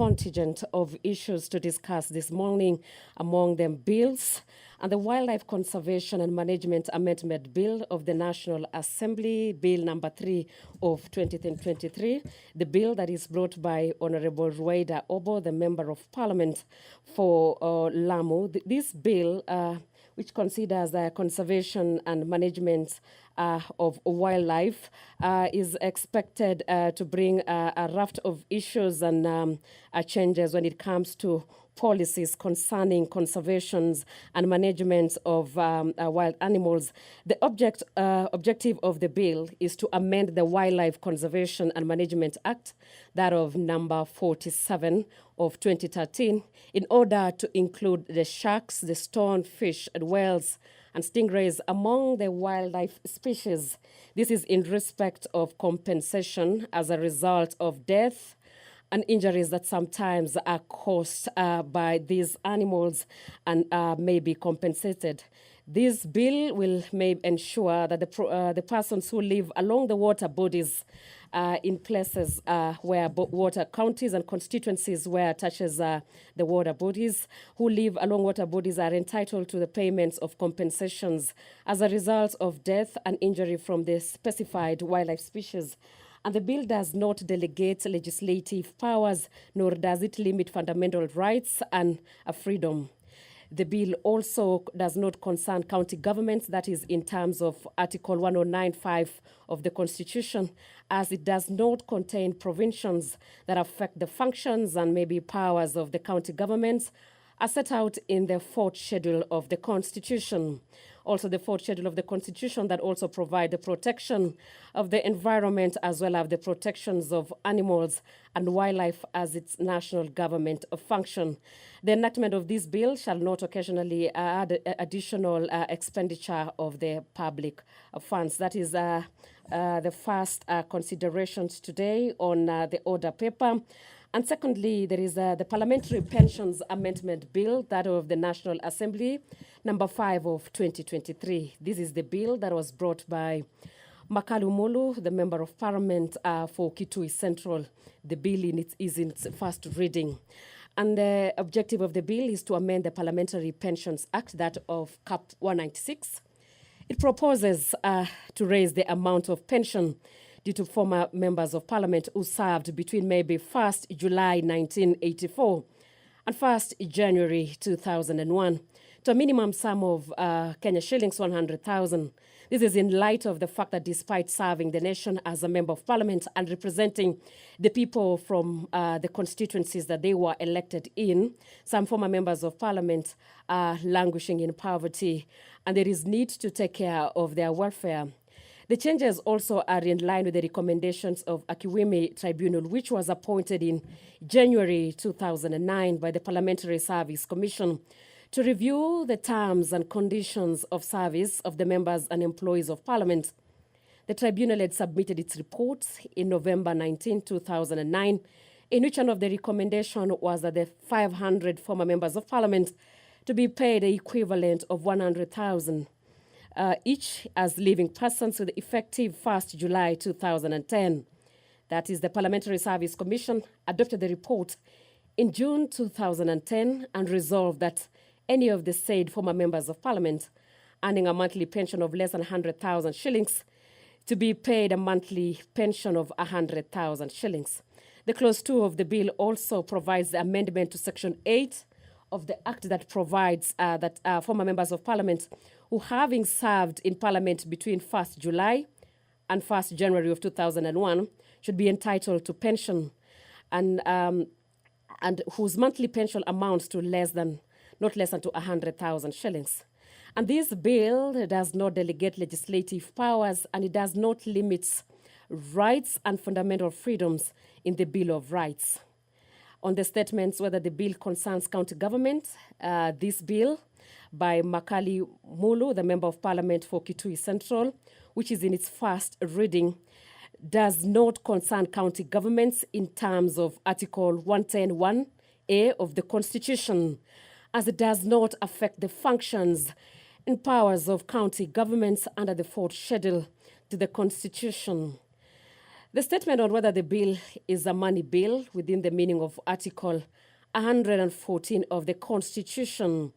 contingent of issues to discuss this morning, among them bills and the Wildlife Conservation and Management Amendment Bill of the National Assembly, Bill number 3 of 2023, the bill that is brought by Honorable Rueda Obo, the Member of Parliament for Lamu. This bill, which considers the conservation and management of wildlife, is expected to bring a raft of issues and changes when it comes to policies concerning conservations and management of wild animals. The objective of the bill is to amend the Wildlife Conservation and Management Act, that of number 47 of 2013, in order to include the sharks, the stonefish, and whales and stingrays among the wildlife species. This is in respect of compensation as a result of death and injuries that sometimes are caused by these animals and may be compensated. This bill will ensure that the persons who live along the water bodies in places where water counties and constituencies where it touches the water bodies, who live along water bodies are entitled to the payments of compensations as a result of death and injury from the specified wildlife species. And the bill does not delegate legislative powers, nor does it limit fundamental rights and freedom. The bill also does not concern county governments, that is in terms of Article 109(5) of the Constitution, as it does not contain provisions that affect the functions and maybe powers of the county governments as set out in the 4th schedule of the Constitution. Also, the 4th schedule of the Constitution that also provide the protection of the environment as well as the protections of animals and wildlife as its national government function. The enactment of this bill shall not occasionally add additional expenditure of the public funds. That is the first considerations today on the order paper. And secondly, there is the Parliamentary Pensions Amendment Bill, that of the National Assembly, number 5 of 2023. This is the bill that was brought by Makalu Mulu, the Member of Parliament for Kitui Central. The bill is in its first reading. And the objective of the bill is to amend the Parliamentary Pensions Act, that of CAP 196. It proposes to raise the amount of pension due to former members of Parliament who served between maybe 1st July 1984 and 1st January 2001 to a minimum sum of Kenya shillings 100,000. This is in light of the fact that despite serving the nation as a member of Parliament and representing the people from the constituencies that they were elected in, some former members of Parliament are languishing in poverty, and there is need to take care of their welfare. The changes also are in line with the recommendations of Akiwumi Tribunal, which was appointed in January 2009 by the Parliamentary Service Commission to review the terms and conditions of service of the members and employees of Parliament. The tribunal had submitted its report in November 19, 2009, in which one of the recommendations was that the 500 former members of Parliament to be paid the equivalent of 100,000. Each as living persons with effective 1st July 2010. That is, the Parliamentary Service Commission adopted the report in June 2010 and resolved that any of the said former members of Parliament earning a monthly pension of less than 100,000 shillings to be paid a monthly pension of 100,000 shillings. The clause 2 of the bill also provides the amendment to Section 8 of the Act that provides that former members of Parliament who, having served in Parliament between 1st July and 1st January of 2001, should be entitled to pension, and whose monthly pension amounts to not less than to 100,000 shillings. And this bill does not delegate legislative powers, and it does not limit rights and fundamental freedoms in the Bill of Rights. On the statements whether the bill concerns county government, this bill by Makali Mulu, the Member of Parliament for Kitui Central, which is in its first reading, does not concern county governments in terms of Article 110(1)(a) of the Constitution, as it does not affect the functions and powers of county governments under the 4th schedule to the Constitution. The statement on whether the bill is a money bill within the meaning of Article 114 of the Constitution.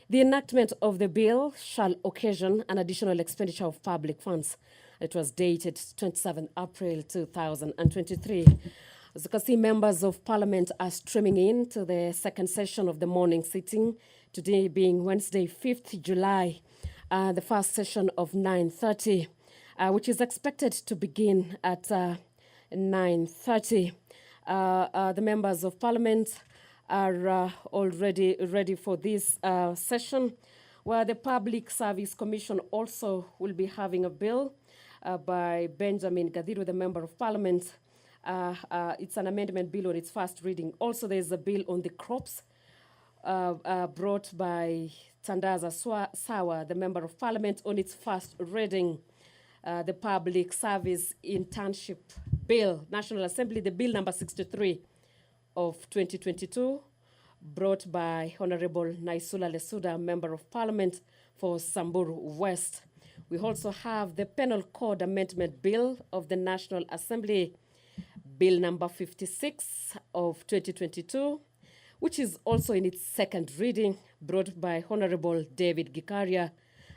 The enactment of the bill shall occasion an additional expenditure of public funds. It was dated 27 April 2023. As you can see, members of Parliament are streaming in to the second session of the morning sitting, today being Wednesday, 5th July, the first session of 9:30. Which is expected to begin at 9:30. The members of Parliament are already ready for this session, where the Public Service Commission also will be having a bill by Benjamin Gadiru, the Member of Parliament. It's an amendment bill on its first reading. Also, there's a bill on the crops brought by Tandaza Sawa, the Member of Parliament, on its first reading. The Public Service Internship Bill, National Assembly, the Bill number 63 of 2022, brought by Honorable Naisula Lesuda, Member of Parliament for Samburu West. We also have the Penal Code Amendment Bill of the National Assembly, Bill number 56 of 2022, which is also in its second reading, brought by Honorable David Gikaria,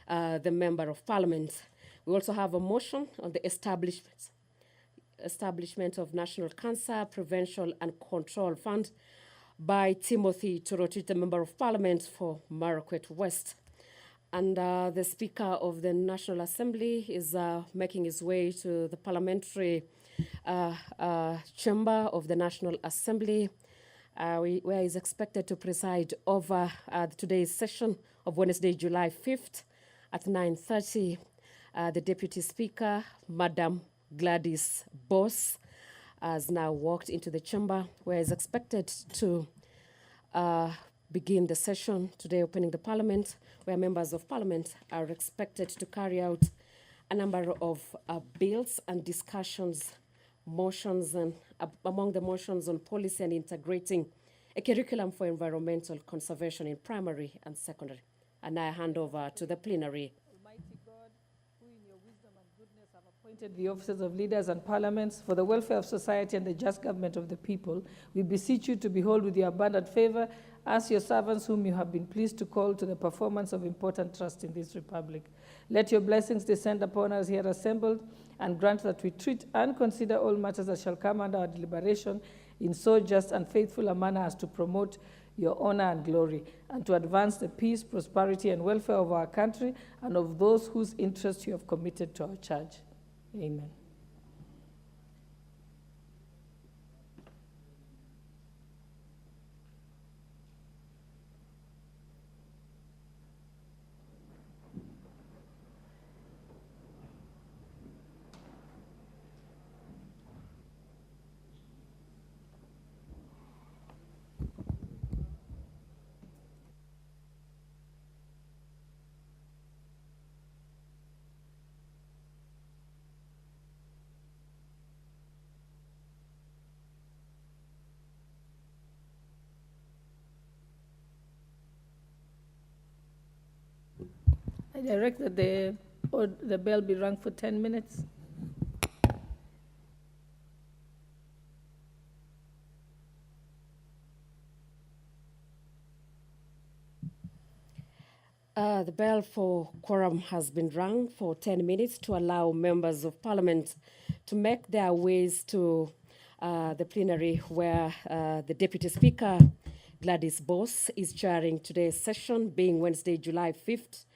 the Member of Parliament. We also have a motion on the establishment of National Cancer Prevention and Control Fund by Timothy Torotich, the Member of Parliament for Marakwet West. And the Speaker of the National Assembly is making his way to the Parliamentary chamber of the National Assembly, where he's expected to preside over today's session of Wednesday, July 5th at 9:30. The Deputy Speaker, Madam Gladys Boss, has now walked into the chamber, where is expected to begin the session today, opening the Parliament, where members of Parliament are expected to carry out a number of bills and discussions, motions, and among the motions on policy and integrating a curriculum for environmental conservation in primary and secondary. And I hand over to the plenary. Appointed the officers of leaders and parliaments for the welfare of society and the just government of the people, we beseech you to behold with your abundant favor as your servants whom you have been pleased to call to the performance of important trust in this republic. Let your blessings descend upon us here assembled, and grant that we treat and consider all matters that shall come under our deliberation in so just and faithful a manner as to promote your honor and glory, and to advance the peace, prosperity, and welfare of our country and of those whose interests you have committed to our charge. Amen. I direct that the bell be rung for 10 minutes. The bell for quorum has been rung for 10 minutes to allow members of Parliament to make their ways to the plenary, where the Deputy Speaker, Gladys Boss, is chairing today's session, being Wednesday, July 5th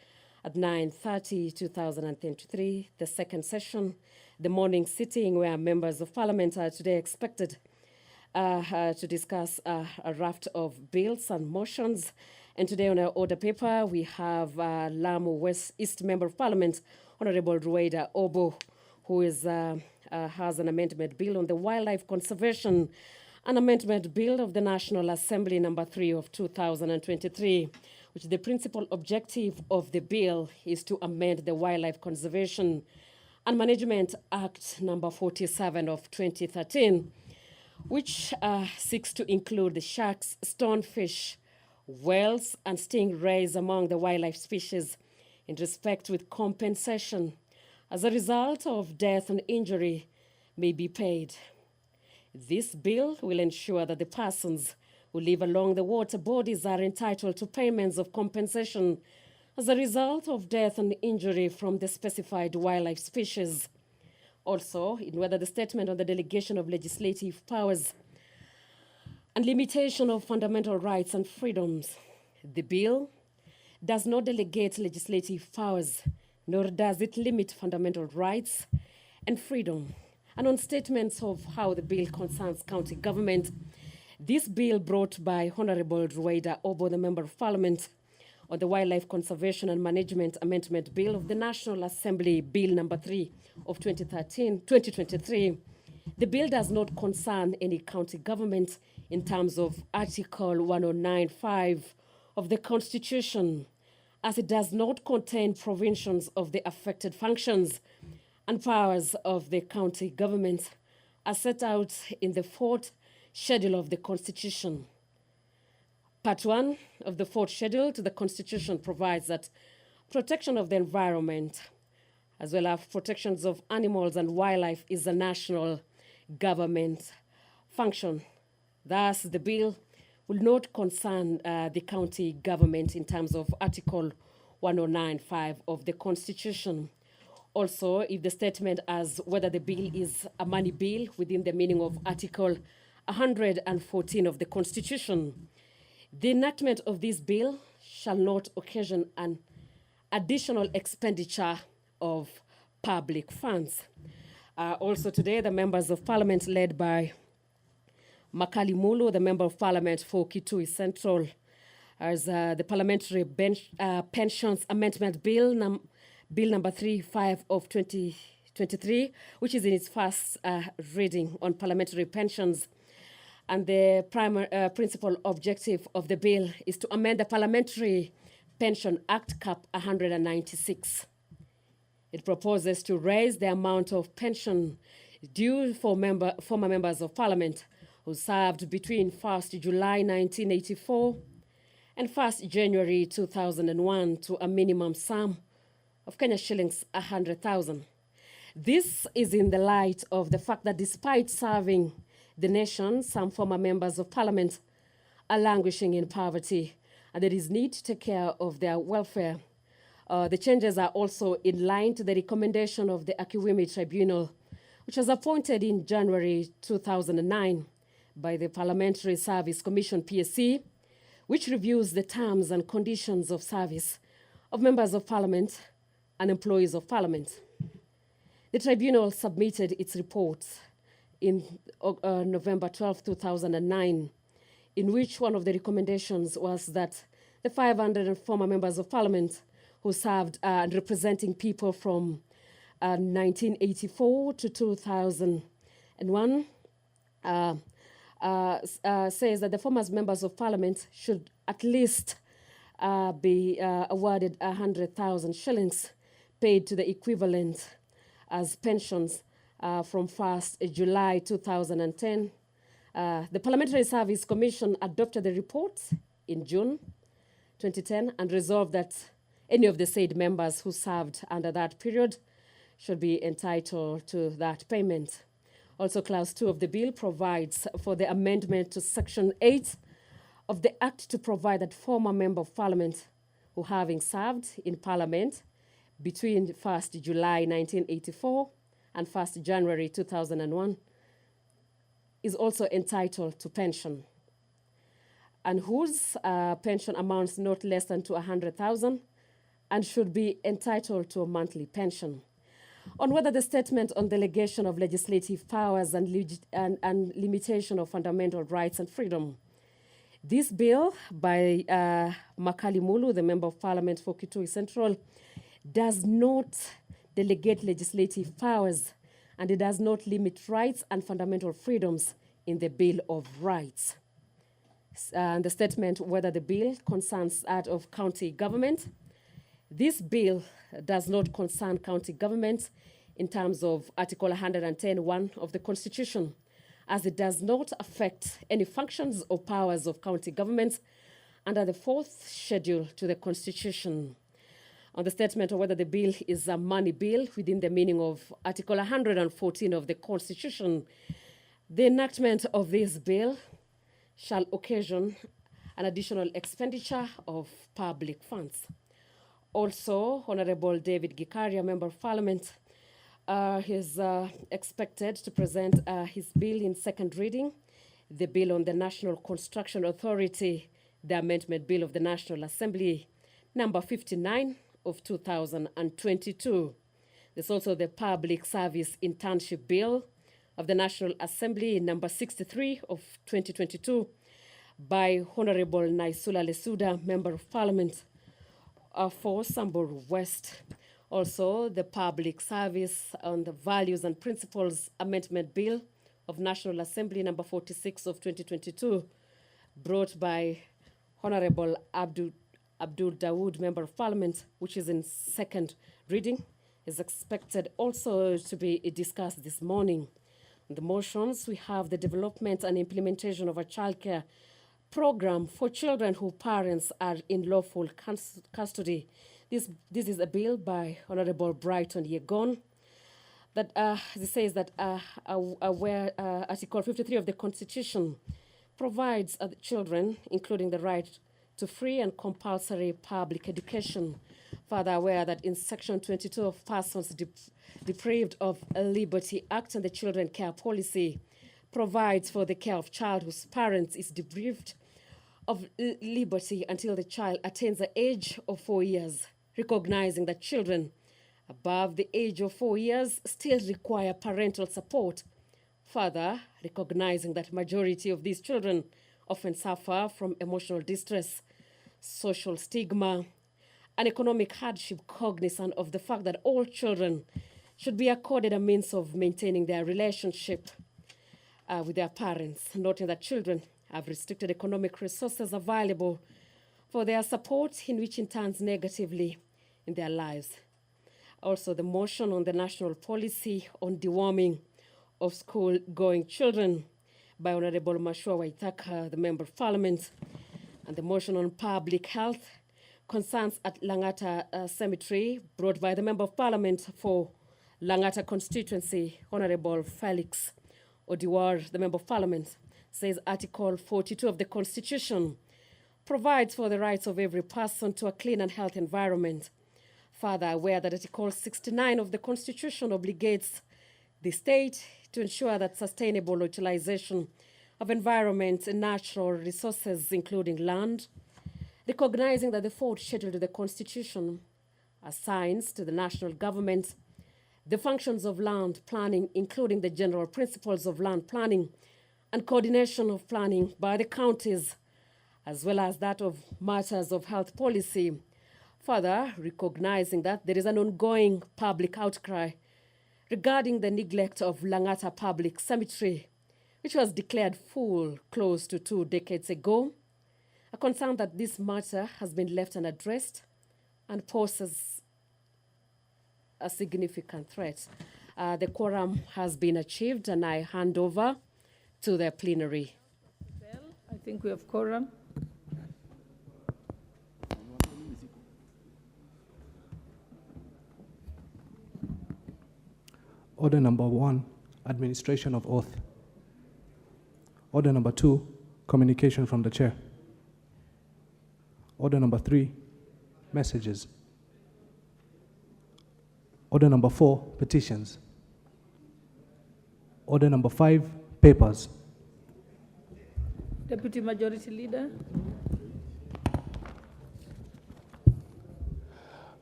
at 9:30, 2023, the second session, the morning sitting, where members of Parliament are today expected to discuss a raft of bills and motions. And today on our order paper, we have Lamu West East Member of Parliament, Honorable Rueda Obo, who is has an amendment bill on the wildlife conservation, an amendment bill of the National Assembly number 3 of 2023, which the principal objective of the bill is to amend the Wildlife Conservation and Management Act number 47 of 2013, which seeks to include the sharks, stonefish, whales, and stingrays among the wildlife species in respect with compensation as a result of death and injury may be paid. This bill will ensure that the persons who live along the water bodies are entitled to payments of compensation as a result of death and injury from the specified wildlife species. Also, in whether the statement on the delegation of legislative powers and limitation of fundamental rights and freedoms. The bill does not delegate legislative powers, nor does it limit fundamental rights and freedom. And on statements of how the bill concerns county government, this bill brought by Honorable Ruwaida Obo, the Member of Parliament, on the Wildlife Conservation and Management Amendment Bill of the National Assembly, Bill number 3 of 2023. The bill does not concern any county government in terms of Article 109(5) of the Constitution, as it does not contain provisions of the affected functions and powers of the county government as set out in the 4th schedule of the Constitution. Part 1 of the 4th schedule to the Constitution provides that protection of the environment, as well as protections of animals and wildlife, is a national government function. Thus, the bill will not concern the county government in terms of Article 109(5) of the Constitution. Also, if the statement as whether the bill is a money bill within the meaning of Article 114 of the Constitution, the enactment of this bill shall not occasion an additional expenditure of public funds. Also today, the members of Parliament led by Makali Mulu, the Member of Parliament for Kitui Central, as the Parliamentary Pensions Amendment Bill, Bill number 35 of 2023, which is in its first reading on parliamentary pensions. And the primary principal objective of the bill is to amend the Parliamentary Pension Act Cap 196. It proposes to raise the amount of pension due for former members of Parliament who served between 1st July 1984 and 1st January 2001 to a minimum sum of Kenya shillings 100,000. This is in the light of the fact that despite serving the nation, some former members of Parliament are languishing in poverty, and there is need to take care of their welfare. The changes are also in line to the recommendation of the Akiwumi Tribunal, which was appointed in January 2009 by the Parliamentary Service Commission, PSC, which reviews the terms and conditions of service of members of Parliament and employees of Parliament. The tribunal submitted its report in November 12, 2009, in which one of the recommendations was that the 500 former members of Parliament who served representing people from 1984 to 2001 says that the former members of Parliament should at least be awarded 100,000 shillings paid to the equivalent as pensions from 1st July 2010. The Parliamentary Service Commission adopted the report in June 2010 and resolved that any of the said members who served under that period should be entitled to that payment. Also, Clause 2 of the bill provides for the amendment to Section 8 of the Act to provide that former member of Parliament who, having served in Parliament between 1st July 1984 and 1st January 2001 is also entitled to pension, and whose pension amounts not less than to 100,000 and should be entitled to a monthly pension. On whether the statement on delegation of legislative powers and limitation of fundamental rights and freedom. This bill by Makali Mulu, the Member of Parliament for Kitui Central, does not delegate legislative powers, and it does not limit rights and fundamental freedoms in the Bill of Rights. The statement whether the bill concerns that of county government. This bill does not concern county governments in terms of Article 110(1) of the Constitution, as it does not affect any functions or powers of county governments under the 4th schedule to the Constitution. on the statement of whether the bill is a money bill within the meaning of Article 114 of the Constitution. The enactment of this bill shall occasion an additional expenditure of public funds. Also, Honorable David Gikaria, Member of Parliament, is expected to present his bill in second reading, the bill on the National Construction Authority, the Amendment Bill of the National Assembly, number 59 of 2022. There's also the Public Service Internship Bill of the National Assembly, number 63 of 2022, by Honorable Naisula Lesuda, Member of Parliament for Samburu West. Also, the Public Service on the Values and Principles Amendment Bill of National Assembly, number 46 of 2022, brought by Honorable Abdul Dawood, Member of Parliament, which is in second reading, is expected also to be discussed this morning. In the motions, we have the development and implementation of a childcare program for children whose parents are in lawful custody. This is a bill by Honorable Brighton Yegon that it says that where Article 53 of the Constitution provides children, including the right to free and compulsory public education. Further aware that in Section 22 of Persons Deprived of Liberty Act and the Children Care Policy provides for the care of child whose parents is deprived of liberty until the child attains the age of 4 years, recognizing that children above the age of 4 years still require parental support. Further, recognizing that majority of these children often suffer from emotional distress, social stigma, and economic hardship, cognizant of the fact that all children should be accorded a means of maintaining their relationship with their parents, noting that children have restricted economic resources available for their support, in which in turns negatively in their lives. Also, the motion on the national policy on deworming of school-going children by Honorable Mashua Waitaka, the Member of Parliament, and the motion on public health concerns at Langata Cemetery, brought by the Member of Parliament for Langata constituency, Honorable Felix Odiwar, the Member of Parliament, says Article 42 of the Constitution provides for the rights of every person to a clean and healthy environment. Further aware that Article 69 of the Constitution obligates the state to ensure that sustainable utilization of environment and natural resources, including land, recognizing that the fourth schedule to the Constitution assigns to the national government the functions of land planning, including the general principles of land planning and coordination of planning by the counties, as well as that of matters of health policy. Further, recognizing that there is an ongoing public outcry regarding the neglect of Langata Public Cemetery, which was declared full close to 2 decades ago, a concern that this matter has been left unaddressed and poses a significant threat. The quorum has been achieved, and I hand over to the plenary. I think we have quorum. Order number 1, administration of oath. Order number 2, communication from the chair. Order number 3, messages. Order number 4, petitions. Order number 5, papers. Deputy Majority Leader.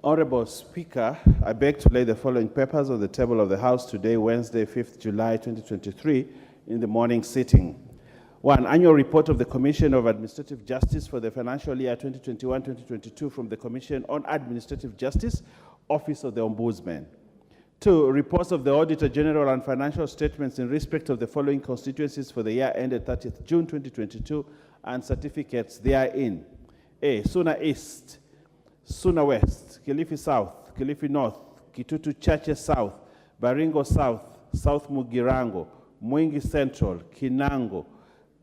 Honorable Speaker, I beg to lay the following papers on the table of the House today, Wednesday, 5th July 2023, in the morning sitting. 1. Annual report of the Commission of Administrative Justice for the financial year 2021-2022 from the Commission on Administrative Justice, Office of the Ombudsman. 2. Reports of the Auditor General and financial statements in respect of the following constituencies for the year ended 30th June 2022 and certificates therein. A. Suna East, Suna West, Kilifi South, Kilifi North, Kitutu Chache South, Baringo South, South Mugirango, Mwingi Central, Kinango,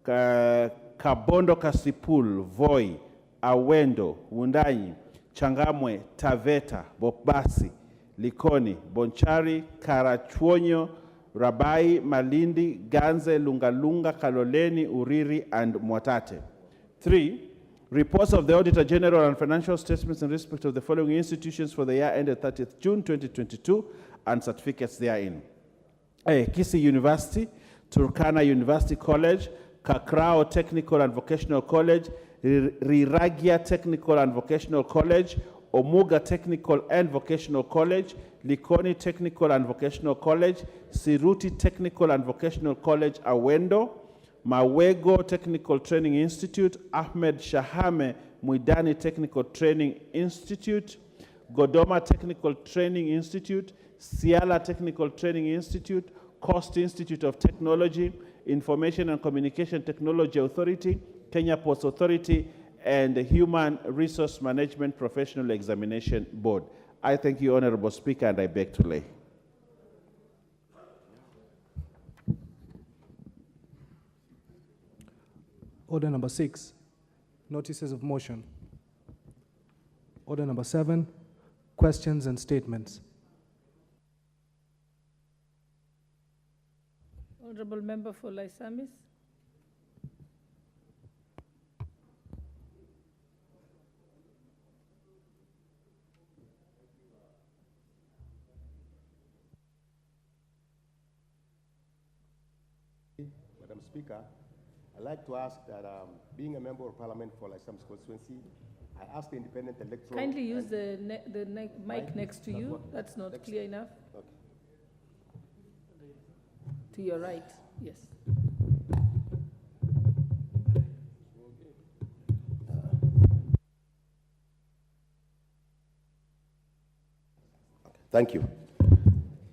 Kabondo Kasipul, Voi, Awendo, Wundanyi, Changamwe, Taveta, Bokbasi, Likoni, Bonchari, Karachuonyo, Rabai, Malindi, Ganze, Lungalunga, Kaloleni, Uriri, and Mwatate. 3. Reports of the Auditor General and financial statements in respect of the following institutions for the year ended 30th June 2022 and certificates therein. A. Kisii University, Turkana University College, Kakrao Technical and Vocational College, Riragia Technical and Vocational College, Omuga Technical and Vocational College, Likoni Technical and Vocational College, Siruti Technical and Vocational College, Awendo, Mawego Technical Training Institute, Ahmed Shahame Muidani Technical Training Institute, Godoma Technical Training Institute, Siala Technical Training Institute, Coast Institute of Technology, Information and Communication Technology Authority, Kenya Ports Authority, and the Human Resource Management Professional Examination Board. I thank you, Honorable Speaker, and I beg to lay. Order number 6, notices of motion. Order number 7, questions and statements. Honorable Member for Laisamis. Madam Speaker, I'd like to ask that, being a member of Parliament for Laisamis constituency, I asked the independent electoral... Kindly use the mic next to you. That's not clear enough. Okay. To your right, yes. Thank you.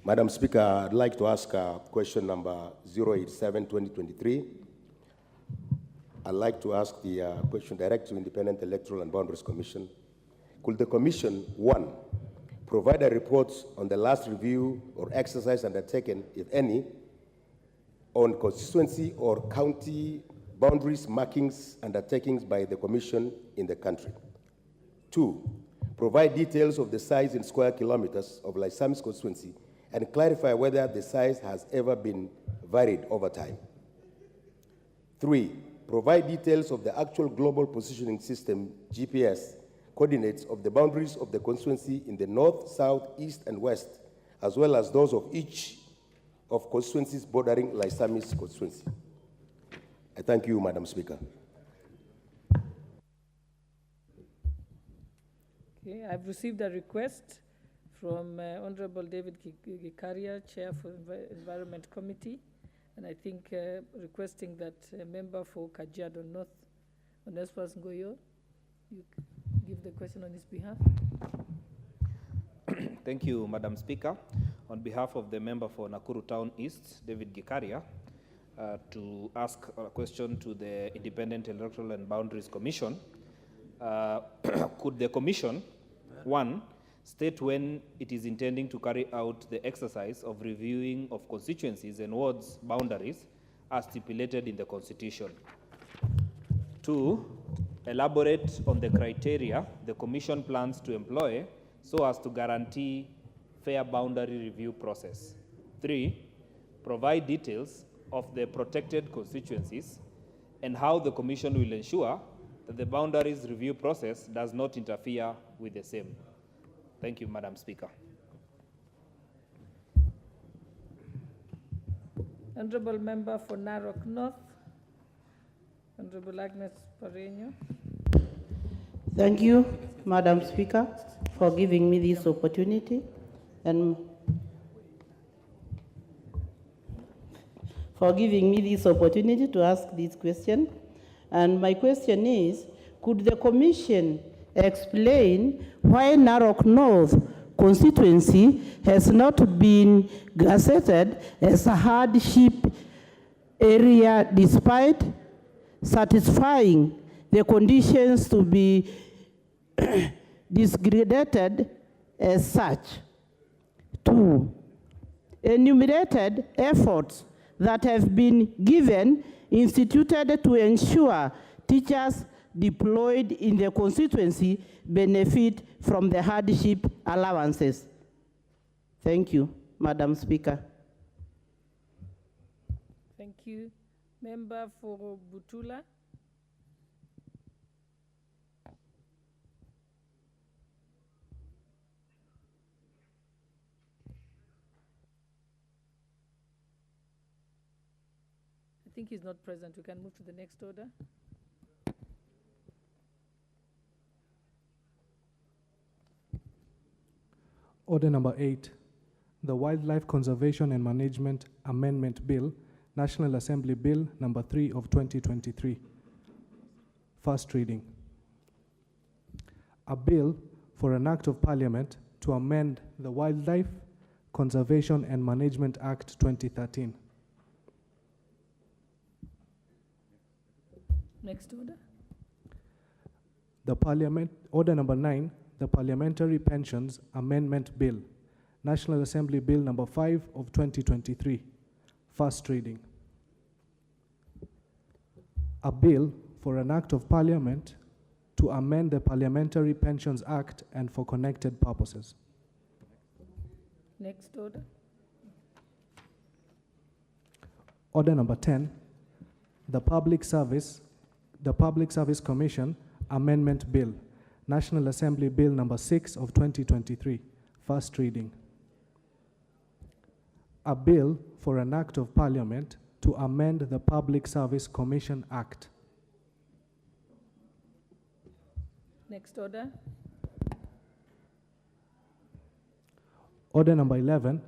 Madam Speaker, I'd like to ask question number 087-2023. I'd like to ask the question direct to Independent Electoral and Boundaries Commission. Could the Commission, 1, provide a report on the last review or exercise undertaken, if any, on constituency or county boundaries markings undertakings by the Commission in the country? 2, provide details of the size in square kilometers of Laisamis constituency and clarify whether the size has ever been varied over time. 3, provide details of the actual global positioning system, GPS, coordinates of the boundaries of the constituency in the north, south, east, and west, as well as those of each of constituencies bordering Laisamis constituency. I thank you, Madam Speaker. Okay, I've received a request from Honorable David Gikaria, Chair for Environment Committee, and I think requesting that a member for Kajiado North, Onesphorus Ngoyo, you give the question on his behalf. Thank you, Madam Speaker. On behalf of the member for Nakuru Town East, David Gikaria, to ask a question to the Independent Electoral and Boundaries Commission. Could the Commission, 1, state when it is intending to carry out the exercise of reviewing of constituencies and wards boundaries as stipulated in the Constitution? 2, elaborate on the criteria the Commission plans to employ so as to guarantee fair boundary review process. 3, provide details of the protected constituencies and how the Commission will ensure that the boundaries review process does not interfere with the same. Thank you, Madam Speaker. Honorable Member for Narok North, Honorable Agnes Pareño. Thank you, Madam Speaker, for giving me this opportunity and to ask this question. And my question is, could the Commission explain why Narok North constituency has not been gazetted as a hardship area despite satisfying the conditions to be disgraded as such? 2, enumerated efforts that have been instituted to ensure teachers deployed in the constituency benefit from the hardship allowances? Thank you, Madam Speaker. Thank you. Member for Butula. I think he's not present. We can move to the next order. Order number 8, the Wildlife Conservation and Management Amendment Bill, National Assembly Bill number 3 of 2023. First reading. A bill for an act of Parliament to amend the Wildlife Conservation and Management Act 2013. Next order. Order number 9, the Parliamentary Pensions Amendment Bill, National Assembly Bill number 5 of 2023. First reading. A bill for an act of Parliament to amend the Parliamentary Pensions Act and for connected purposes. Next order. Order number 10, the Public Service Commission Amendment Bill, National Assembly Bill number 6 of 2023. First reading. A bill for an act of Parliament to amend the Public Service Commission Act. Next order. Order number 11,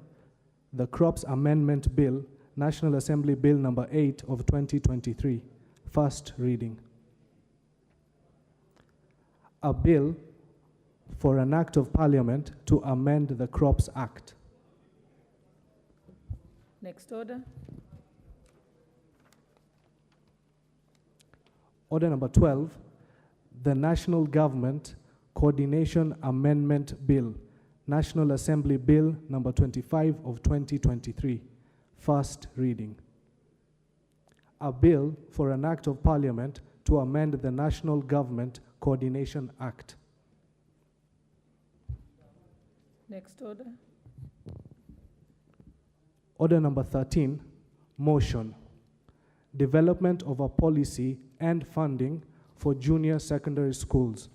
the Crops Amendment Bill, National Assembly Bill number 8 of 2023. First reading. A bill for an act of Parliament to amend the Crops Act. Next order. Order number 12, the National Government Coordination Amendment Bill, National Assembly Bill number 25 of 2023. First reading. A bill for an act of Parliament to amend the National Government Coordination Act. Next order. Order number 13, motion. Development of a policy and funding for junior secondary schools.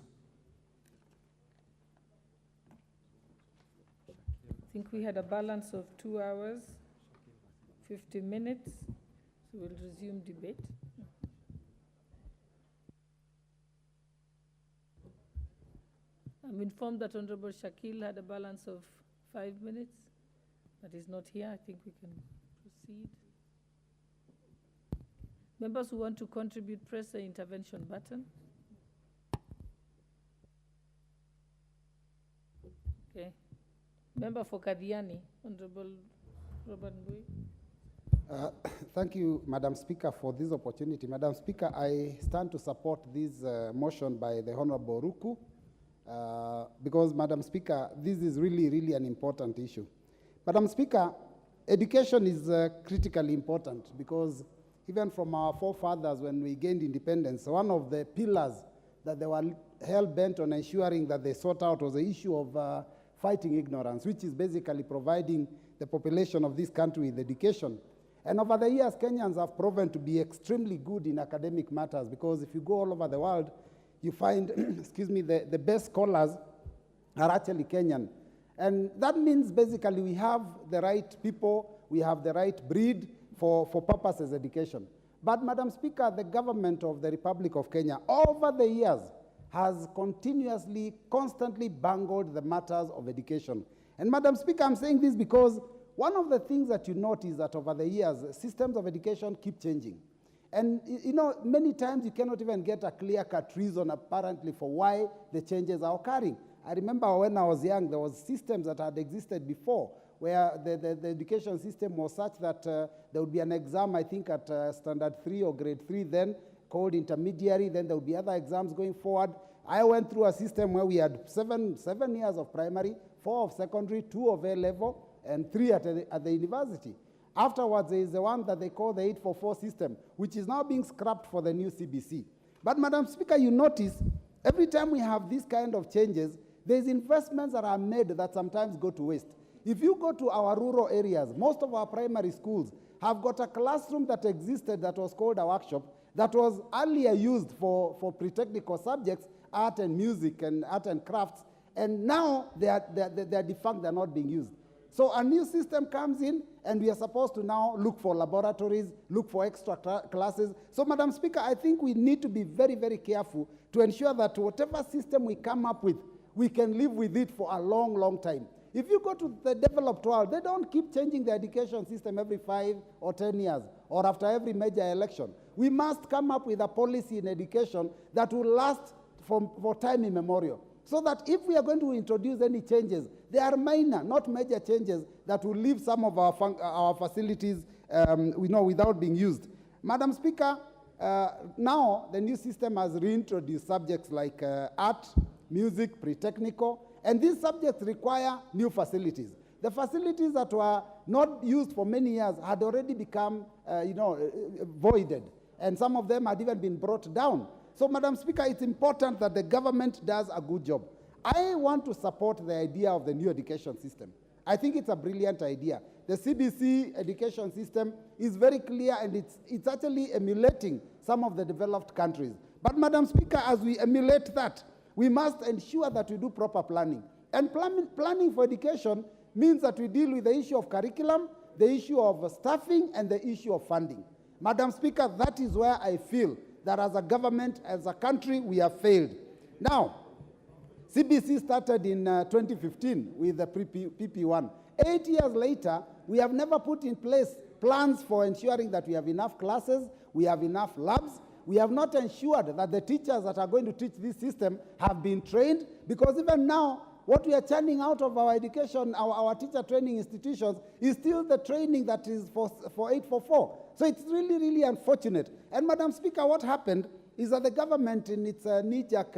I think we had a balance of 2 hours, 50 minutes. So we'll resume debate. I'm informed that Honorable Shakil had a balance of 5 minutes, but he's not here. I think we can proceed. Members who want to contribute, press the intervention button. Okay. Member for Kadiani, Honorable Robert Mbui. Thank you, Madam Speaker, for this opportunity. Madam Speaker, I stand to support this motion by the Honorable Ruku because, Madam Speaker, this is really an important issue. Madam Speaker, education is critically important because even from our forefathers when we gained independence, one of the pillars that they were hell-bent on ensuring that they sought out was the issue of fighting ignorance, which is basically providing the population of this country with education. And over the years, Kenyans have proven to be extremely good in academic matters because if you go all over the world, you find, excuse me, the best scholars are actually Kenyan. And that means basically we have the right people, we have the right breed for purposes of education. But Madam Speaker, the government of the Republic of Kenya over the years has continuously, constantly bungled the matters of education. And Madam Speaker, I'm saying this because one of the things that you notice that over the years, systems of education keep changing. And you know, many times you cannot even get a clear-cut reason apparently for why the changes are occurring. I remember when I was young, there was systems that had existed before where the education system was such that there would be an exam, I think, at standard 3 or grade 3 then, called intermediary, then there would be other exams going forward. I went through a system where we had seven years of primary, 4 of secondary, 2 of A-level, and 3 at the university. Afterwards, there is the one that they call the 844 system, which is now being scrapped for the new CBC. But Madam Speaker, you notice every time we have these kind of changes, there's investments that are made that sometimes go to waste. If you go to our rural areas, most of our primary schools have got a classroom that existed that was called a workshop that was earlier used for pre-technical subjects, art and music and art and crafts, and now they are defunct, they're not being used. So a new system comes in, and we are supposed to now look for laboratories, look for extra classes. So, Madam Speaker, I think we need to be very, very careful to ensure that whatever system we come up with, we can live with it for a long, long time. If you go to the developed world, they don't keep changing the education system every 5 or 10 years or after every major election. We must come up with a policy in education that will last for time immemorial, so that if we are going to introduce any changes, they are minor, not major changes that will leave some of our facilities without being used. Madam Speaker, now the new system has reintroduced subjects like art, music, pre-technical, and these subjects require new facilities. The facilities that were not used for many years had already become voided, and some of them had even been brought down. So, Madam Speaker, it's important that the government does a good job. I want to support the idea of the new education system. I think it's a brilliant idea. The CBC education system is very clear, and it's actually emulating some of the developed countries. But, Madam Speaker, as we emulate that, we must ensure that we do proper planning. And planning for education means that we deal with the issue of curriculum, the issue of staffing, and the issue of funding. Madam Speaker, that is where I feel that as a government, as a country, we have failed. Now, CBC started in 2015 with the PP1. 8 years later, we have never put in place plans for ensuring that we have enough classes, we have enough labs. We have not ensured that the teachers that are going to teach this system have been trained, because even now, what we are churning out of our education, our teacher training institutions, is still the training that is for 844. So it's really, really unfortunate. And Madam Speaker, what happened is that the government, in its knee-jerk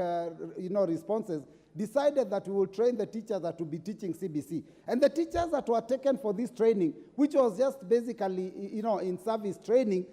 responses, decided that we will train the teachers that will be teaching CBC. And the teachers that were taken for this training, which was just basically, in service training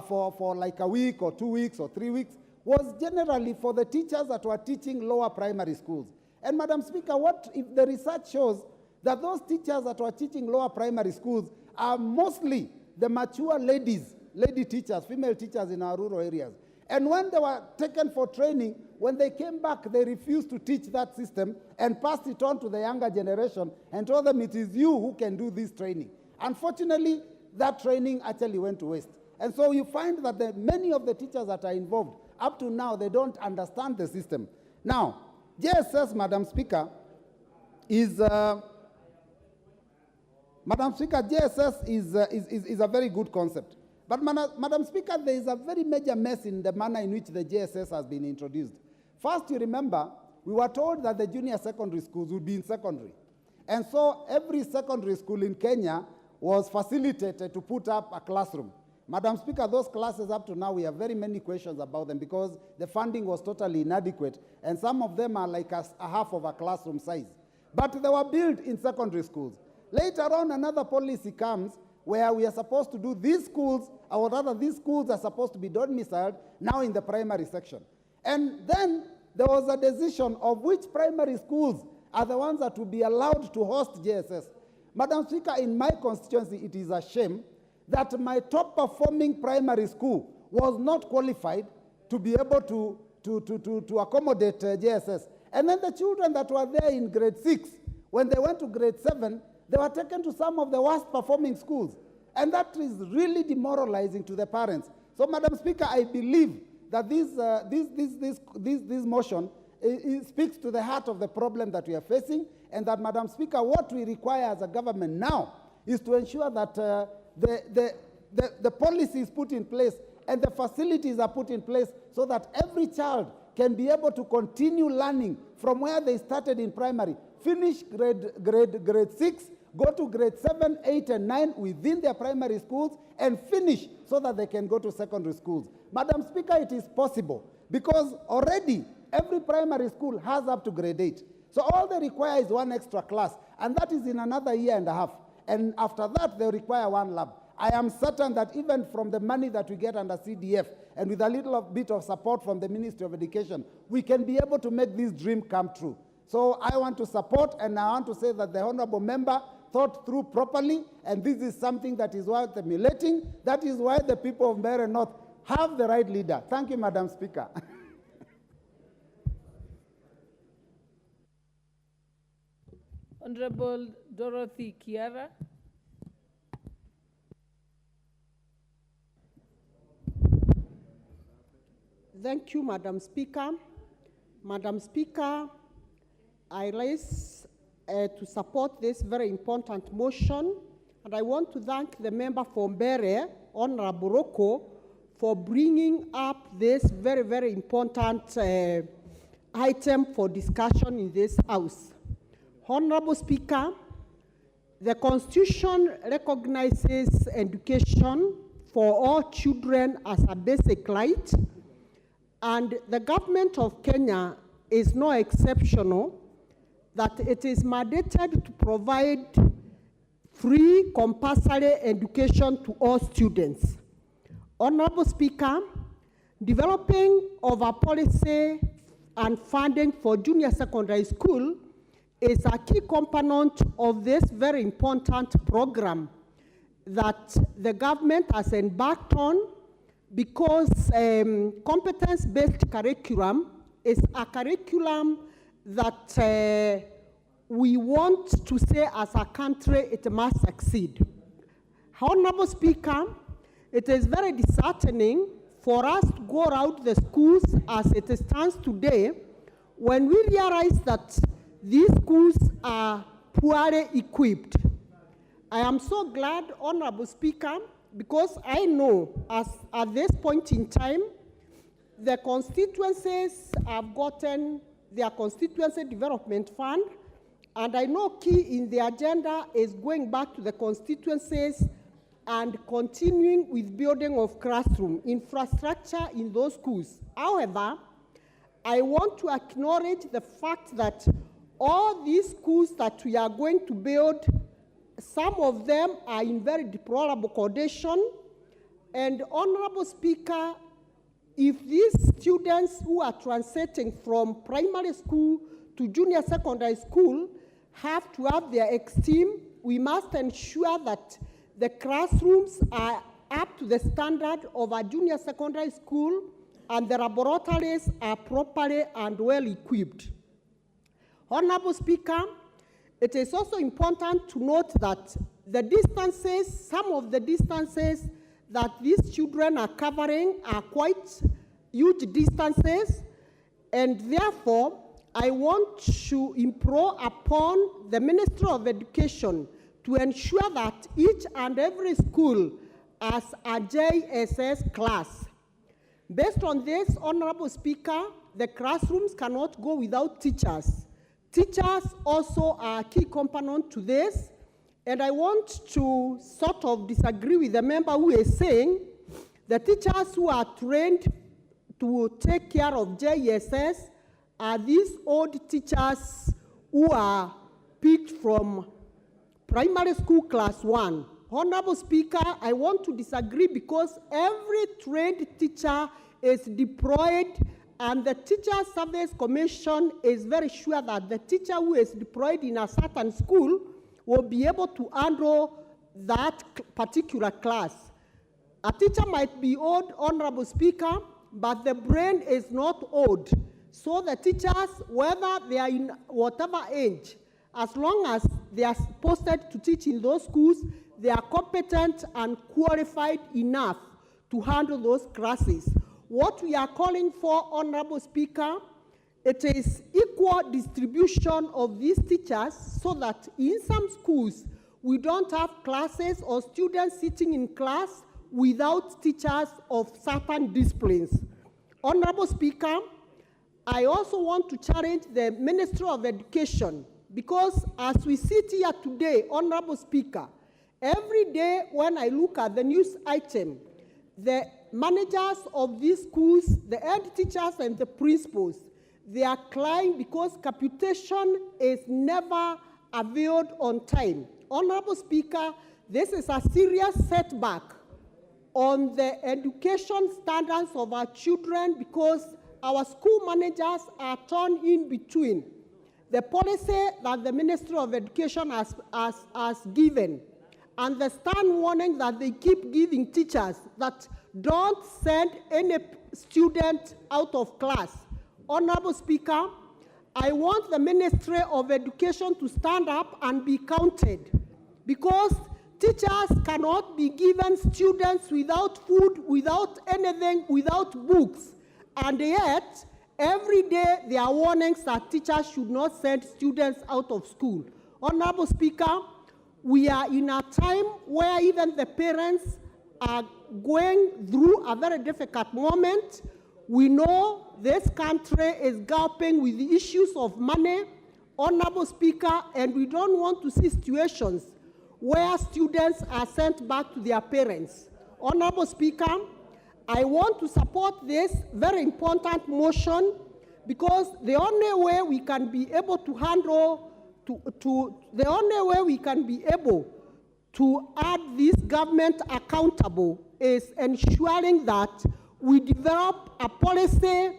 for like a week or 2 weeks or 3 weeks, was generally for the teachers that were teaching lower primary schools. And Madam Speaker, what if the research shows that those teachers that were teaching lower primary schools are mostly the mature lady teachers, female teachers in our rural areas. And when they were taken for training, when they came back, they refused to teach that system and passed it on to the younger generation and told them it is you who can do this training. Unfortunately, that training actually went to waste. And so you find that many of the teachers that are involved, up to now, they don't understand the system. Now, JSS, Madam Speaker, is JSS is a very good concept. But Madam Speaker, there is a very major mess in the manner in which the JSS has been introduced. First, you remember, we were told that the junior secondary schools would be in secondary. And so every secondary school in Kenya was facilitated to put up a classroom. Madam Speaker, those classes up to now, we have very many questions about them because the funding was totally inadequate, and some of them are like a half of a classroom size. But they were built in secondary schools. Later on, another policy comes where we are supposed to do these schools, or rather these schools are supposed to be domiciled now in the primary section. And then there was a decision of which primary schools are the ones that will be allowed to host JSS. Madam Speaker, in my constituency, it is a shame that my top performing primary school was not qualified to be able to accommodate JSS. And then the children that were there in grade 6, when they went to grade 7, they were taken to some of the worst performing schools. And that is really demoralizing to the parents. So, Madam Speaker, I believe that this motion speaks to the heart of the problem that we are facing, and that, Madam Speaker, what we require as a government now is to ensure that the policy is put in place and the facilities are put in place so that every child can be able to continue learning from where they started in primary, finish grade 6, go to grade 7, 8, and 9 within their primary schools, and finish so that they can go to secondary schools. Madam Speaker, it is possible because already every primary school has up to grade 8. So all they require is one extra class, and that is in another year and a half. And after that, they require one lab. I am certain that even from the money that we get under CDF and with a little bit of support from the Ministry of Education, we can be able to make this dream come true. So I want to support, and I want to say that the honorable member thought through properly, and this is something that is worth emulating. That is why the people of Mbeere North have the right leader. Thank you, Madam Speaker. Honorable Dorothy Kiara. Thank you, Madam Speaker. Madam Speaker, I rise to support this very important motion, and I want to thank the member for Mbeere, Honorable Rocco, for bringing up this very, very important item for discussion in this House. Honorable Speaker, the Constitution recognizes education for all children as a basic right, and the government of Kenya is no exceptional, that it is mandated to provide free compulsory education to all students. Honorable Speaker, developing of a policy and funding for junior secondary school is a key component of this very important program that the government has embarked on, because competence-based curriculum is a curriculum that we want to say as a country it must succeed. Honorable Speaker, it is very disheartening for us to go around the schools as it stands today when we realize that these schools are poorly equipped. I am so glad, Honorable Speaker, because I know at this point in time, the constituencies have gotten their constituency development fund, and I know key in the agenda is going back to the constituencies and continuing with building of classroom infrastructure in those schools. However, I want to acknowledge the fact that all these schools that we are going to build, some of them are in very deplorable condition. And Honorable Speaker, if these students who are transiting from primary school to junior secondary school have to have their esteem, we must ensure that the classrooms are up to the standard of a junior secondary school and the laboratories are properly and well equipped. Honorable Speaker, it is also important to note that the distances, some of the distances that these children are covering are quite huge distances, and therefore I want to implore upon the Ministry of Education to ensure that each and every school has a JSS class. Based on this, Honorable Speaker, the classrooms cannot go without teachers. Teachers also are a key component to this, and I want to sort of disagree with the member who is saying the teachers who are trained to take care of JSS are these old teachers who are picked from primary school class 1. Honorable Speaker, I want to disagree because every trained teacher is deployed, and the Teacher Service Commission is very sure that the teacher who is deployed in a certain school will be able to handle that particular class. A teacher might be old, Honorable Speaker, but the brain is not old. So the teachers, whether they are in whatever age, as long as they are posted to teach in those schools, they are competent and qualified enough to handle those classes. What we are calling for, Honorable Speaker, it is equal distribution of these teachers so that in some schools we don't have classes or students sitting in class without teachers of certain disciplines. Honorable Speaker, I also want to challenge the Ministry of Education, because as we sit here today, Honorable Speaker, every day when I look at the news item, the managers of these schools, the head teachers and the principals, they are crying because capitation is never availed on time. Honorable Speaker, this is a serious setback on the education standards of our children because our school managers are torn in between the policy that the Ministry of Education has given and the stern warning that they keep giving teachers that don't send any student out of class. Honorable Speaker, I want the Ministry of Education to stand up and be counted because teachers cannot be given students without food, without anything, without books. And yet, every day there are warnings that teachers should not send students out of school. Honorable Speaker, we are in a time where even the parents are going through a very difficult moment. We know this country is grappling with the issues of money, Honorable Speaker, and we don't want to see situations where students are sent back to their parents. Honorable Speaker, I want to support this very important motion because the only way we can be able to handle, the only way we can be able to add this government accountable is ensuring that we develop a policy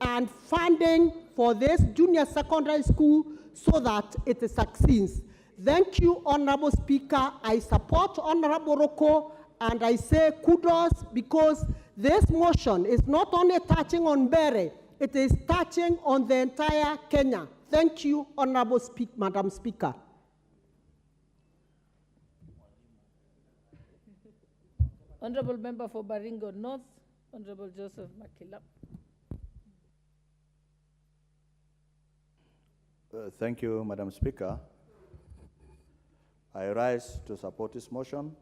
and funding for this junior secondary school so that it succeeds. Thank you, Honorable Speaker. I support Honorable Roko and I say kudos because this motion is not only touching on Bere, it is touching on the entire Kenya. Thank you, Honorable Madam Speaker. Honorable Member for Baringo North, Honorable Joseph Makila. Thank you, Madam Speaker. I rise to support this motion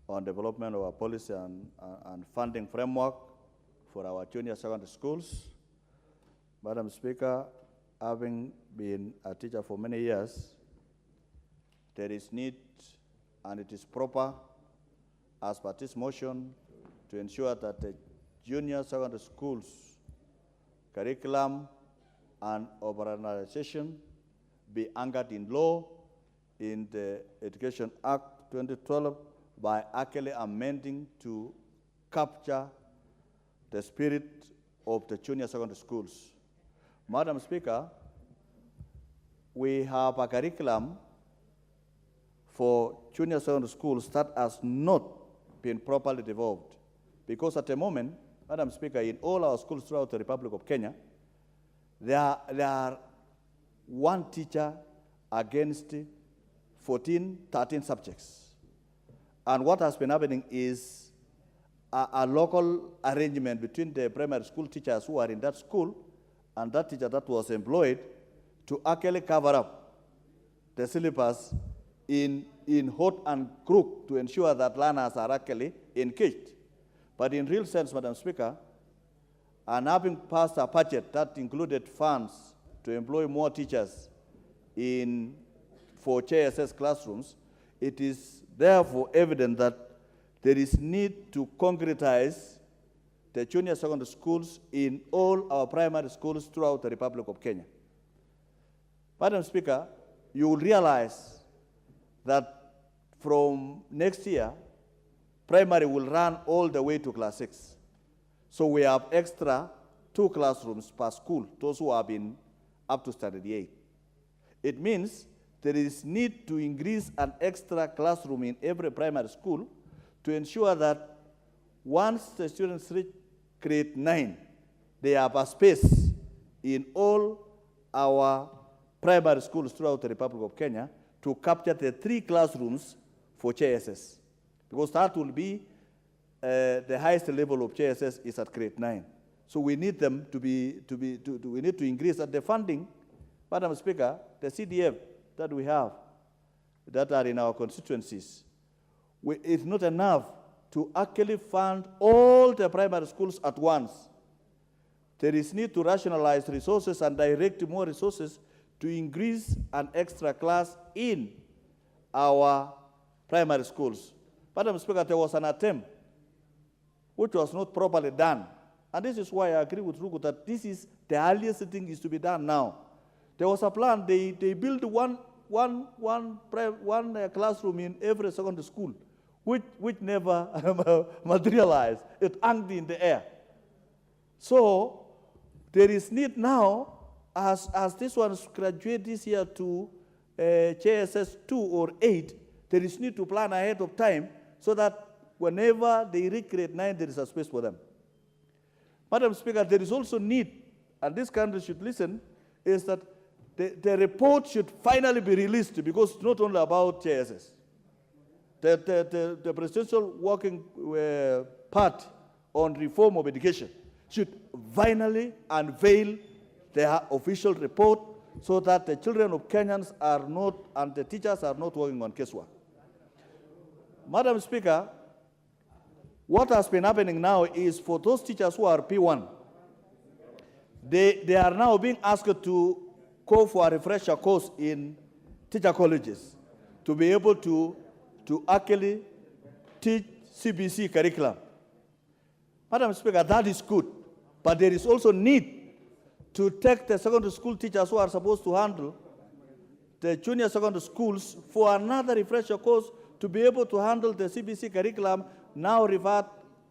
on development of our policy and funding framework for our junior secondary schools. Madam Speaker, having been a teacher for many years, there is need and it is proper as per this motion to ensure that the junior secondary schools curriculum and operationalization be anchored in law in the Education Act 2012 by actually amending to capture the spirit of the junior secondary schools. Madam Speaker, we have a curriculum for junior secondary schools that has not been properly developed because at the moment, Madam Speaker, in all our schools throughout the Republic of Kenya, there are one teacher against 13 subjects. And what has been happening is a local arrangement between the primary school teachers who are in that school and that teacher that was employed to actually cover up the syllabus in hook and crook to ensure that learners are actually engaged. But in real sense, Madam Speaker, and having passed a budget that included funds to employ more teachers for JSS classrooms, it is therefore evident that there is need to concretize the junior secondary schools in all our primary schools throughout the Republic of Kenya. Madam Speaker, you will realize that from next year, primary will run all the way to class 6. So we have extra 2 classrooms per school, those who have been up to standard 8. It means there is need to increase an extra classroom in every primary school to ensure that once the students reach grade 9, they have a space in all our primary schools throughout the Republic of Kenya to capture the 3 classrooms for JSS, because that will be the highest level of JSS is at grade 9. So we need them we need to increase the funding. Madam Speaker, the CDF that we have that are in our constituencies, it's not enough to actually fund all the primary schools at once. There is need to rationalize resources and direct more resources to increase an extra class in our primary schools. Madam Speaker, there was an attempt which was not properly done. And this is why I agree with Ruku that this is the earliest thing is to be done now. There was a plan, they built one classroom in every secondary school, which never materialized. It hung in the air. So there is need now, as this one graduate this year to JSS 2 or 8, there is need to plan ahead of time so that whenever they reach grade 9, there is a space for them. Madam Speaker, there is also need, and this country should listen, is that the report should finally be released, because it's not only about JSS. The presidential working part on reform of education should finally unveil their official report so that the children of Kenyans are not, and the teachers are not working on casework. Madam Speaker, what has been happening now is for those teachers who are P1, they are now being asked to go for a refresher course in teacher colleges to be able to actually teach CBC curriculum. Madam Speaker, that is good, but there is also need to take the secondary school teachers who are supposed to handle the junior secondary schools for another refresher course to be able to handle the CBC curriculum now revert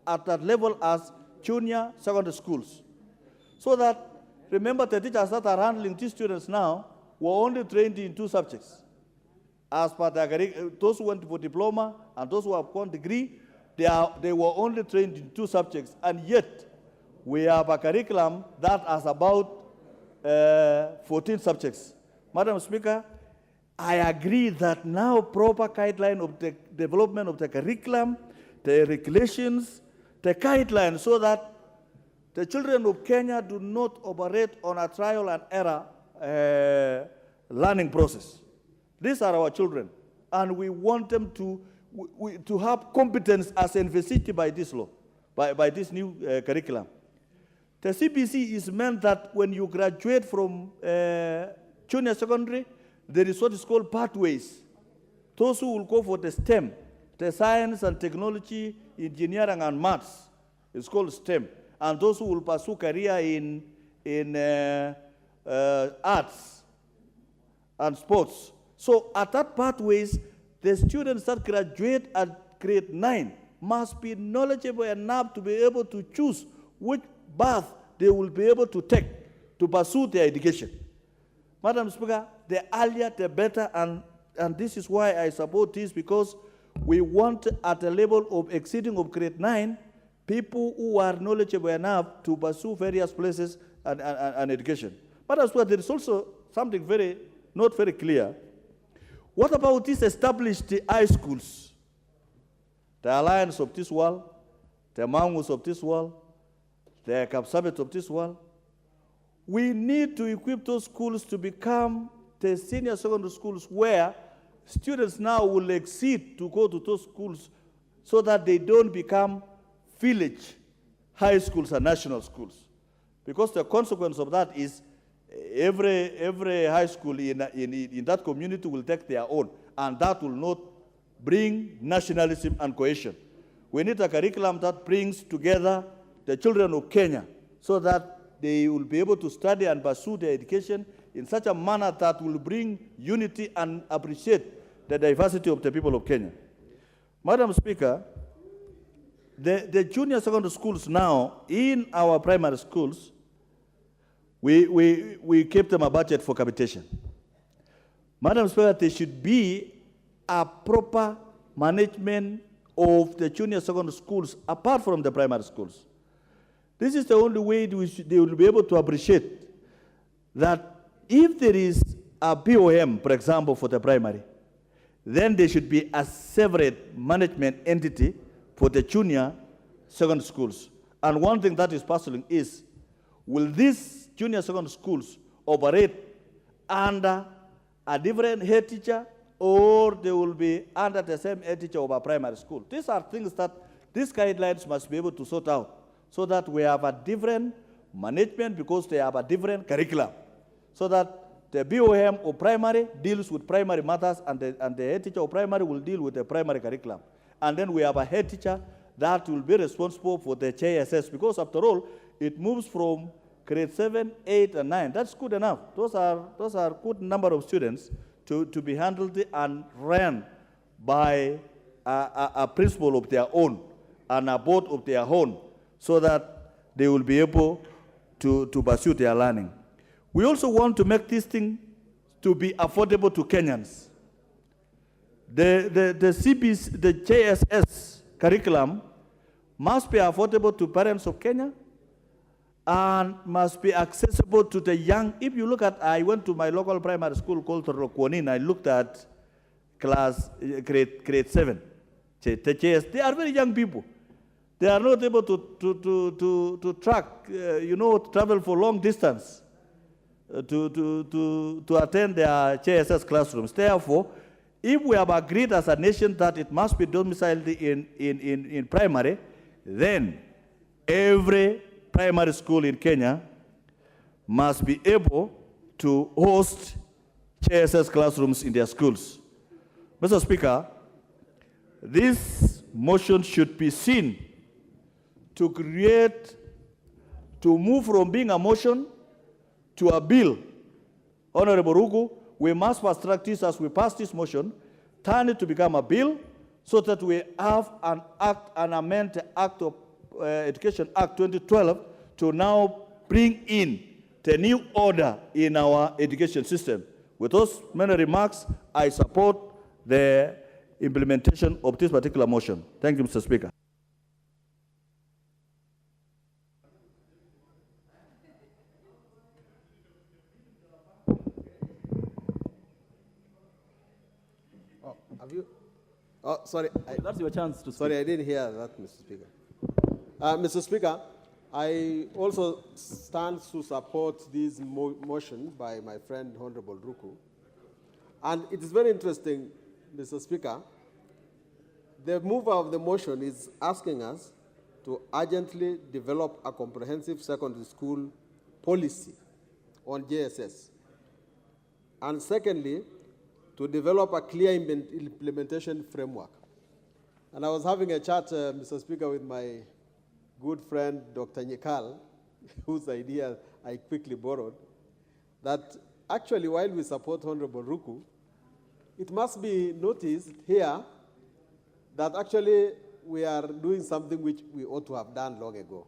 at that level as junior secondary schools. So that, remember, the teachers that are handling these students now were only trained in 2 subjects. As per the, those who went for diploma and those who have gone degree, they were only trained in 2 subjects, and yet we have a curriculum that has about 14 subjects. Madam Speaker, I agree that now proper guideline of the development of the curriculum, the regulations, the guidelines, so that the children of Kenya do not operate on a trial and error learning process. These are our children, and we want them to have competence as envisaged by this law, by this new curriculum. The CBC is meant that when you graduate from junior secondary, there is what is called pathways. Those who will go for the STEM, the science and technology, engineering and maths, it's called STEM. And those who will pursue career in arts and sports. So at that pathways, the students that graduate at grade 9 must be knowledgeable enough to be able to choose which path they will be able to take to pursue their education. Madam Speaker, the earlier the better, and this is why I support this, because we want at a level of exceeding of grade 9, people who are knowledgeable enough to pursue various places and education. But as well, there is also something not very clear. What about these established high schools? The Alliance of this world, the Mangus of this world, the Kapsabet of this world. We need to equip those schools to become the senior secondary schools where students now will exceed to go to those schools so that they don't become village high schools and national schools. Because the consequence of that is every high school in that community will take their own, and that will not bring nationalism and cohesion. We need a curriculum that brings together the children of Kenya so that they will be able to study and pursue their education in such a manner that will bring unity and appreciate the diversity of the people of Kenya. Madam Speaker, the junior secondary schools now in our primary schools, we keep them a budget for capitation. Madam Speaker, there should be a proper management of the junior secondary schools apart from the primary schools. This is the only way they will be able to appreciate that if there is a BOM, for example, for the primary, then there should be a separate management entity for the junior secondary schools. And one thing that is puzzling is, will these junior secondary schools operate under a different head teacher, or they will be under the same head teacher of a primary school? These are things that these guidelines must be able to sort out, so that we have a different management because they have a different curriculum. So that the BOM of primary deals with primary matters, and the head teacher of primary will deal with the primary curriculum. And then we have a head teacher that will be responsible for the JSS, because after all, it moves from grade 7, 8, and 9. That's good enough. Those are good number of students to be handled and run by a principal of their own and a board of their own, so that they will be able to pursue their learning. We also want to make this thing to be affordable to Kenyans. The JSS curriculum must be affordable to parents of Kenya and must be accessible to the young. If you look at, I went to my local primary school called Torokwonin. I looked at grade 7. They are very young people. They are not able to track, to travel for long distance to attend their JSS classrooms. Therefore, if we have agreed as a nation that it must be domiciled in primary, then every primary school in Kenya must be able to host JSS classrooms in their schools. Mr. Speaker, this motion should be seen to move from being a motion to a bill. Honorable Ruku, we must fast track this as we pass this motion, turn it to become a bill, so that we have an amend the Act of Education Act 2012 to now bring in the new order in our education system. With those many remarks, I support the implementation of this particular motion. Thank you, Mr. Speaker. Oh, sorry. That's your chance to speak. Sorry, I didn't hear that, Mr. Speaker. Mr. Speaker, I also stand to support this motion by my friend, Honorable Ruku. And it is very interesting, Mr. Speaker. The mover of the motion is asking us to urgently develop a comprehensive secondary school policy on JSS. And secondly, to develop a clear implementation framework. And I was having a chat, Mr. Speaker, with my good friend, Dr. Nyekal, whose idea I quickly borrowed, that actually while we support Honorable Ruku, it must be noticed here that actually we are doing something which we ought to have done long ago.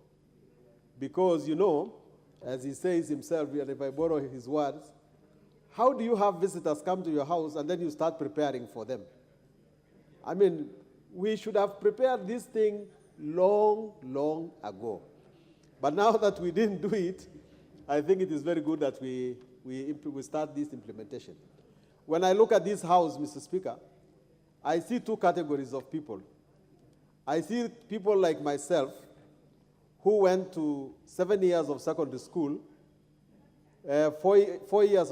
Because, as he says himself, and if I borrow his words, how do you have visitors come to your house and then you start preparing for them? I mean, we should have prepared this thing long, long ago. But now that we didn't do it, I think it is very good that we start this implementation. When I look at this house, Mr. Speaker, I see two categories of people. I see people like myself who went to 7 years of secondary school, 7 years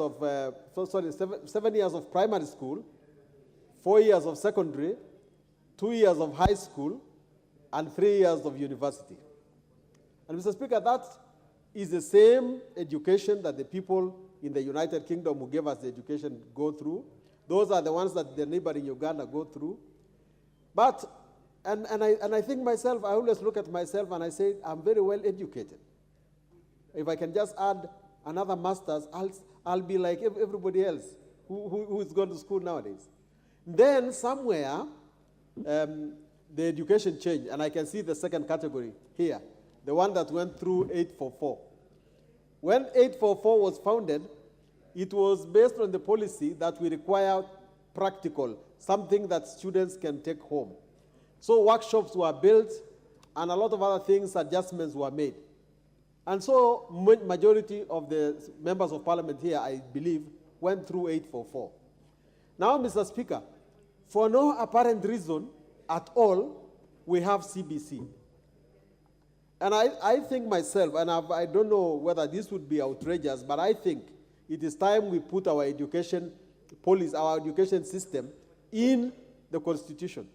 of primary school, 4 years of secondary, 2 years of high school, and 3 years of university. And Mr. Speaker, that is the same education that the people in the United Kingdom who gave us the education go through. Those are the ones that the neighboring Uganda go through. But, and I think myself, I always look at myself and I say, I'm very well educated. If I can just add another master's, I'll be like everybody else who is going to school nowadays. Then somewhere, the education changed, and I can see the second category here, the one that went through 844. When 844 was founded, it was based on the policy that we require practical, something that students can take home. So workshops were built, and a lot of other things, adjustments were made. And so majority of the members of parliament here, I believe, went through 844. Now, Mr. Speaker, for no apparent reason at all, we have CBC. And I think myself, and I don't know whether this would be outrageous, but I think it is time we put our education policy, our education system in the Constitution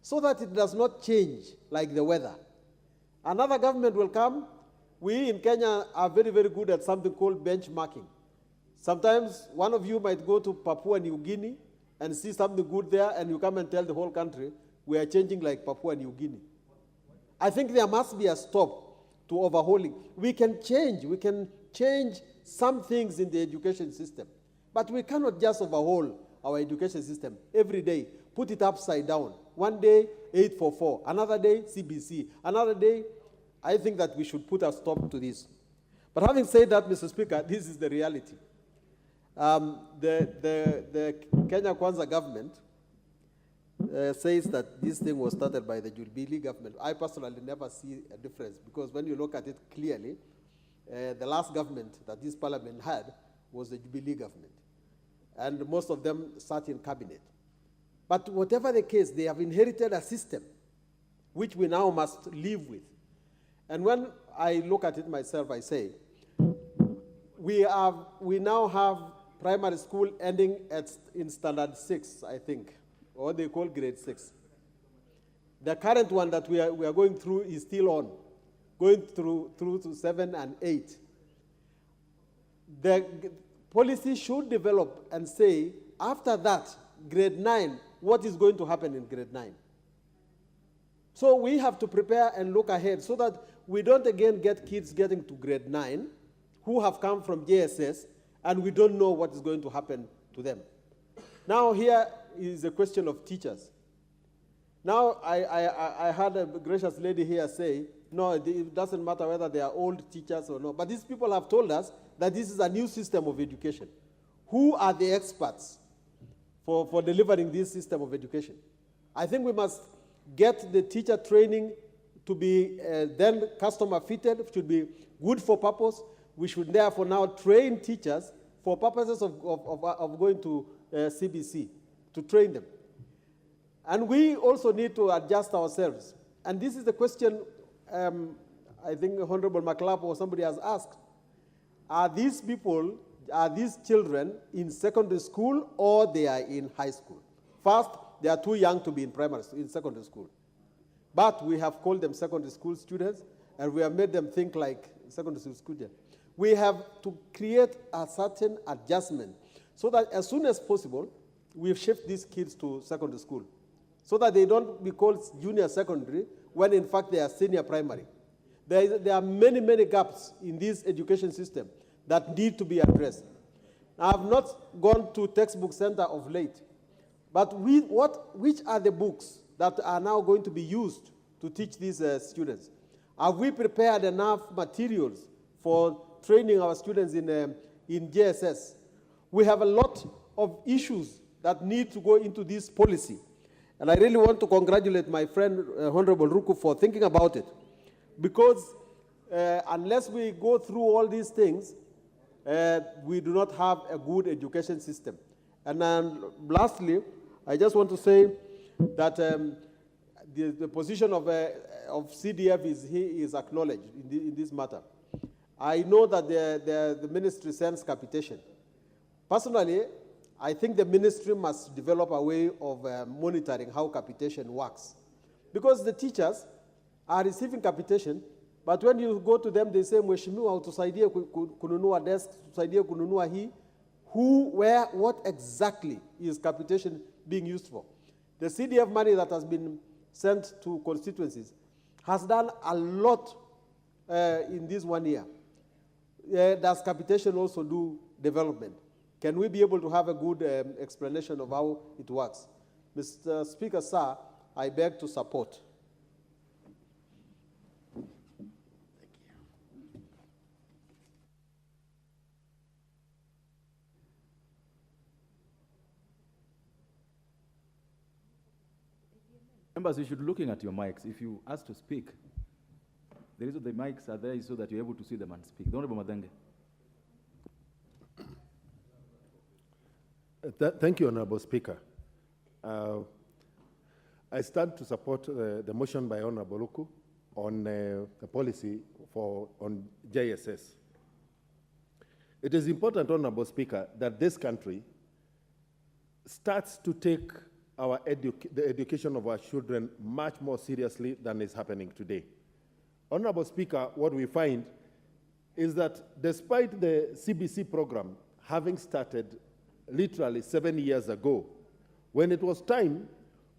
so that it does not change like the weather. Another government will come. We in Kenya are very, very good at something called benchmarking. Sometimes one of you might go to Papua New Guinea and see something good there, and you come and tell the whole country, we are changing like Papua New Guinea. I think there must be a stop to overhauling. We can change some things in the education system, but we cannot just overhaul our education system every day, put it upside down. One day, 844, another day, CBC, another day. I think that we should put a stop to this. But having said that, Mr. Speaker, this is the reality. The Kenya Kwanza government says that this thing was started by the Jubilee government. I personally never see a difference, because when you look at it clearly, the last government that this parliament had was the Jubilee government. And most of them sat in cabinet. But whatever the case, they have inherited a system which we now must live with. And when I look at it myself, I say, we now have primary school ending in standard 6, I think, or they call grade 6. The current one that we are going through is still on, going through to 7 and 8. The policy should develop and say, after that, grade 9, what is going to happen in grade 9? So we have to prepare and look ahead so that we don't again get kids getting to grade 9 who have come from JSS and we don't know what is going to happen to them. Now here is a question of teachers. Now I heard a gracious lady here say, no, it doesn't matter whether they are old teachers or not, but these people have told us that this is a new system of education. Who are the experts for delivering this system of education? I think we must get the teacher training to be then customer fitted, should be good for purpose. We should therefore now train teachers for purposes of going to CBC, to train them. And we also need to adjust ourselves. And this is the question I think Honorable McLap or somebody has asked. Are these people, are these children in secondary school or they are in high school? First, they are too young to be in secondary school. But we have called them secondary school students, and we have made them think like secondary school students. We have to create a certain adjustment so that as soon as possible, we shift these kids to secondary school so that they don't be called junior secondary when in fact they are senior primary. There are many, many gaps in this education system that need to be addressed. I have not gone to textbook center of late, but which are the books that are now going to be used to teach these students? Have we prepared enough materials for training our students in JSS? We have a lot of issues that need to go into this policy. And I really want to congratulate my friend, Honorable Ruku, for thinking about it. Because unless we go through all these things, we do not have a good education system. And then lastly, I just want to say that the position of CDF is acknowledged in this matter. I know that the ministry sends capitation. Personally, I think the ministry must develop a way of monitoring how capitation works. Because the teachers are receiving capitation, but when you go to them, they say, Mheshimiwa, tusaidie kununua desk, tusaidie kununua hii. Who, where, what exactly is capitation being used for? The CDF money that has been sent to constituencies has done a lot in this 1 year. Does capitation also do development? Can we be able to have a good explanation of how it works? Mr. Speaker, sir, I beg to support. Members, you should be looking at your mics. If you ask to speak, the reason the mics are there is so that you're able to see them and speak. The Honorable Madenge. Thank you, Honorable Speaker. I stand to support the motion by Honorable Ruku on the policy on JSS. It is important, Honorable Speaker, that this country starts to take the education of our children much more seriously than is happening today. Honorable Speaker, what we find is that despite the CBC program having started literally 7 years ago, when it was time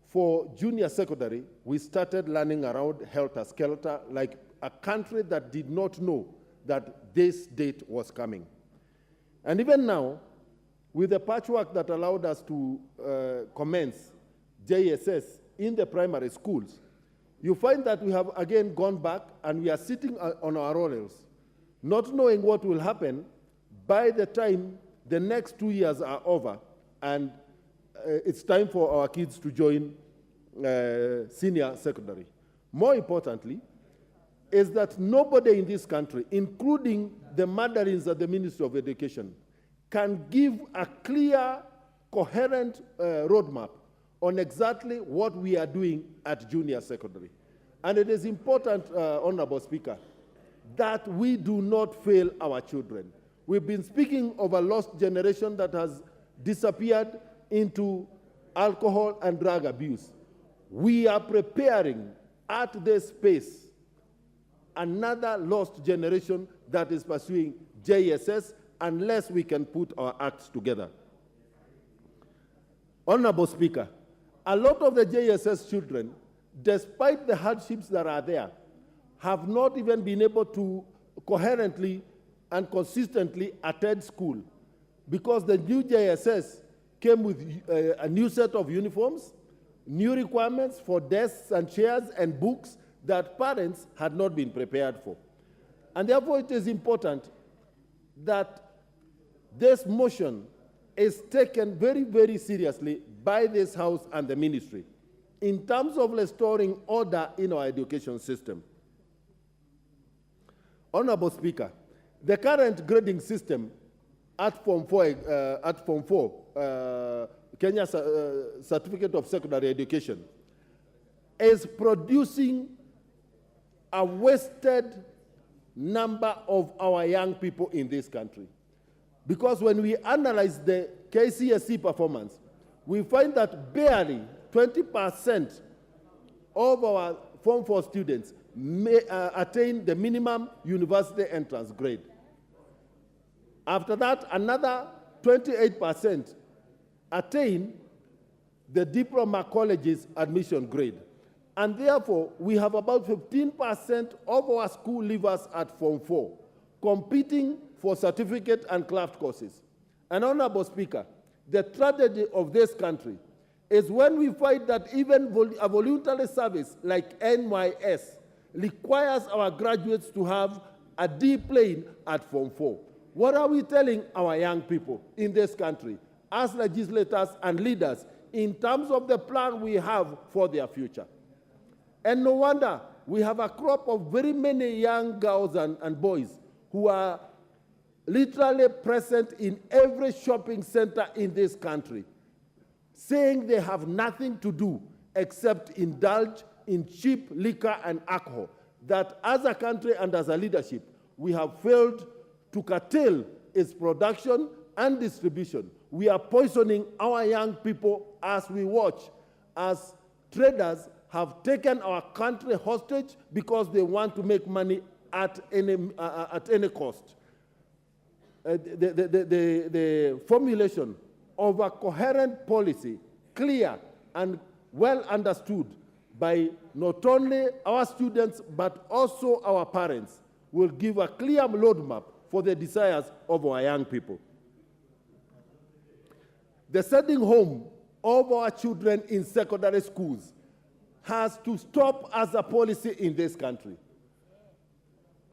for junior secondary, we started learning around helter-skelter like a country that did not know that this date was coming. And even now, with the patchwork that allowed us to commence JSS in the primary schools, you find that we have again gone back and we are sitting on our laurels, not knowing what will happen by the time the next 2 years are over and it's time for our kids to join senior secondary. More importantly, is that nobody in this country, including the mandarins at the Ministry of Education, can give a clear, coherent roadmap on exactly what we are doing at junior secondary. And it is important, Honorable Speaker, that we do not fail our children. We've been speaking of a lost generation that has disappeared into alcohol and drug abuse. We are preparing at this space another lost generation that is pursuing JSS unless we can put our acts together. Honorable Speaker, a lot of the JSS children, despite the hardships that are there, have not even been able to coherently and consistently attend school because the new JSS came with a new set of uniforms, new requirements for desks and chairs and books that parents had not been prepared for. And therefore it is important that this motion is taken very, very seriously by this House and the Ministry in terms of restoring order in our education system. Honorable Speaker, the current grading system at Form 4, Kenya Certificate of Secondary Education, is producing a wasted number of our young people in this country. Because when we analyze the KCSE performance, we find that barely 20% of our Form 4 students may attain the minimum university entrance grade. After that, another 28% attain the diploma college's admission grade. And therefore, we have about 15% of our school leavers at Form 4 competing for certificate and craft courses. And Honorable Speaker, the tragedy of this country is when we find that even a voluntary service like NYS requires our graduates to have a D plane at Form 4. What are we telling our young people in this country as legislators and leaders in terms of the plan we have for their future? And no wonder we have a crop of very many young girls and boys who are literally present in every shopping center in this country, saying they have nothing to do except indulge in cheap liquor and alcohol, that as a country and as a leadership, we have failed to curtail its production and distribution. We are poisoning our young people as we watch, as traders have taken our country hostage because they want to make money at any cost. The formulation of a coherent policy, clear and well understood by not only our students but also our parents, will give a clear roadmap for the desires of our young people. The sending home of our children in secondary schools has to stop as a policy in this country.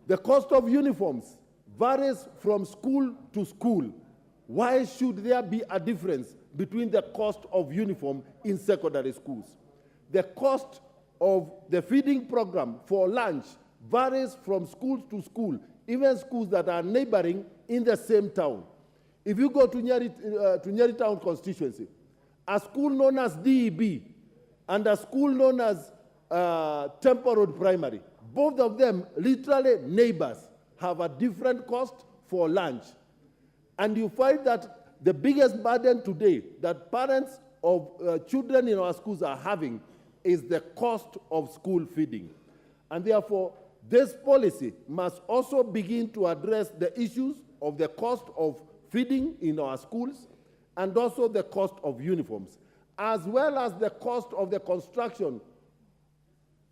The cost of uniforms varies from school to school. Why should there be a difference between the cost of uniform in secondary schools? The cost of the feeding program for lunch varies from school to school, even schools that are neighboring in the same town. If you go to Nyeri Town constituency, a school known as DEB and a school known as Temple Road Primary, both of them, literally neighbors, have a different cost for lunch. And you find that the biggest burden today that parents of children in our schools are having is the cost of school feeding. And therefore, this policy must also begin to address the issues of the cost of feeding in our schools and also the cost of uniforms, as well as the cost of the construction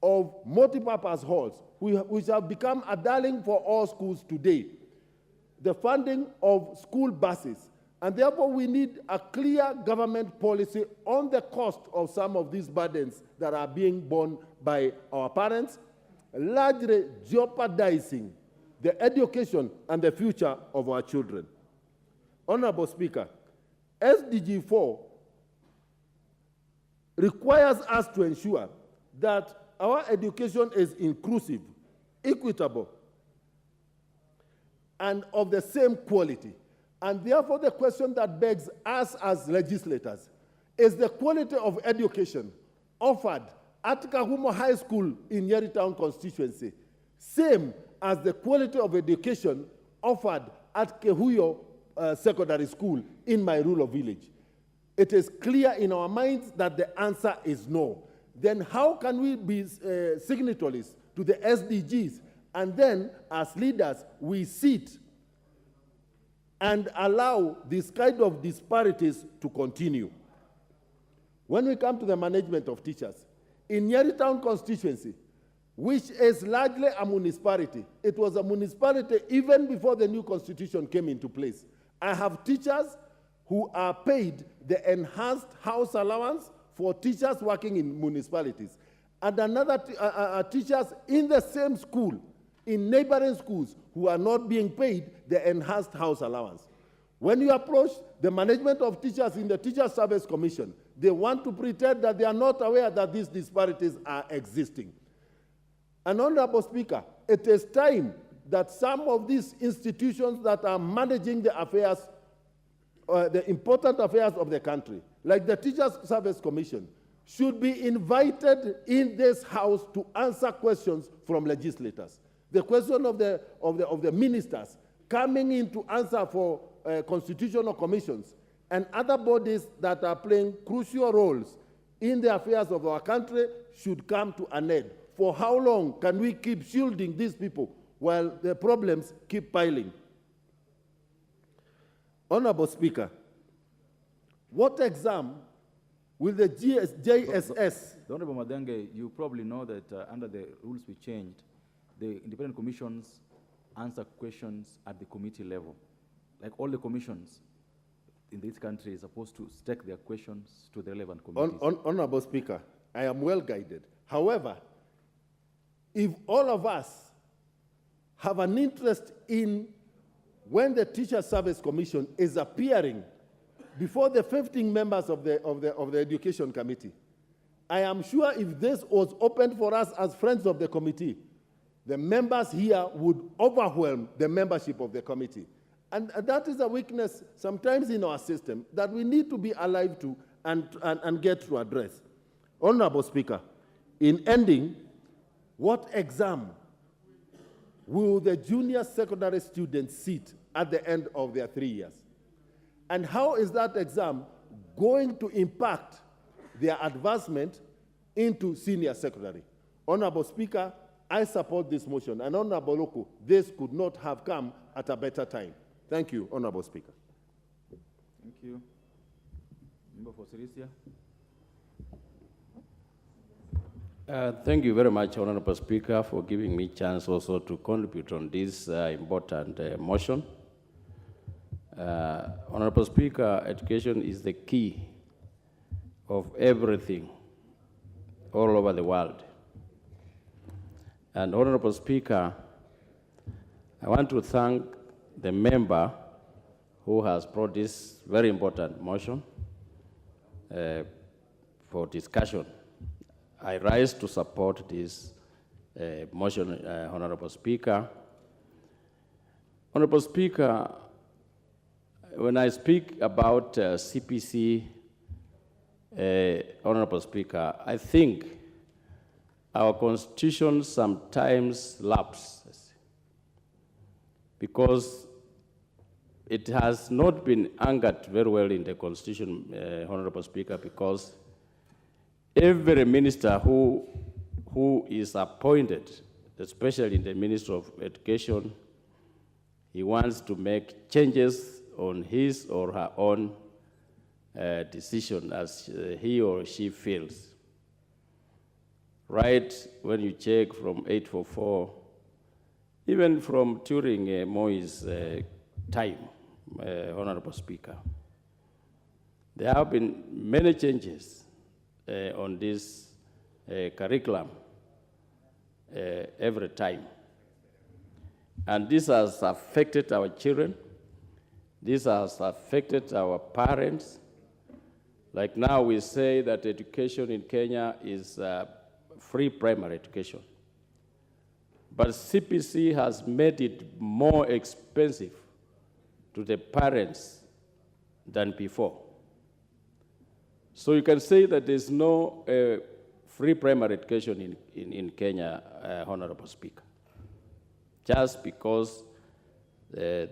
of multipurpose halls, which have become a darling for all schools today. The funding of school buses And therefore, we need a clear government policy on the cost of some of these burdens that are being borne by our parents, largely jeopardizing the education and the future of our children. Honorable Speaker, SDG 4 requires us to ensure that our education is inclusive, equitable, and of the same quality. And therefore, the question that begs us as legislators is the quality of education offered at Kahumo High School in Nyeri Town constituency, same as the quality of education offered at Kehuyo Secondary School in my rural village. It is clear in our minds that the answer is no. Then how can we be signatories to the SDGs and then as leaders we sit and allow this kind of disparities to continue? When we come to the management of teachers, in Nyeri Town constituency, which is largely a municipality, it was a municipality even before the new constitution came into place. I have teachers who are paid the enhanced house allowance for teachers working in municipalities, and another teachers in the same school, in neighboring schools, who are not being paid the enhanced house allowance. When you approach the management of teachers in the Teacher Service Commission, they want to pretend that they are not aware that these disparities are existing. And Honorable Speaker, it is time that some of these institutions that are managing the affairs, the important affairs of the country, like the Teachers Service Commission, should be invited in this House to answer questions from legislators. The question of the ministers coming in to answer for constitutional commissions and other bodies that are playing crucial roles in the affairs of our country should come to an end. For how long can we keep shielding these people while the problems keep piling? Honorable Speaker, what exam will the JSS... Honorable Madenge, you probably know that under the rules we changed, the independent commissions answer questions at the committee level. Like all the commissions in this country is supposed to take their questions to the relevant committees. Honorable Speaker, I am well guided. However, if all of us have an interest in when the Teacher Service Commission is appearing before the 15 members of the Education Committee, I am sure if this was opened for us as friends of the committee, the members here would overwhelm the membership of the committee. And that is a weakness sometimes in our system that we need to be alive to and get to address. Honorable Speaker, in ending, what exam will the junior secondary students sit at the end of their 3 years? And how is that exam going to impact their advancement into senior secondary? Honorable Speaker, I support this motion. And Honorable Loko, this could not have come at a better time. Thank you, Honorable Speaker. Thank you. Member for Sirisia. Thank you very much, Honorable Speaker, for giving me a chance also to contribute on this important motion. Honorable Speaker, education is the key of everything all over the world. And Honorable Speaker, I want to thank the member who has brought this very important motion for discussion. I rise to support this motion, Honorable Speaker. Honorable Speaker, when I speak about CPC, Honorable Speaker, I think our constitution sometimes lapses because it has not been anchored very well in the constitution, Honorable Speaker, because every minister who is appointed, especially in the Ministry of Education, he wants to make changes on his or her own decision as he or she feels. Right when you check from 844, even from during Moi's time, Honorable Speaker. There have been many changes on this curriculum every time. And this has affected our children. This has affected our parents. Like now we say that education in Kenya is free primary education. But CPC has made it more expensive to the parents than before. So you can say that there's no free primary education in Kenya, Honorable Speaker, just because the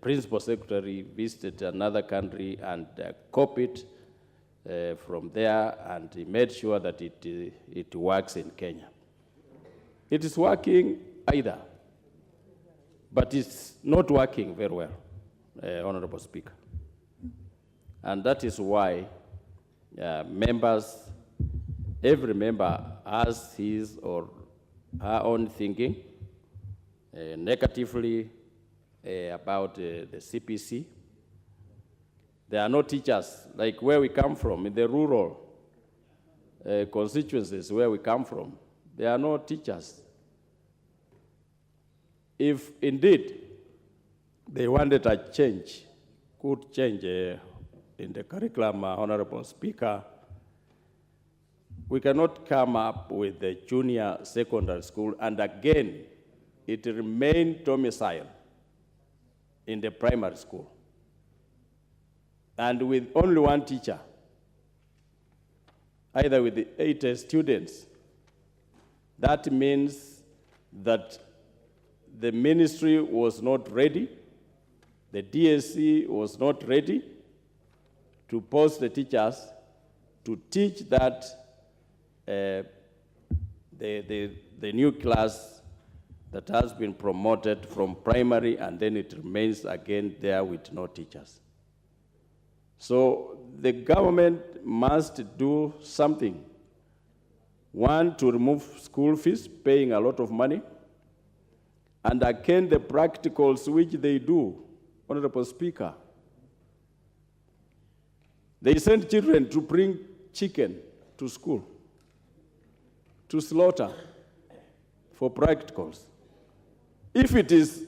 Principal Secretary visited another country and copied from there, and he made sure that it works in Kenya. It is working either, but it's not working very well, Honorable Speaker. And that is why every member has his or her own thinking negatively about the CPC. There are no teachers, like where we come from, in the rural constituencies where we come from. There are no teachers. If indeed they wanted a change, could change in the curriculum, Honorable Speaker, we cannot come up with the junior secondary school and again it remain domicile in the primary school. And with only one teacher, either with the 8 students, that means that the ministry was not ready, the DSC was not ready to post the teachers to teach that the new class that has been promoted from primary, and then it remains again there with no teachers. So the government must do something. One, to remove school fees, paying a lot of money, and again the practicals which they do, Honorable Speaker. They send children to bring chicken to school, to slaughter for practicals. If it is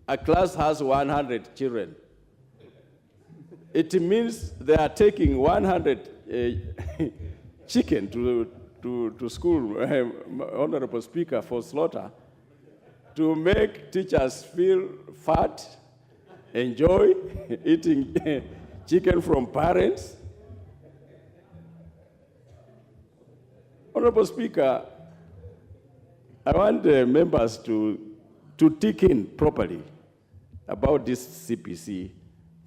a class has 100 children, it means they are taking 100 chicken to school, Honorable Speaker, for slaughter, to make teachers feel fat, enjoy eating chicken from parents. Honorable Speaker, I want the members to dig in properly about this CPC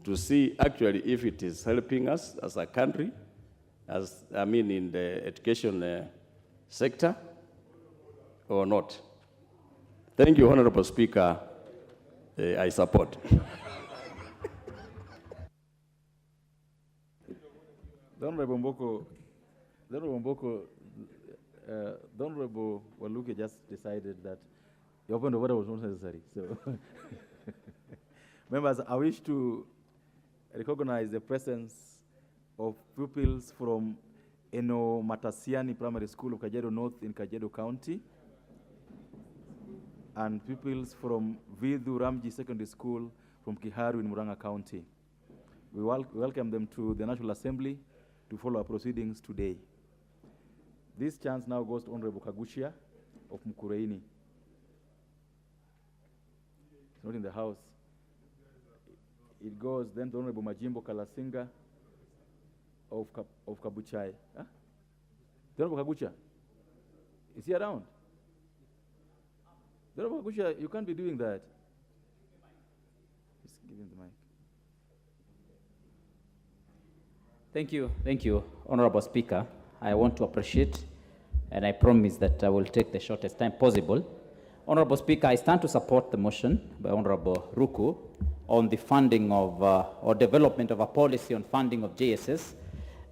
to see actually if it is helping us as a country, in the education sector or not. Thank you, Honorable Speaker. I support. The Honorable Waluke just decided that your point of order was not necessary. So, members, I wish to recognize the presence of pupils from Eno Matasiani Primary School of Kajiado North in Kajiado County, and pupils from Vidhu Ramji Secondary School from Kiharu in Murang'a County. We welcome them to the National Assembly to follow our proceedings today. This chance now goes to Honorable Kagushia of Mukureini. It's not in the House. It goes then to Honorable Majimbo Kalasinga of Kabuchai. Huh? The Honorable Kagushia, is he around? The Honorable Kagushia, you can't be doing that. Just give him the mic. Thank you, Honorable Speaker. I want to appreciate, and I promise that I will take the shortest time possible. Honorable Speaker, I stand to support the motion by Honorable Ruku on the funding of, or development of a policy on funding of JSS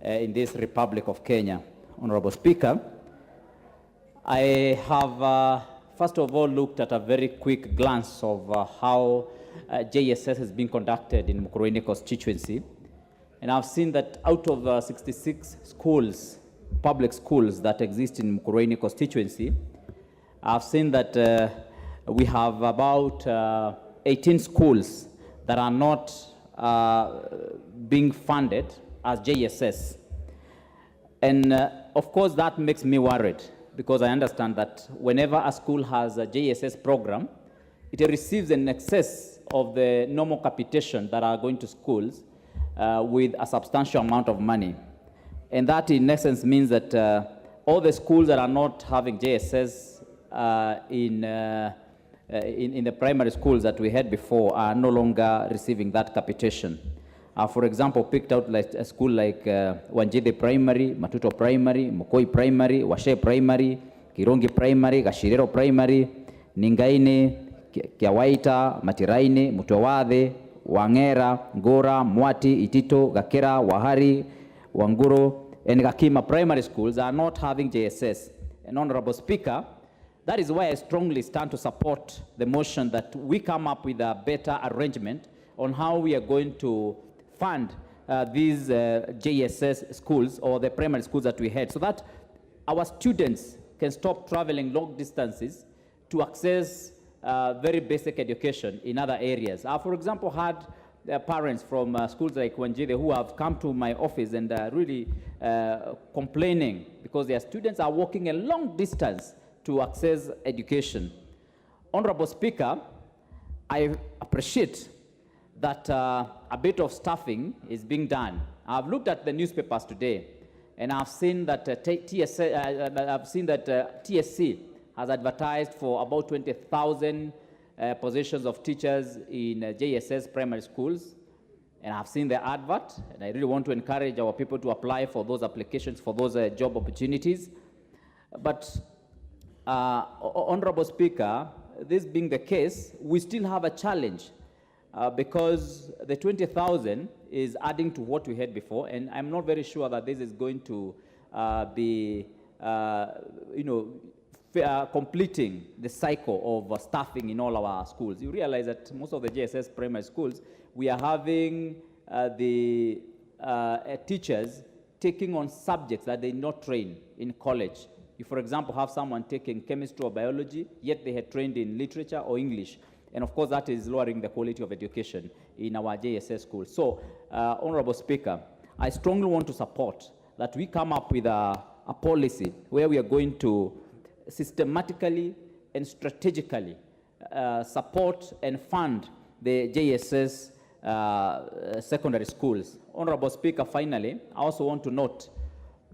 in this Republic of Kenya. Honorable Speaker, I have, first of all, looked at a very quick glance of how JSS has been conducted in Mukurweini constituency. And I've seen that out of 66 schools, public schools that exist in Mukurweini constituency, I've seen that we have about 18 schools that are not being funded as JSS. And of course, that makes me worried, because I understand that whenever a school has a JSS program, it receives an excess of the normal capitation that are going to schools with a substantial amount of money. And that in essence means that all the schools that are not having JSS in the primary schools that we had before are no longer receiving that capitation. For example, picked out like a school like Wanjide Primary, Matuto Primary, Mukoi Primary, Washe Primary, Kirongi Primary, Gashirero Primary, Ningaine, Kiawaita, Matiraine, Mutawade, Wangera, Ngora, Mwati, Itito, Gakera, Wahari, Wanguro, and Gakima primary schools are not having JSS. And Honorable Speaker, that is why I strongly stand to support the motion that we come up with a better arrangement on how we are going to fund these JSS schools or the primary schools that we had, so that our students can stop traveling long distances to access very basic education in other areas. I, for example, had parents from schools like Wanjide who have come to my office and really complaining because their students are walking a long distance to access education. Honorable Speaker, I appreciate that a bit of staffing is being done. I've looked at the newspapers today, and I've seen that TSC has advertised for about 20,000 positions of teachers in JSS primary schools. And I've seen the advert, and I really want to encourage our people to apply for those applications, for those job opportunities. But, Honorable Speaker, this being the case, we still have a challenge because the 20,000 is adding to what we had before, and I'm not very sure that this is going to be, completing the cycle of staffing in all our schools. You realize that most of the JSS primary schools, we are having teachers taking on subjects that they not train in college. You, for example, have someone taking chemistry or biology, yet they had trained in literature or English. And of course, that is lowering the quality of education in our JSS schools. So, Honorable Speaker, I strongly want to support that we come up with a policy where we are going to systematically and strategically support and fund the JSS secondary schools. Honorable Speaker, finally, I also want to note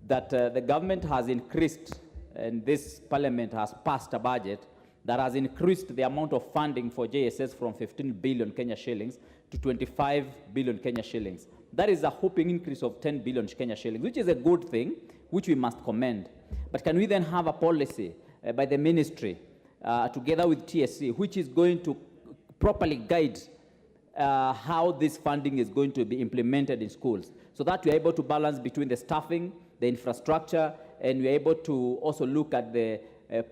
that the government has increased, and this parliament has passed a budget that has increased the amount of funding for JSS from 15 billion Kenya shillings to 25 billion Kenya shillings. That is a whopping increase of 10 billion Kenya shillings, which is a good thing, which we must commend. But can we then have a policy by the ministry, together with TSC, which is going to properly guide how this funding is going to be implemented in schools, so that we are able to balance between the staffing, the infrastructure, and we are able to also look at the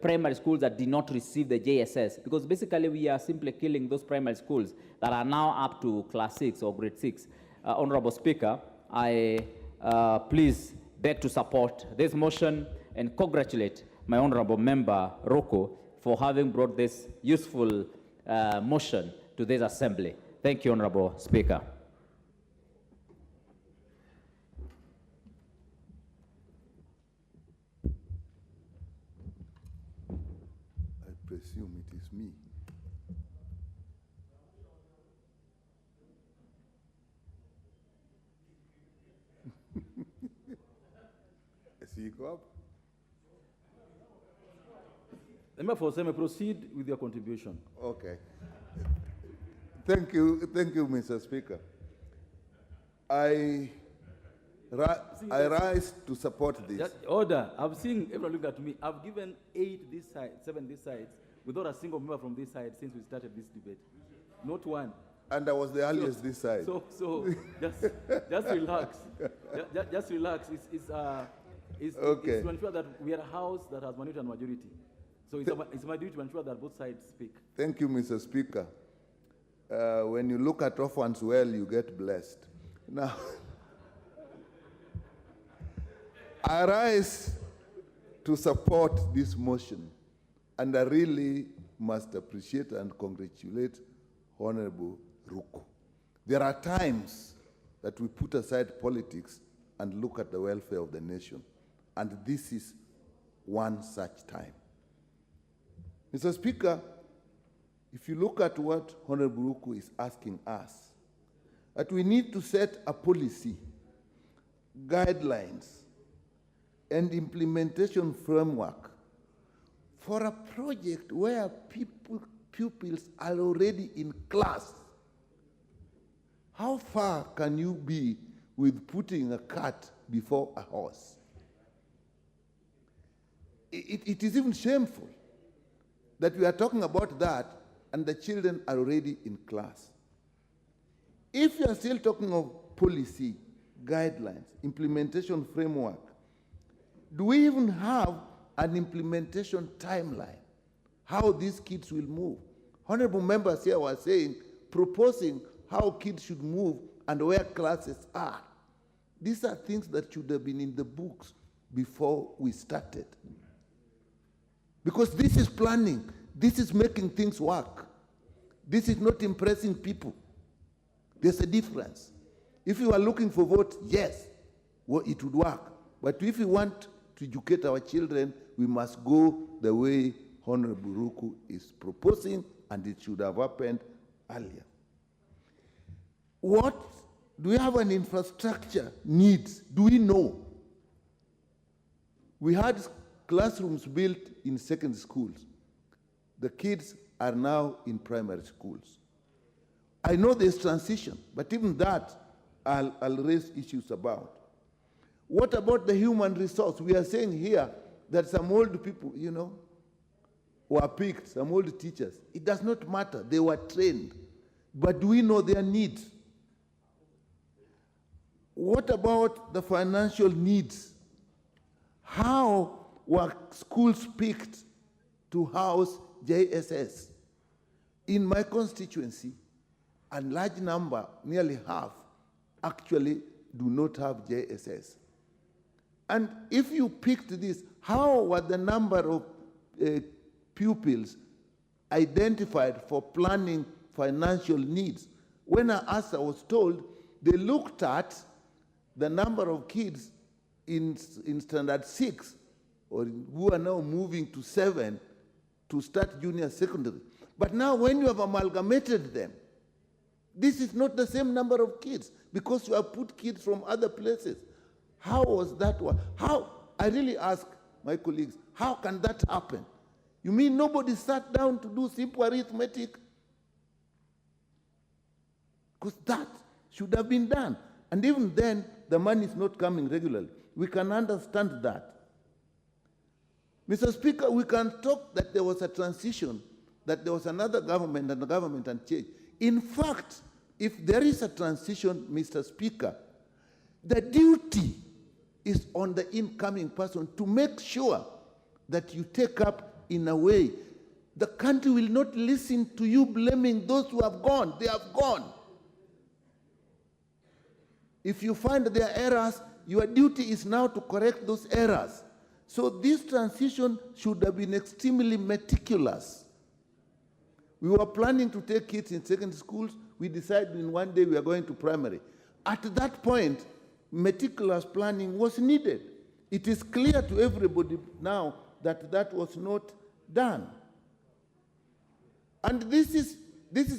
primary schools that did not receive the JSS, because basically we are simply killing those primary schools that are now up to class 6 or grade 6. Honorable Speaker, I please beg to support this motion and congratulate my honorable member, Roko, for having brought this useful motion to this assembly. Thank you, Honorable Speaker. I presume it is me. Speak up. Member for Seme, proceed with your contribution. Okay. Thank you, Mr. Speaker. I rise to support this. Just order. I've seen everyone look at me. I've given 8 this side, 7 this side, without a single member from this side since we started this debate. Not one. And I was the earliest this side. So just relax. Just relax. It's okay. to ensure that we are a house that has minority and majority. So it's my duty to ensure that both sides speak. Thank you, Mr. Speaker. when you look at orphans well, you get blessed. Now, I rise to support this motion, and I really must appreciate and congratulate Honorable Ruku. There are times that we put aside politics and look at the welfare of the nation, and this is one such time. Mr. Speaker, if you look at what Honorable Ruku is asking us, that we need to set a policy, guidelines, and implementation framework for a project where pupils are already in class. How far can you be with putting a cart before a horse? It is even shameful that we are talking about that and the children are already in class. If you are still talking of policy, guidelines, implementation framework, do we even have an implementation timeline? How these kids will move? Honorable members here were saying, proposing how kids should move and where classes are. These are things that should have been in the books before we started. Because this is planning, this is making things work. This is not impressing people. There's a difference. If you are looking for votes, yes, well, it would work. But if we want to educate our children, we must go the way Honorable Ruku is proposing, and it should have happened earlier. What do we have an infrastructure needs? Do we know? We had classrooms built in secondary schools. The kids are now in primary schools. I know there's transition, but even that I'll raise issues about. What about the human resource? We are saying here that some old people, you know, were picked, some old teachers. It does not matter, they were trained. But do we know their needs? What about the financial needs? How were schools picked to house JSS? In my constituency, a large number, nearly half, actually do not have JSS. And if you picked this, how were the number of pupils identified for planning financial needs? When I asked, I was told they looked at the number of kids in standard 6, or who are now moving to 7 to start junior secondary. But now when you have amalgamated them, this is not the same number of kids because you have put kids from other places. How was that one? How, I really ask my colleagues, how can that happen? You mean nobody sat down to do simple arithmetic? Because that should have been done. And even then, the money is not coming regularly. We can understand that. Mr. Speaker, we can talk that there was a transition, that there was another government and the government and change. In fact, if there is a transition, Mr. Speaker, the duty is on the incoming person to make sure that you take up in a way. The country will not listen to you blaming those who have gone. They have gone. If you find there are errors, your duty is now to correct those errors. So this transition should have been extremely meticulous. We were planning to take kids in secondary schools. We decided in one day we are going to primary. At that point, meticulous planning was needed. It is clear to everybody now that that was not done. And this is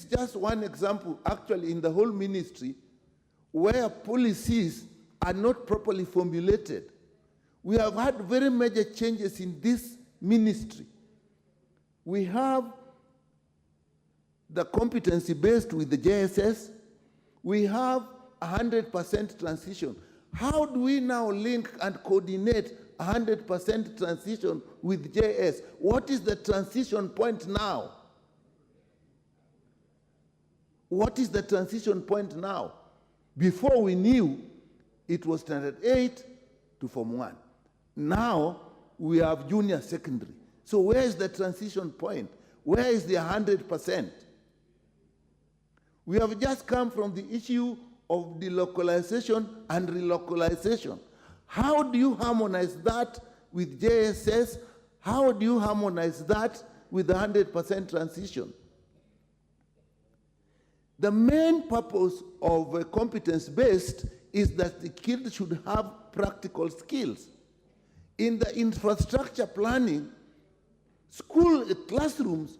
just one example, actually, in the whole ministry, where policies are not properly formulated. We have had very major changes in this ministry. We have the competency based with the JSS. We have 100% transition. How do we now link and coordinate 100% transition with JS? What is the transition point now? What is the transition point now? Before we knew, it was standard 8 to Form 1. Now, we have junior secondary. So where is the transition point? Where is the 100%? We have just come from the issue of delocalization and relocalization. How do you harmonize that with JSS? How do you harmonize that with the 100% transition? The main purpose of competence-based is that the kids should have practical skills. In the infrastructure planning, school classrooms,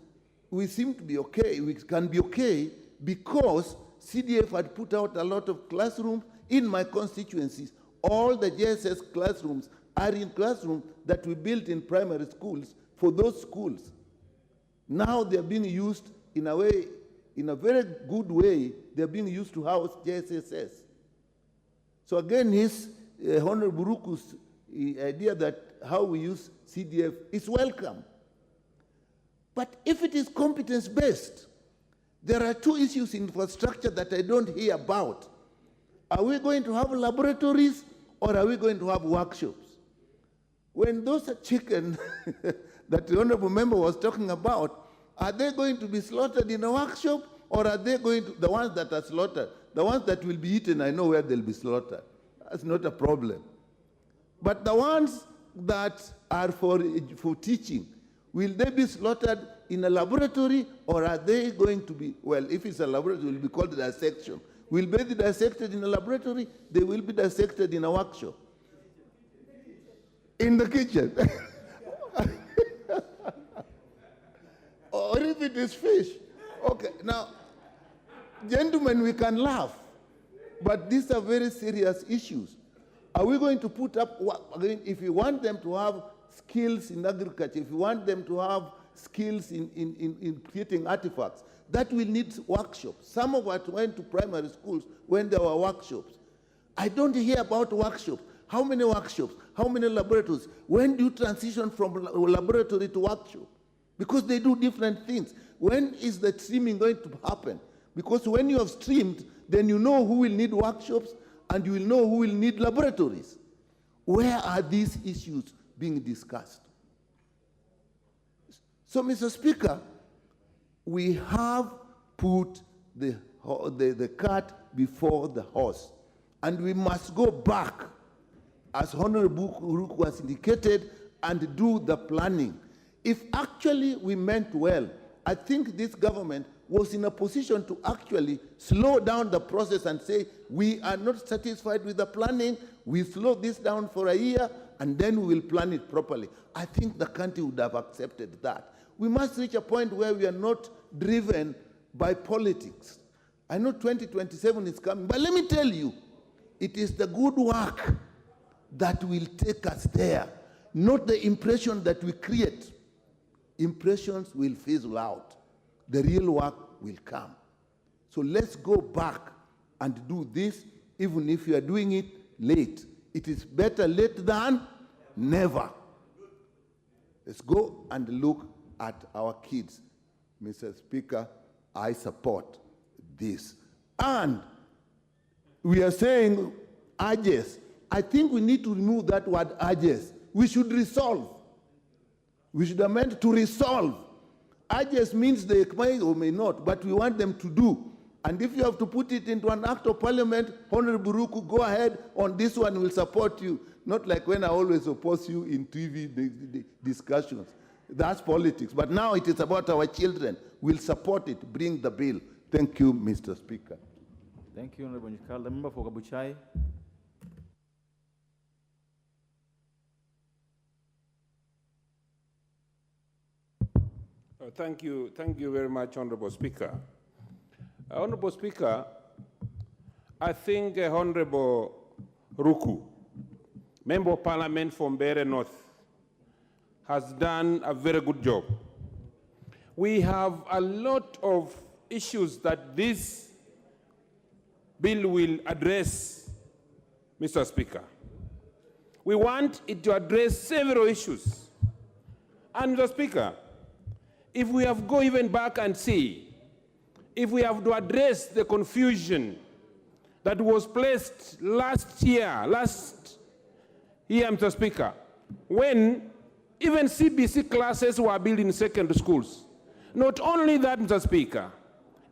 we seem to be okay, we can be okay because CDF had put out a lot of classrooms in my constituencies. All the JSS classrooms are in classrooms that we built in primary schools for those schools. Now they're being used in a way, in a very good way, they're being used to house JSSS. So again, his Honorable Ruku's idea that how we use CDF is welcome. But if it is competence-based, there are two issues in infrastructure that I don't hear about. Are we going to have laboratories or are we going to have workshops? When those chicken that the honorable member was talking about, are they going to be slaughtered in a workshop or are they going to, the ones that are slaughtered, the ones that will be eaten, I know where they'll be slaughtered. That's not a problem. But the ones that are for teaching, will they be slaughtered in a laboratory or are they going to be, well, if it's a laboratory, it will be called dissection. Will they be dissected in a laboratory? They will be dissected in a workshop. In the kitchen. Or if it is fish. Okay, now, gentlemen, we can laugh, but these are very serious issues. Are we going to put up, if you want them to have skills in agriculture, if you want them to have skills in creating artifacts, that will need workshops. Some of us went to primary schools when there were workshops. I don't hear about workshops. How many workshops? How many laboratories? When do you transition from laboratory to workshop? Because they do different things. When is the streaming going to happen? Because when you have streamed, then you know who will need workshops and you will know who will need laboratories. Where are these issues being discussed? So, Mr. Speaker, we have put the cart before the horse, and we must go back, as Honorable Ruku has indicated, and do the planning. If actually we meant well, I think this government was in a position to actually slow down the process and say, we are not satisfied with the planning, we slow this down for a year, and then we will plan it properly. I think the country would have accepted that. We must reach a point where we are not driven by politics. I know 2027 is coming, but let me tell you, it is the good work that will take us there, not the impression that we create. Impressions will fizzle out. The real work will come. So let's go back and do this, even if you are doing it late. It is better late than never. Let's go and look at our kids. Mr. Speaker, I support this. And we are saying urges. I think we need to remove that word urges. We should resolve. We should amend to resolve. Urges means they may or may not, but we want them to do. And if you have to put it into an act of parliament, Honorable Ruku, go ahead on this one, we'll support you. Not like when I always oppose you in TV discussions. That's politics. But now it is about our children. We'll support it. Bring the bill. Thank you, Mr. Speaker. Thank you, Honorable Nyikal. The member for Kabuchai. Thank you very much, Honorable Speaker. Honorable Speaker, I think Honorable Ruku, Member of Parliament from Bere North, has done a very good job. We have a lot of issues that this bill will address, Mr. Speaker. We want it to address several issues. And Mr. Speaker, if we have to go even back and see, if we have to address the confusion that was placed last year, Mr. Speaker, when even CBC classes were built in secondary schools. Not only that, Mr. Speaker,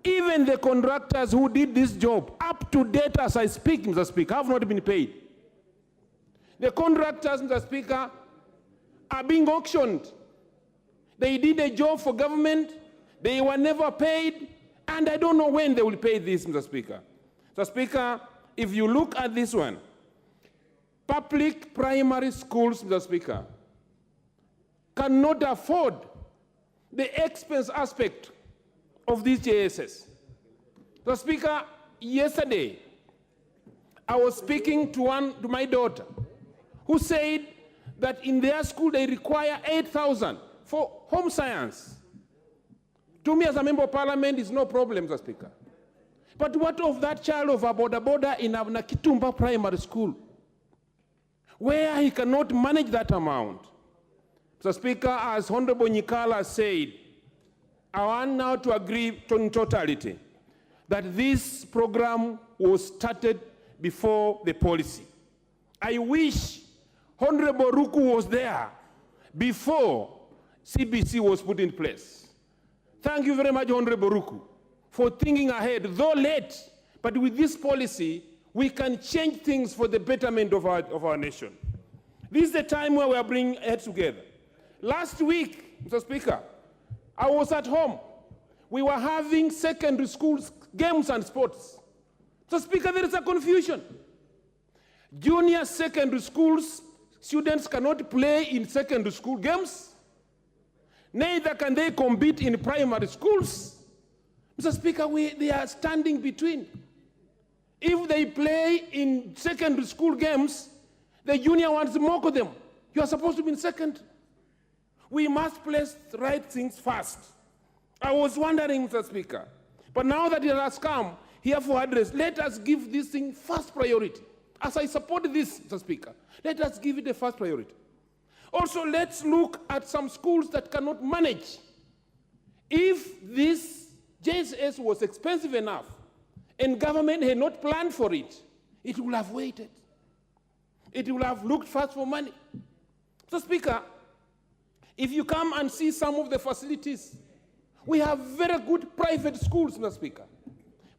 even the contractors who did this job, up to date as I speak, Mr. Speaker, have not been paid. The contractors, Mr. Speaker, are being auctioned. They did a job for government, they were never paid, and I don't know when they will pay this, Mr. Speaker. Mr. Speaker, if you look at this one, public primary schools, Mr. Speaker, cannot afford the expense aspect of these JSS. Mr. Speaker, yesterday, I was speaking to my daughter, who said that in their school they require 8,000 for home science. To me as a member of parliament, it's no problem, Mr. Speaker. But what of that child of a border in a Kitumba primary school, where he cannot manage that amount? Mr. Speaker, as Honorable Nyikala said, I want now to agree in totality that this program was started before the policy. I wish Honorable Ruku was there before CBC was put in place. Thank you very much, Honorable Ruku, for thinking ahead, though late, but with this policy, we can change things for the betterment of our nation. This is the time where we are bringing heads together. Last week, Mr. Speaker, I was at home. We were having secondary schools, games and sports. Mr. Speaker, there is a confusion. Junior secondary schools, students cannot play in secondary school games. Neither can they compete in primary schools. Mr. Speaker, they are standing between. If they play in secondary school games, the junior ones mock them. You are supposed to be in second. We must place the right things first. I was wondering, Mr. Speaker, but now that it has come here for address, let us give this thing first priority. As I support this, Mr. Speaker, let us give it a first priority. Also, let's look at some schools that cannot manage. If this JSS was expensive enough and government had not planned for it, it would have waited. It would have looked first for money. So, Speaker, if you come and see some of the facilities, we have very good private schools, Mr. Speaker.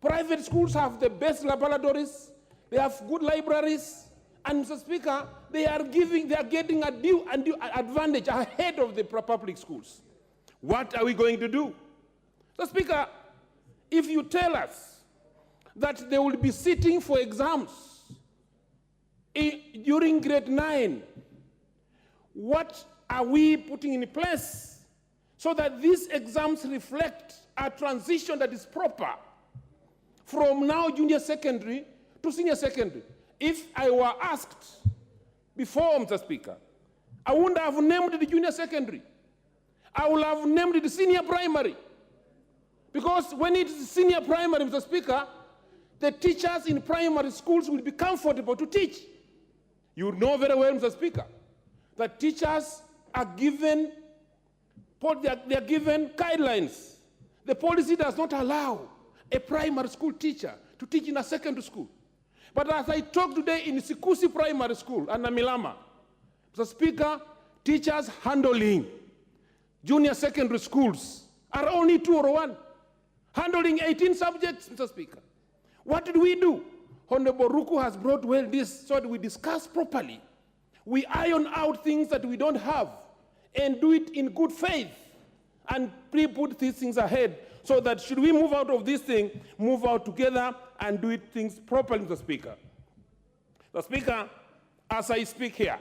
Private schools have the best laboratories, they have good libraries, and Mr. Speaker, they are getting a due advantage ahead of the public schools. What are we going to do? So, Speaker, if you tell us that they will be sitting for exams during grade 9, what are we putting in place so that these exams reflect a transition that is proper from now junior secondary to senior secondary? If I were asked before, Mr. Speaker, I wouldn't have named the junior secondary. I would have named the senior primary. Because when it's senior primary, Mr. Speaker, the teachers in primary schools will be comfortable to teach. You know very well, Mr. Speaker, that teachers are given, they are given guidelines. The policy does not allow a primary school teacher to teach in a secondary school. But as I talk today in Sikusi Primary School and Namilama, Mr. Speaker, teachers handling junior secondary schools are only 2 or 1, handling 18 subjects, Mr. Speaker. What did we do? Honorable Ruku has brought well this so that we discuss properly. We iron out things that we don't have and do it in good faith and put these things ahead so that should we move out of this thing, move out together and do it things properly, Mr. Speaker. Mr. Speaker, as I speak here,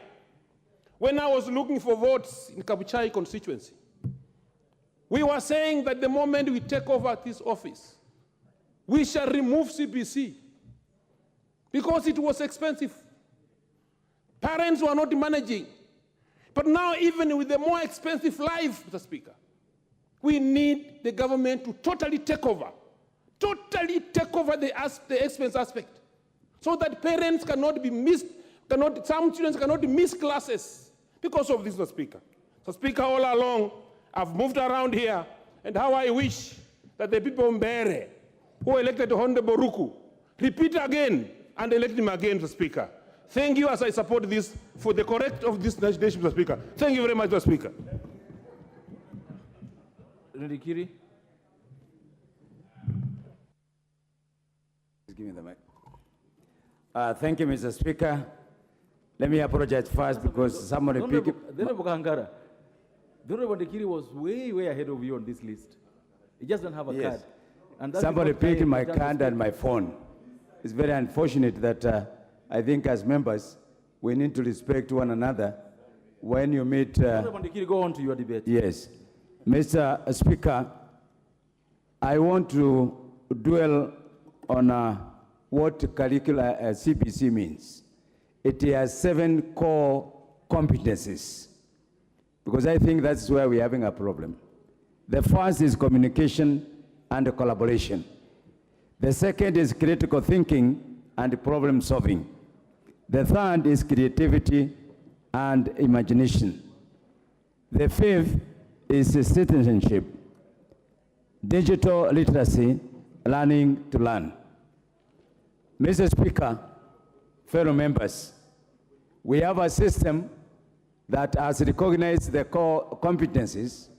when I was looking for votes in Kabuchai constituency, we were saying that the moment we take over this office, we shall remove CBC because it was expensive. Parents were not managing. But now, even with the more expensive life, Mr. Speaker, we need the government to totally take over the expense aspect, so that parents cannot be missed, some students cannot miss classes because of this, Mr. Speaker. So, Speaker, all along, I've moved around here, and how I wish that the people of Mbere who elected Honorable Ruku repeat again and elect him again, Mr. Speaker. Thank you as I support this for the correct of this nation, Mr. Speaker. Thank you very much, Mr. Speaker. give me the mic. Thank you, Mr. Speaker. Let me apologize first because somebody picked it. The Honorable Ndikiri was way ahead of you on this list. He just doesn't have a card. And that's Somebody because picked time my is just card and my phone. It's very unfortunate that I think as members, we need to respect one another when you meet. Honorable Ndikiri, go on to your debate. Yes. Mr. Speaker, I want to dwell on what curricula CBC means. It has 7 core competencies, because I think that's where we're having a problem. The first is communication and collaboration. The second is critical thinking and problem solving. The third is creativity and imagination. The fifth is citizenship, digital literacy, learning to learn. Mr. Speaker, fellow members, we have a system that has recognized the core competencies,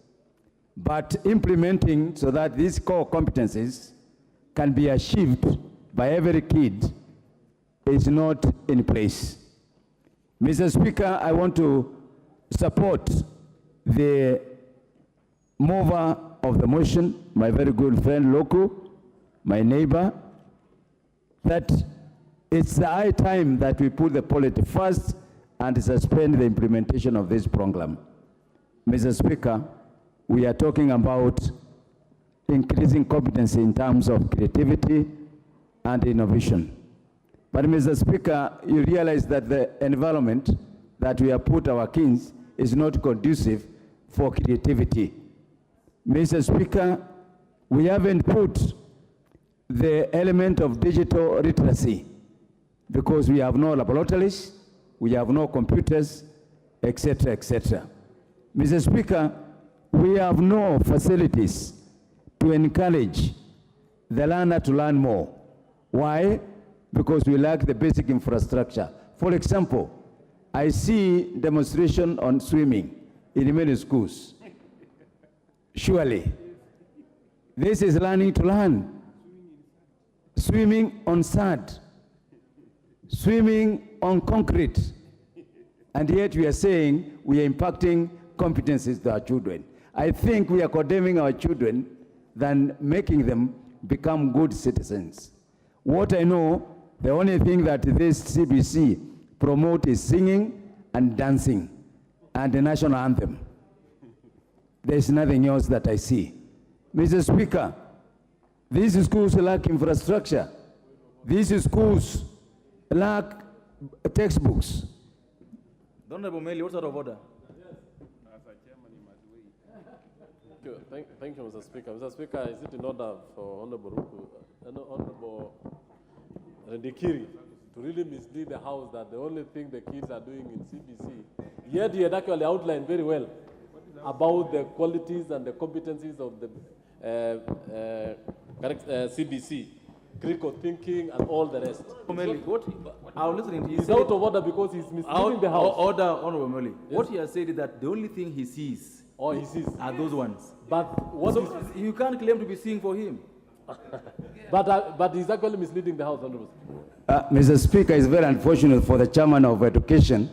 but implementing so that these core competencies can be achieved by every kid is not in place. Mr. Speaker, I want to support the mover of the motion, my very good friend Loku, my neighbor, that it's the high time that we put the polity first and suspend the implementation of this program. Mr. Speaker, we are talking about increasing competency in terms of creativity and innovation. But Mr. Speaker, you realize that the environment that we have put our kids is not conducive for creativity. Mr. Speaker, we haven't put the element of digital literacy because we have no laboratories, we have no computers, etc., etc. Mr. Speaker, we have no facilities to encourage the learner to learn more. Why? Because we lack the basic infrastructure. For example, I see demonstration on swimming in many schools. Surely, this is learning to learn. Swimming on sand, swimming on concrete, and yet we are saying we are impacting competencies to our children. I think we are condemning our children than making them become good citizens. What I know, the only thing that this CBC promote is singing and dancing and the national anthem. There's nothing else that I see. Mr. Speaker, these schools lack infrastructure. These schools lack textbooks. Honorable Meli, what's out of order? Thank you, Mr. Speaker. Mr. Speaker, is it in order for Honorable Ruku and Honorable Ndikiri to really mislead the House that the only thing the kids are doing in CBC, yet he had actually outlined very well about the qualities and the competencies of the CBC, critical thinking and all the rest. Meli, what I was listening to he's out of order because he's misleading the House. Order, Honorable Meli. Yes. What he has said is that the only thing he sees are those ones. But what so you can't claim to be seeing for him. but he's actually misleading the House, Honorable. Mr. Speaker, it's very unfortunate for the chairman of education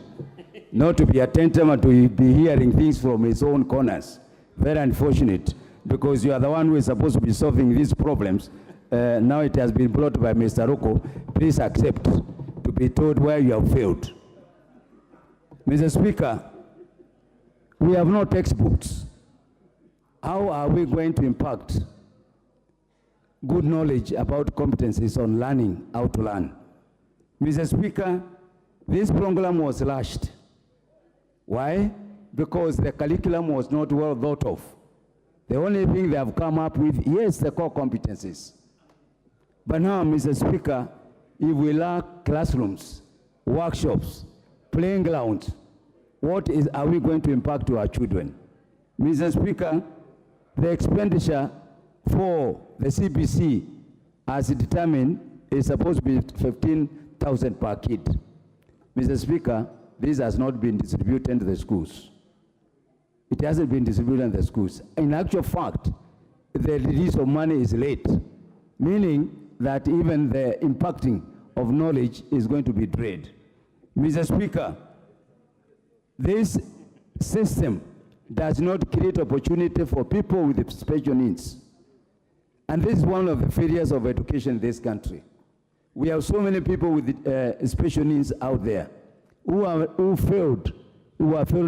not to be attentive and to be hearing things from his own corners. Very unfortunate, because you are the one who is supposed to be solving these problems. Now it has been brought by Mr. Roko. Please accept to be told where you have failed. Mr. Speaker, we have no textbooks. How are we going to impact good knowledge about competencies on learning how to learn? Mr. Speaker, this program was rushed. Why? Because the curriculum was not well thought of. The only thing they have come up with, yes, the core competencies. But now, Mr. Speaker, if we lack classrooms, workshops, playing grounds, what are we going to impact to our children? Mr. Speaker, the expenditure for the CBC, as determined, is supposed to be 15,000 per kid. Mr. Speaker, this has not been distributed to the schools. It hasn't been distributed in the schools. In actual fact, the release of money is late, meaning that even the impacting of knowledge is going to be dread. Mr. Speaker, this system does not create opportunity for people with special needs. And this is one of the failures of education in this country. We have so many people with special needs out there who are failed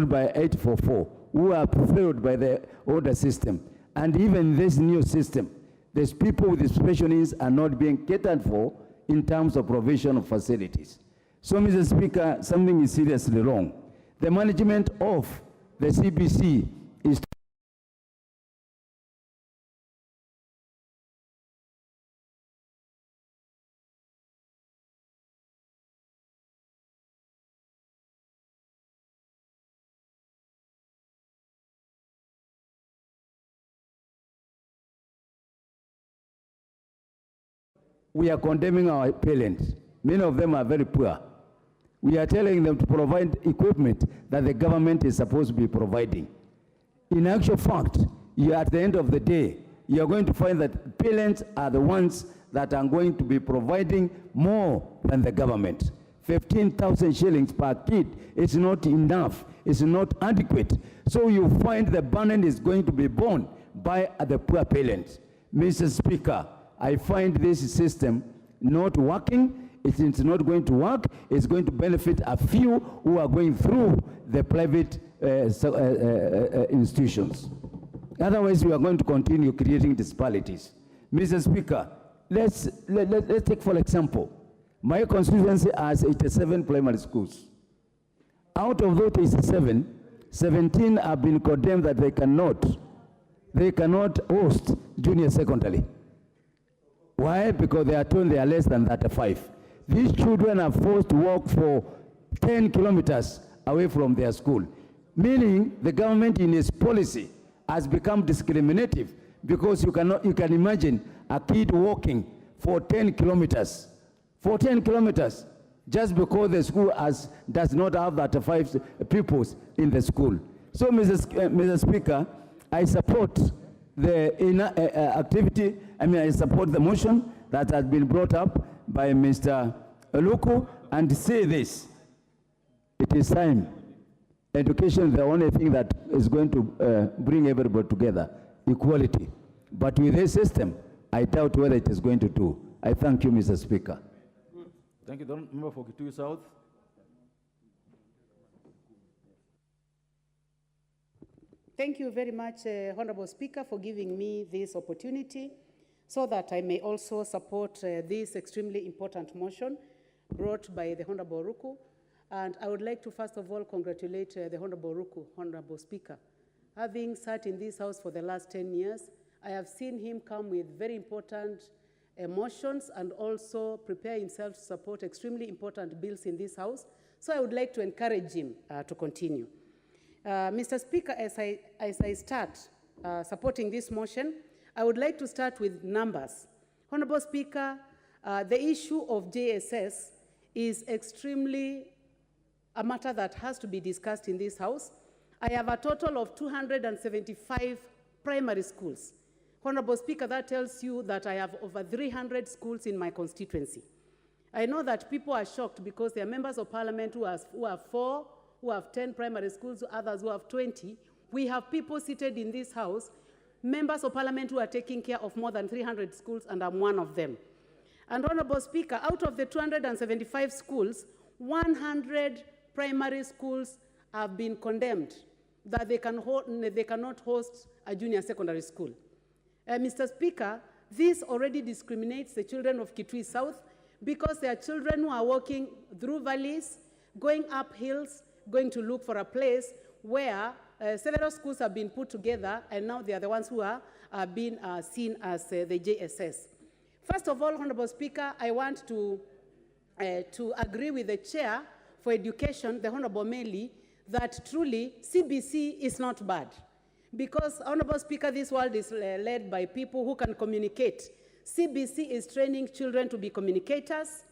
by 844, who are failed by the older system. And even this new system, these people with special needs are not being catered for in terms of provision of facilities. So, Mr. Speaker, something is seriously wrong. The management of the CBC is we are condemning our parents. Many of them are very poor. We are telling them to provide equipment that the government is supposed to be providing. In actual fact, at the end of the day, you are going to find that parents are the ones that are going to be providing more than the government. 15,000 shillings per kid is not enough, it's not adequate. So you find the burden is going to be borne by the poor parents. Mr. Speaker, I find this system not working. It is not going to work. It's going to benefit a few who are going through the private institutions. Otherwise, we are going to continue creating disparities. Mr. Speaker, let's take, for example, my constituency has 87 primary schools. Out of those 87, 17 have been condemned that they cannot host junior secondary. Why? Because they are told they are less than 35. These children are forced to walk for 10 kilometers away from their school, meaning the government in its policy has become discriminative, because you can imagine a kid walking for 10 kilometers, just because the school does not have 35 pupils in the school. So, Mr. Speaker, I support the activity. I support the motion that has been brought up by Mr. Luku, and say this: it is time. Education is the only thing that is going to bring everybody together, equality. But with this system, I doubt whether it is going to do. I thank you, Mr. Speaker. Thank you. The member for Kitui South. Thank you very much, Honorable Speaker, for giving me this opportunity so that I may also support this extremely important motion brought by the Honorable Ruku. And I would like to first of all congratulate the Honorable Ruku, Honorable Speaker. Having sat in this House for the last 10 years, I have seen him come with very important motions and also prepare himself to support extremely important bills in this House. So I would like to encourage him to continue. Mr. Speaker, as I start supporting this motion, I would like to start with numbers. Honorable Speaker, the issue of JSS is extremely a matter that has to be discussed in this House. I have a total of 275 primary schools. Honorable Speaker, that tells you that I have over 300 schools in my constituency. I know that people are shocked because there are members of parliament who have 4, who have 10 primary schools, others who have 20. We have people seated in this House, members of parliament who are taking care of more than 300 schools, and I'm one of them. And Honorable Speaker, out of the 275 schools, 100 primary schools have been condemned that they cannot host a junior secondary school. Mr. Speaker, this already discriminates the children of Kitui South because there are children who are walking through valleys, going up hills, going to look for a place where several schools have been put together, and now they are the ones who are being seen as the JSS. First of all, Honorable Speaker, I want to agree with the Chair for Education, the Honorable Meli, that truly CBC is not bad. Because, Honorable Speaker, this world is led by people who can communicate. CBC is training children to be communicators,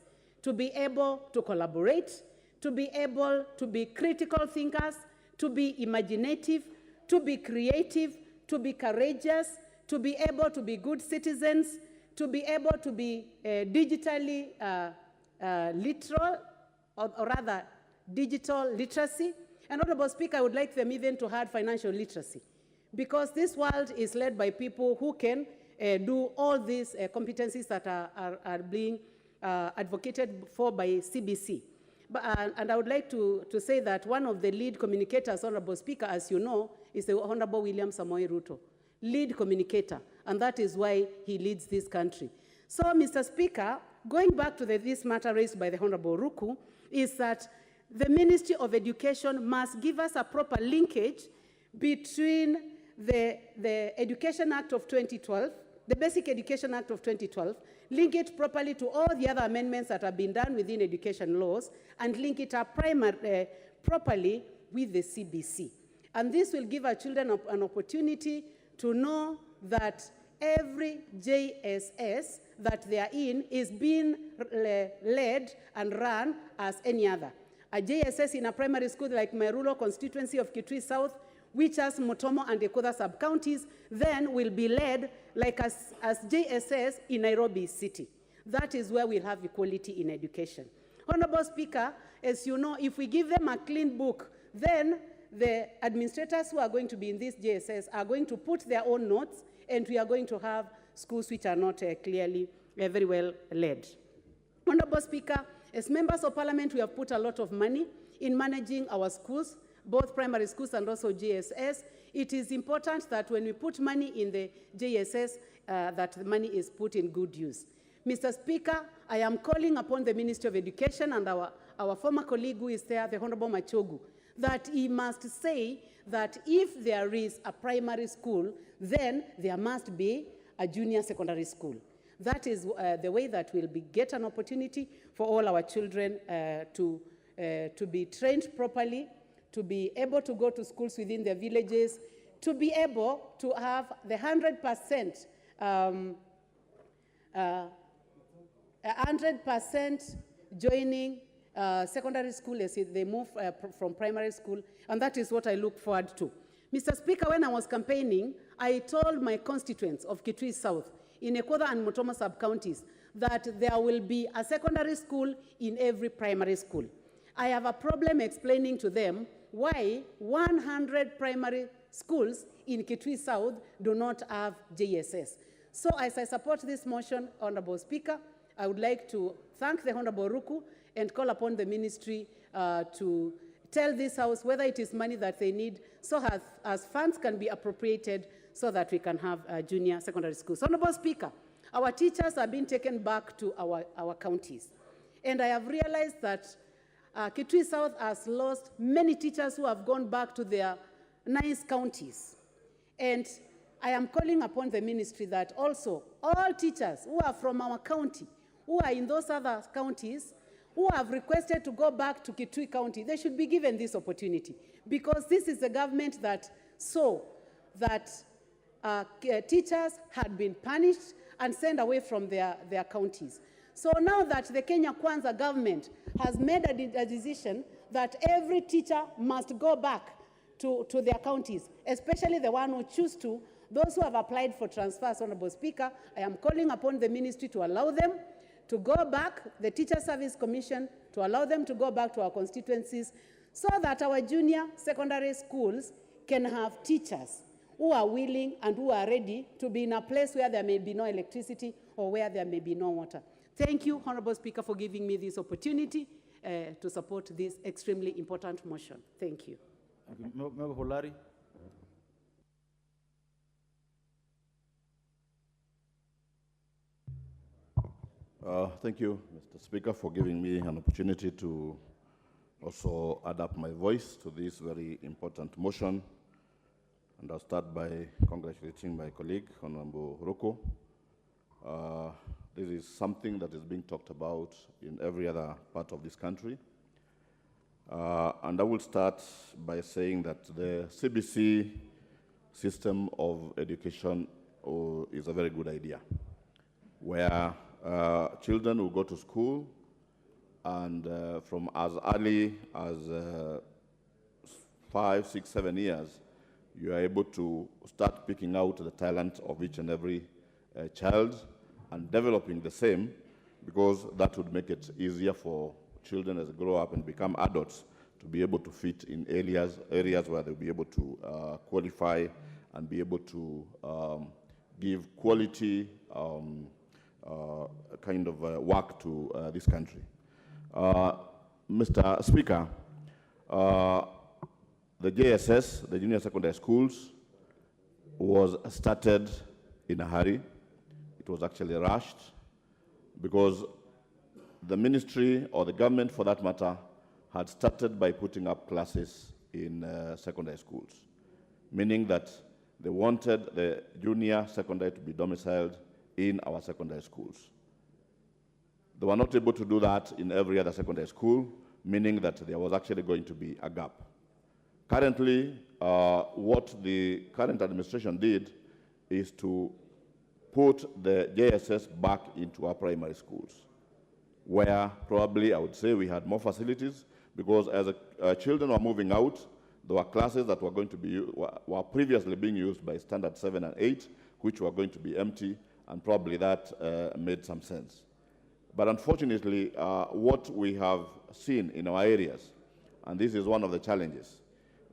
to be able to collaborate, to be able to be critical thinkers, to be imaginative, to be creative, to be courageous, to be able to be good citizens, to be able to be digitally literal, or rather digital literacy. And Honorable Speaker, I would like them even to add financial literacy, because this world is led by people who can do all these competencies that are being advocated for by CBC. And I would like to say that one of the lead communicators, Honorable Speaker, as you know, is the Honorable William Samoei Ruto, lead communicator, and that is why he leads this country. So, Mr. Speaker, going back to this matter raised by the Honorable Ruku, is that the Ministry of Education must give us a proper linkage between the Education Act of 2012, the Basic Education Act of 2012, link it properly to all the other amendments that have been done within education laws, and link it up properly with the CBC. And this will give our children an opportunity to know that every JSS that they are in is being led and run as any other. A JSS in a primary school like my rural constituency of Kitui South, which has Motomo and Ekoda sub-counties, then will be led like as JSS in Nairobi City. That is where we'll have equality in education. Honorable Speaker, as you know, if we give them a clean book, then the administrators who are going to be in this JSS are going to put their own notes, and we are going to have schools which are not clearly very well led. Honorable Speaker, as members of Parliament, we have put a lot of money in managing our schools, both primary schools and also JSS. It is important that when we put money in the JSS, that the money is put in good use. Mr. Speaker, I am calling upon the Ministry of Education and our former colleague who is there, the Honorable Machogu, that he must say that if there is a primary school, then there must be a junior secondary school. That is the way that we'll get an opportunity for all our children to be trained properly, to be able to go to schools within their villages, to be able to have the 100% 100% joining secondary school as they move from primary school, and that is what I look forward to. Mr. Speaker, when I was campaigning, I told my constituents of Kitui South, in Ekoda and Motomo sub-counties, that there will be a secondary school in every primary school. I have a problem explaining to them why 100 primary schools in Kitui South do not have JSS. So as I support this motion, Honorable Speaker, I would like to thank the Honorable Ruku and call upon the ministry to tell this House whether it is money that they need, so as funds can be appropriated so that we can have junior secondary schools. Honorable Speaker, our teachers are being taken back to our counties. And I have realized that Kitui South has lost many teachers who have gone back to their nice counties. And I am calling upon the ministry that also all teachers who are from our county, who are in those other counties, who have requested to go back to Kitui County, they should be given this opportunity, because this is the government that saw that teachers had been punished and sent away from their counties. So now that the Kenya Kwanza government has made a decision that every teacher must go back to their counties, especially the one who choose to, those who have applied for transfers, Honorable Speaker, I am calling upon the ministry to allow them to go back, the Teacher Service Commission, to allow them to go back to our constituencies, so that our junior secondary schools can have teachers who are willing and who are ready to be in a place where there may be no electricity or where there may be no water. Thank you, Honorable Speaker, for giving me this opportunity to support this extremely important motion. Thank you. Member Polari. Thank you, Mr. Speaker, for giving me an opportunity to also add up my voice to this very important motion. And I'll start by congratulating my colleague, Honorable Roko. This is something that is being talked about in every other part of this country. And I will start by saying that the CBC system of education is a very good idea, where children will go to school, and from as early as 5, 6, 7 years, you are able to start picking out the talent of each and every child and developing the same, because that would make it easier for children as they grow up and become adults to be able to fit in areas where they'll be able to qualify and be able to give quality kind of work to this country. Mr. Speaker, the JSS, the junior secondary schools, was started in a hurry. It was actually rushed because the ministry, or the government for that matter, had started by putting up classes in secondary schools, meaning that they wanted the junior secondary to be domiciled in our secondary schools. They were not able to do that in every other secondary school, meaning that there was actually going to be a gap. Currently, what the current administration did is to put the JSS back into our primary schools, where probably I would say we had more facilities, because as children were moving out, there were classes that were going to be were previously being used by standard 7 and 8, which were going to be empty, and probably that made some sense. But unfortunately, what we have seen in our areas, and this is one of the challenges,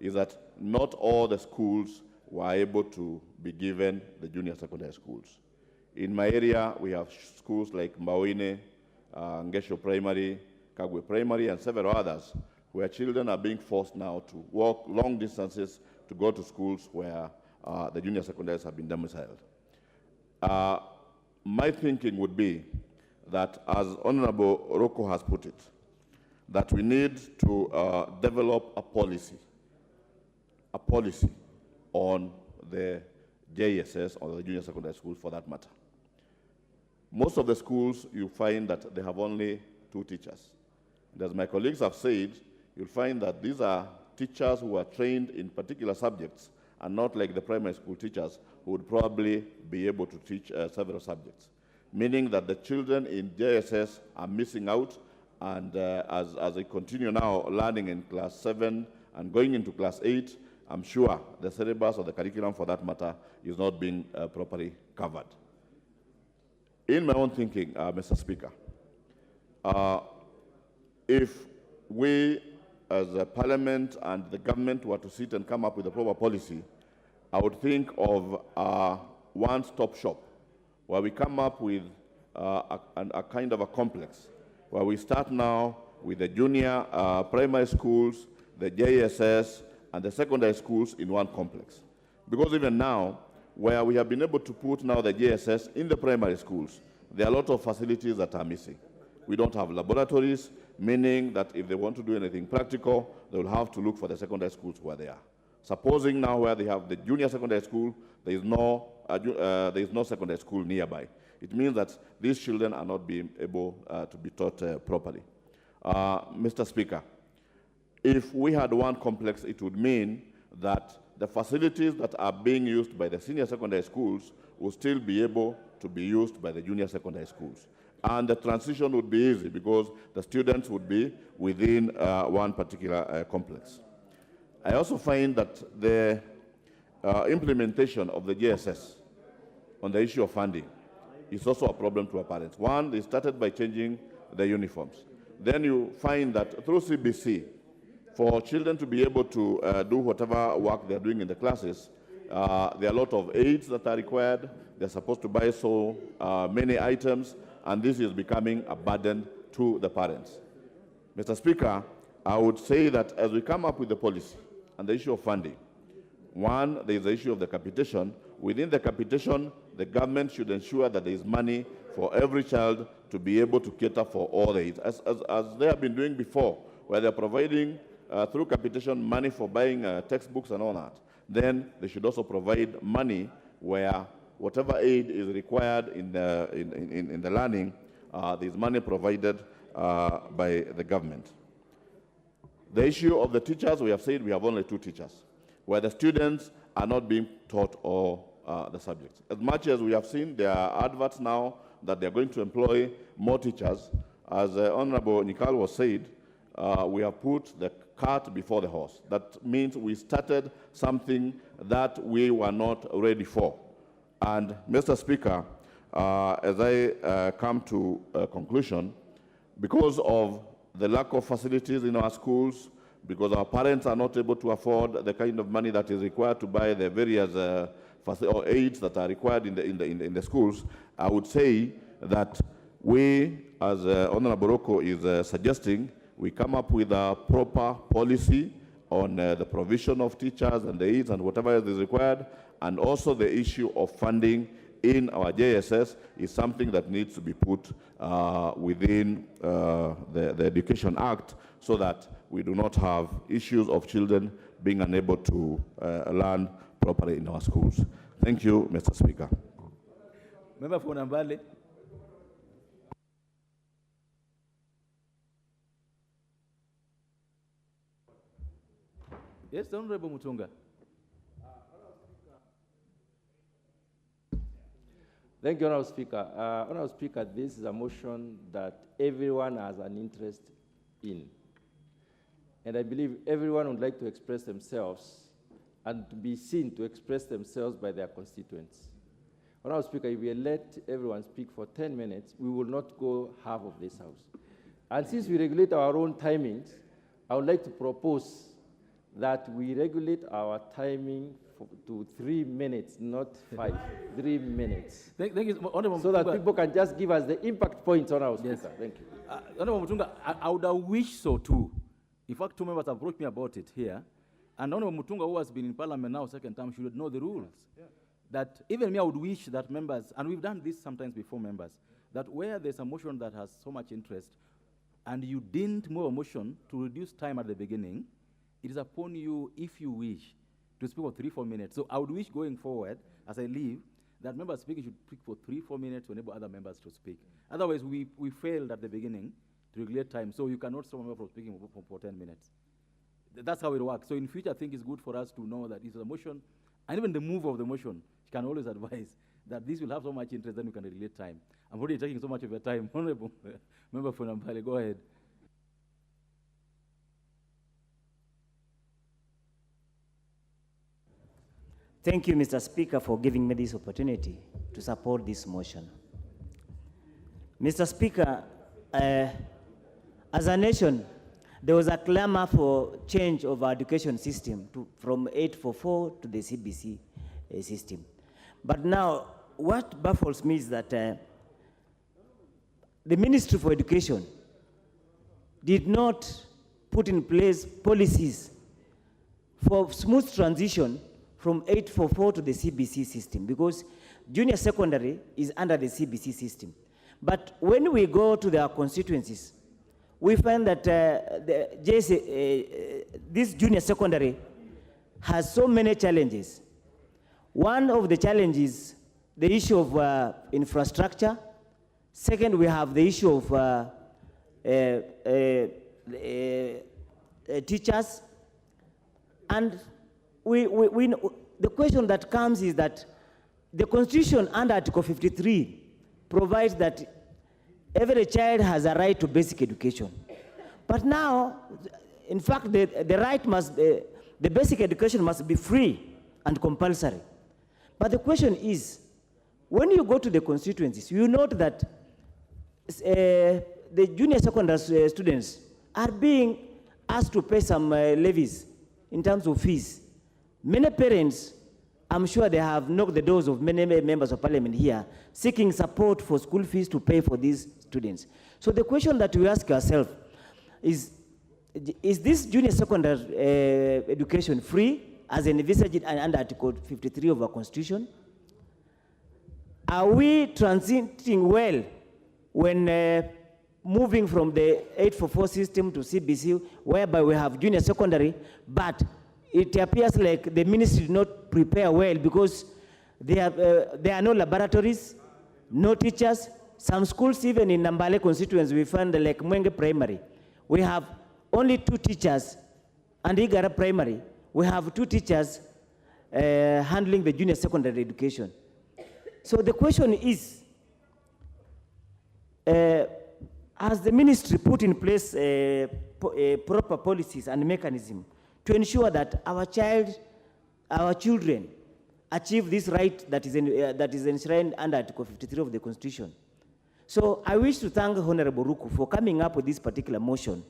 is that not all the schools were able to be given the junior secondary schools. In my area, we have schools like Mbawine, Ngesho Primary, Kagwe Primary, and several others, where children are being forced now to walk long distances to go to schools where the junior secondaries have been domiciled. My thinking would be that, as Honorable Roko has put it, that we need to develop a policy on the JSS, or the junior secondary schools for that matter. Most of the schools, you find that they have only 2 teachers. And as my colleagues have said, you'll find that these are teachers who are trained in particular subjects, and not like the primary school teachers who would probably be able to teach several subjects, meaning that the children in JSS are missing out, and as they continue now learning in class 7 and going into class 8, I'm sure the syllabus or the curriculum for that matter is not being properly covered. In my own thinking, Mr. Speaker, if we as a parliament and the government were to sit and come up with a proper policy, I would think of a one-stop shop where we come up with a kind of a complex, where we start now with the junior primary schools, the JSS, and the secondary schools in one complex. Because even now, where we have been able to put now the JSS in the primary schools, there are a lot of facilities that are missing. We don't have laboratories, meaning that if they want to do anything practical, they will have to look for the secondary schools where they are. Supposing now where they have the junior secondary school, there is no secondary school nearby. It means that these children are not being able to be taught properly. Mr. Speaker, if we had one complex, it would mean that the facilities that are being used by the senior secondary schools will still be able to be used by the junior secondary schools. And the transition would be easy because the students would be within one particular complex. I also find that the implementation of the JSS on the issue of funding is also a problem to our parents. One, they started by changing the uniforms. Then you find that through CBC, for children to be able to do whatever work they're doing in the classes, there are a lot of aids that are required. They're supposed to buy so many items, and this is becoming a burden to the parents. Mr. Speaker, I would say that as we come up with the policy and the issue of funding, one, there is the issue of the capitation. Within the capitation, the government should ensure that there is money for every child to be able to cater for all the aids, as they have been doing before, where they're providing through capitation money for buying textbooks and all that. Then they should also provide money where whatever aid is required in the learning, there is money provided by the government. The issue of the teachers, we have said we have only 2 teachers, where the students are not being taught all the subjects. As much as we have seen, there are adverts now that they are going to employ more teachers. As Honorable Nikal was said, we have put the cart before the horse. That means we started something that we were not ready for. And Mr. Speaker, as I come to a conclusion, because of the lack of facilities in our schools, because our parents are not able to afford the kind of money that is required to buy the various or aids that are required in the schools, I would say that we, as Honorable Rocco is suggesting, we come up with a proper policy on the provision of teachers and the aids and whatever is required, and also the issue of funding in our JSS is something that needs to be put within the Education Act, so that we do not have issues of children being unable to learn properly in our schools. Thank you, Mr. Speaker. Member for Nambale. Yes, Honorable Mutunga. Thank you, Honorable Speaker. Honorable Speaker, this is a motion that everyone has an interest in. And I believe everyone would like to express themselves and to be seen to express themselves by their constituents. Honorable Speaker, if we let everyone speak for 10 minutes, we will not go half of this House. And since we regulate our own timings, I would like to propose that we regulate our timing to 3 minutes, not 5. 3 minutes. Thank you, Honorable so that people can just give us the impact points on our speaker. Yes. Thank you. Honorable Mutunga, I would have wished so too. In fact, 2 members have approached me about it here. And Honorable Mutunga, who has been in Parliament now second time, should know the rules. Yeah. That even me, I would wish that members, and we've done this sometimes before, members, that where there's a motion that has so much interest, and you didn't move a motion to reduce time at the beginning, it is upon you, if you wish, to speak for 3-4 minutes. So I would wish going forward, as I leave, that members speaking should speak for 3-4 minutes to enable other members to speak. Otherwise, we failed at the beginning to regulate time, so you cannot stop a member from speaking for 10 minutes. That's how it works. So in future, I think it's good for us to know that it's a motion, and even the move of the motion can always advise that this will have so much interest, then we can regulate time. I'm already taking so much of your time. Honorable Member for Nampale, go ahead. Thank you, Mr. Speaker, for giving me this opportunity to support this motion. Mr. Speaker, as a nation, there was a clamor for change of our education system from 844 to the CBC system. But now, what baffles me is that the Ministry for Education did not put in place policies for smooth transition from 844 to the CBC system, because junior secondary is under the CBC system. But when we go to their constituencies, we find that this junior secondary has so many challenges. One of the challenges, the issue of infrastructure. Second, we have the issue of teachers. And the question that comes is that the Constitution under Article 53 provides that every child has a right to basic education. But now, in fact, the right must, the basic education must be free and compulsory. But the question is, when you go to the constituencies, you note that the junior secondary students are being asked to pay some levies in terms of fees. Many parents, I'm sure they have knocked the doors of many members of Parliament here, seeking support for school fees to pay for these students. So the question that we ask ourselves is this junior secondary education free as envisaged under Article 53 of our Constitution? Are we transiting well when moving from the 844 system to CBC, whereby we have junior secondary, but it appears like the ministry did not prepare well because there are no laboratories, no teachers. Some schools, even in Nambale constituents, we find like Mwenge Primary, we have only 2 teachers, and Igara Primary, we have 2 teachers handling the junior secondary education. So the question is, has the ministry put in place proper policies and mechanism to ensure that our children achieve this right that is enshrined under Article 53 of the Constitution. So I wish to thank Honorable Ruku for coming up with this particular motion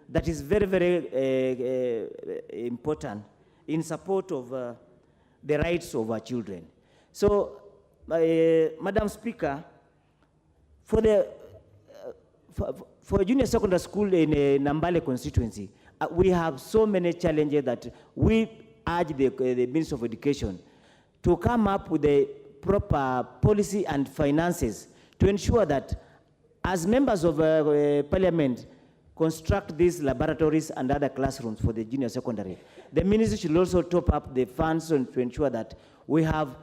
that is very, very important in support of the rights of our children. So, Madam Speaker, for junior secondary school in Nambale constituency, we have so many challenges that we urge the Minister of Education to come up with the proper policy and finances to ensure that as members of Parliament construct these laboratories and other classrooms for the junior secondary, the ministry should also top up the funds to ensure that we have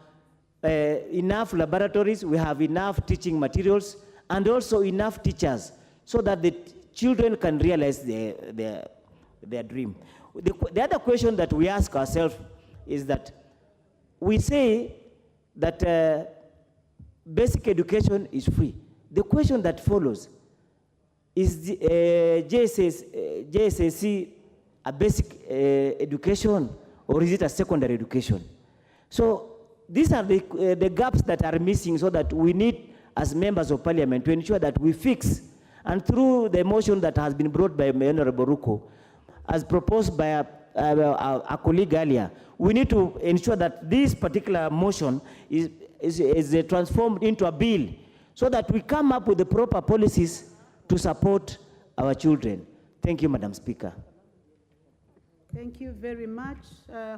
enough laboratories, we have enough teaching materials, and also enough teachers so that the children can realize their dream. The other question that we ask ourselves is that we say that basic education is free. The question that follows is the JSSC a basic education or is it a secondary education? So these are the gaps that are missing so that we need as members of Parliament to ensure that we fix, and through the motion that has been brought by Honorable Ruku, as proposed by a colleague earlier, we need to ensure that this particular motion is transformed into a bill so that we come up with the proper policies to support our children. Thank you, Madam Speaker. Thank you very much.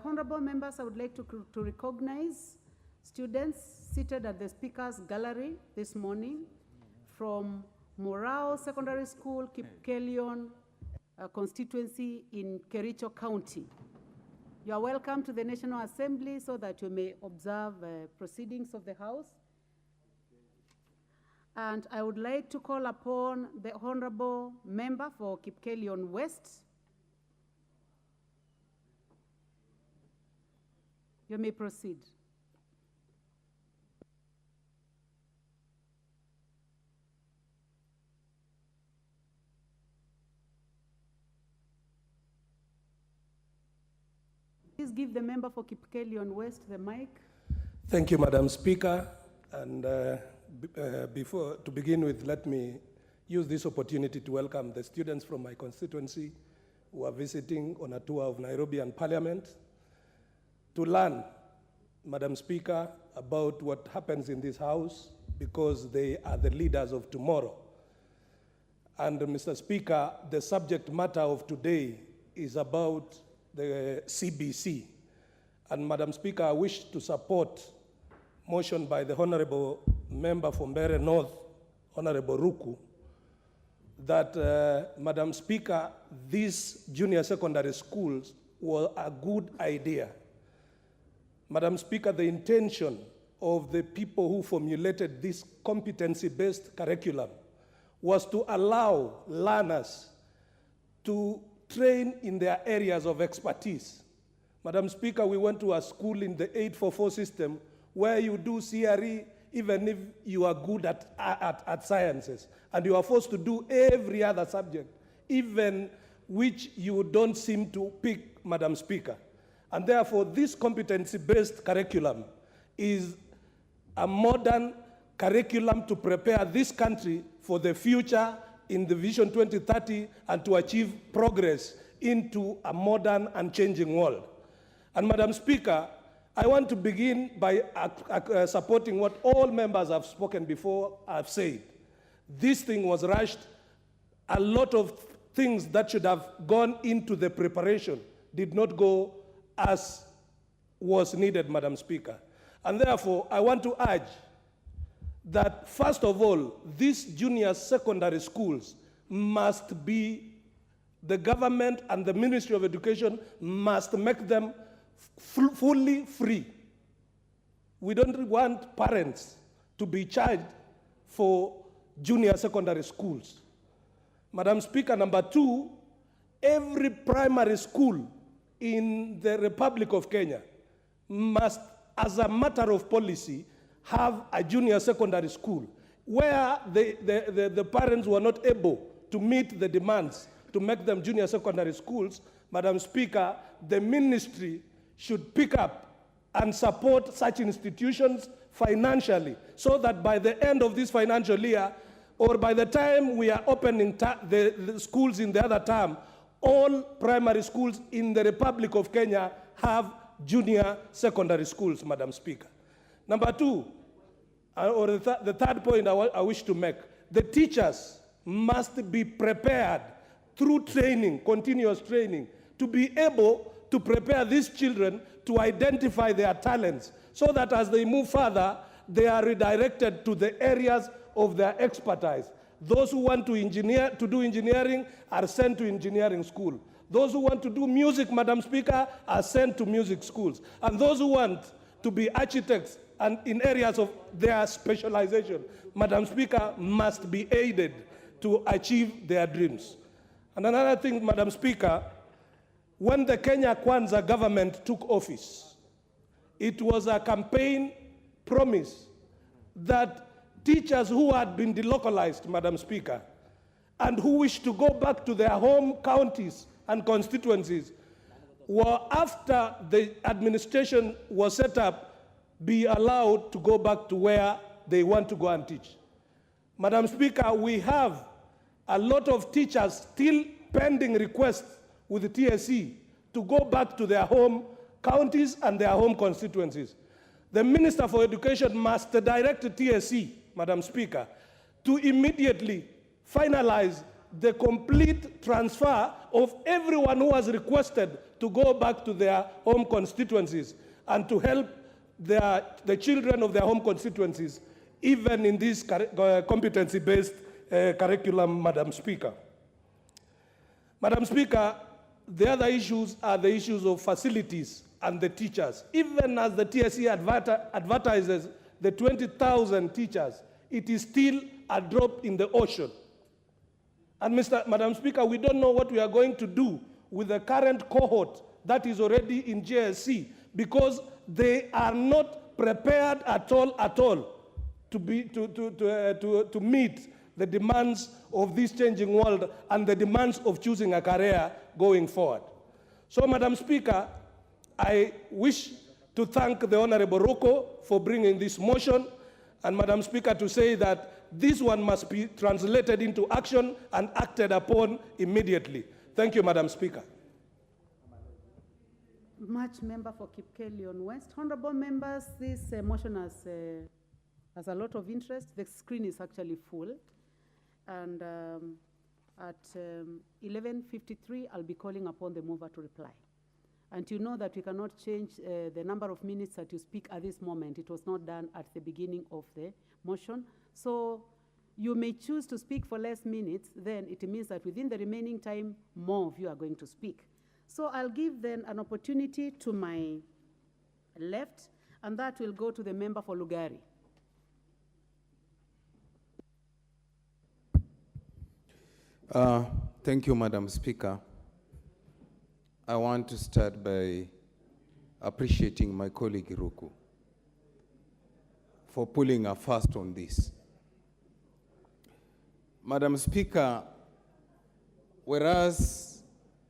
Honorable members, I would like to recognize students seated at the Speaker's Gallery this morning from Morao Secondary School, Kipkelion constituency in Kericho County. You are welcome to the National Assembly so that you may observe proceedings of the House. And I would like to call upon the Honorable Member for Kipkelion West. You may proceed. Please give the member for Kipkelion West the mic. Thank you, Madam Speaker. And to begin with, let me use this opportunity to welcome the students from my constituency who are visiting on a tour of Nairobi and Parliament to learn, Madam Speaker, about what happens in this House because they are the leaders of tomorrow. And Mr. Speaker, the subject matter of today is about the CBC. And Madam Speaker, I wish to support motion by the Honorable Member from Mbeere North, Honorable Ruku, that, Madam Speaker, these junior secondary schools were a good idea. Madam Speaker, the intention of the people who formulated this competency-based curriculum was to allow learners to train in their areas of expertise. Madam Speaker, we went to a school in the 844 system where you do CRE even if you are good at sciences, and you are forced to do every other subject, even which you don't seem to pick, Madam Speaker. And therefore, this competency-based curriculum is a modern curriculum to prepare this country for the future in the Vision 2030 and to achieve progress into a modern and changing world. And Madam Speaker, I want to begin by supporting what all members have spoken before have said. This thing was rushed. A lot of things that should have gone into the preparation did not go as was needed, Madam Speaker. And therefore, I want to urge that, first of all, these junior secondary schools must be, the government and the Ministry of Education must make them fully free. We don't want parents to be charged for junior secondary schools. Madam Speaker, number two, every primary school in the Republic of Kenya must, as a matter of policy, have a junior secondary school where the parents were not able to meet the demands to make them junior secondary schools. Madam Speaker, the ministry should pick up and support such institutions financially so that by the end of this financial year, or by the time we are opening the schools in the other term, all primary schools in the Republic of Kenya have junior secondary schools, Madam Speaker. Number two, or the third point I wish to make, the teachers must be prepared through training, continuous training, to be able to prepare these children to identify their talents so that as they move further, they are redirected to the areas of their expertise. Those who want to do engineering are sent to engineering school. Those who want to do music, Madam Speaker, are sent to music schools. And those who want to be architects and in areas of their specialization, Madam Speaker, must be aided to achieve their dreams. And another thing, Madam Speaker, when the Kenya Kwanza government took office, it was a campaign promise that teachers who had been delocalized, Madam Speaker, and who wished to go back to their home counties and constituencies, were, after the administration was set up, be allowed to go back to where they want to go and teach. Madam Speaker, we have a lot of teachers still pending requests with the TSC to go back to their home counties and their home constituencies. The Minister for Education must direct the TSC, Madam Speaker, to immediately finalize the complete transfer of everyone who has requested to go back to their home constituencies and to help the children of their home constituencies, even in this competency-based curriculum, Madam Speaker. Madam Speaker, the other issues are the issues of facilities and the teachers. Even as the TSC advertises the 20,000 teachers, it is still a drop in the ocean. And Madam Speaker, we don't know what we are going to do with the current cohort that is already in JSC, because they are not prepared at all to meet the demands of this changing world and the demands of choosing a career going forward. So, Madam Speaker, I wish to thank the Honorable Roko for bringing this motion, and Madam Speaker, to say that this one must be translated into action and acted upon immediately. Thank you, Madam Speaker. Much member for Kipkelion West. Honorable members, this motion has a lot of interest. The screen is actually full. And at 11:53, I'll be calling upon the mover to reply. And you know that we cannot change the number of minutes that you speak at this moment. It was not done at the beginning of the motion. So you may choose to speak for less minutes, then it means that within the remaining time, more of you are going to speak. So I'll give then an opportunity to my left, and that will go to the member for Lugari. Thank you, Madam Speaker. I want to start by appreciating my colleague Ruku for pulling a fast on this. Madam Speaker, whereas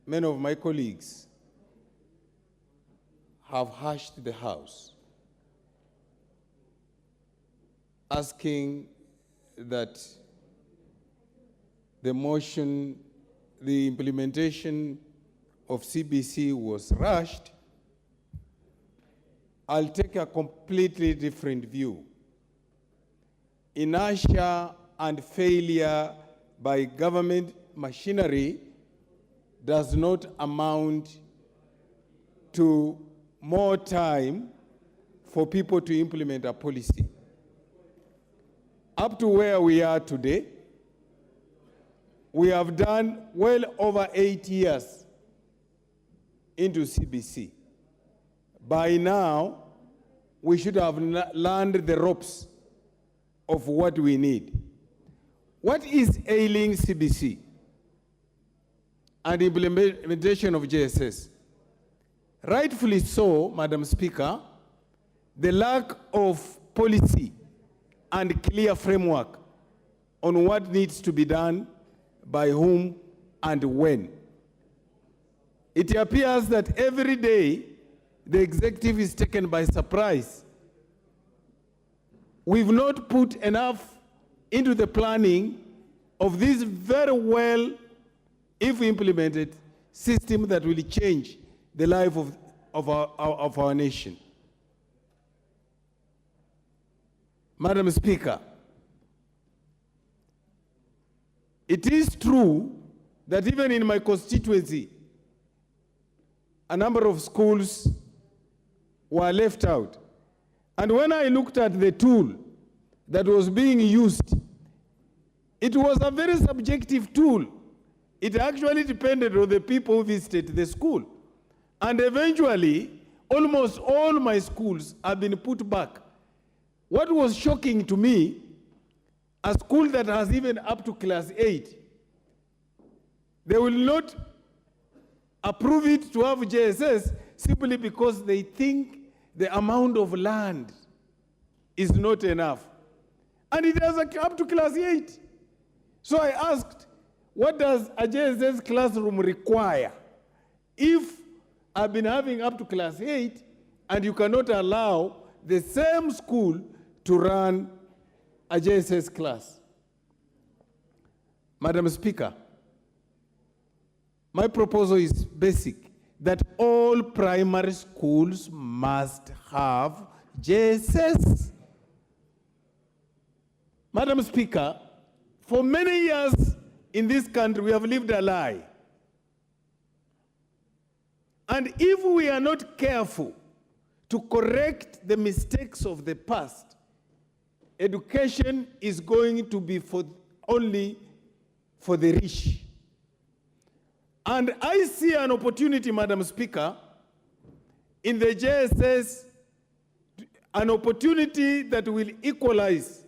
many of my colleagues have hushed the House, asking that the motion, the implementation of CBC was rushed, I'll take a completely different view. Inertia and failure by government machinery does not amount to more time for people to implement a policy. Up to where we are today, we have done well over 8 years into CBC. By now, we should have learned the ropes of what we need. What is ailing CBC and implementation of JSS? Rightfully so, Madam Speaker, the lack of policy and clear framework on what needs to be done by whom and when. It appears that every day the executive is taken by surprise. We've not put enough into the planning of this very well, if implemented, system that will change the life of our nation. Madam Speaker, it is true that even in my constituency, a number of schools were left out. And when I looked at the tool that was being used, it was a very subjective tool. It actually depended on the people who visited the school. And eventually, almost all my schools have been put back. What was shocking to me, a school that has even up to class 8, they will not approve it to have JSS simply because they think the amount of land is not enough. And it has up to class 8. So I asked, what does a JSS classroom require? If I've been having up to class 8 and you cannot allow the same school to run a JSS class. Madam Speaker, my proposal is basic, that all primary schools must have JSS. Madam Speaker, for many years in this country, we have lived a lie. And if we are not careful to correct the mistakes of the past, education is going to be only for the rich. And I see an opportunity, Madam Speaker, in the JSS, an opportunity that will equalize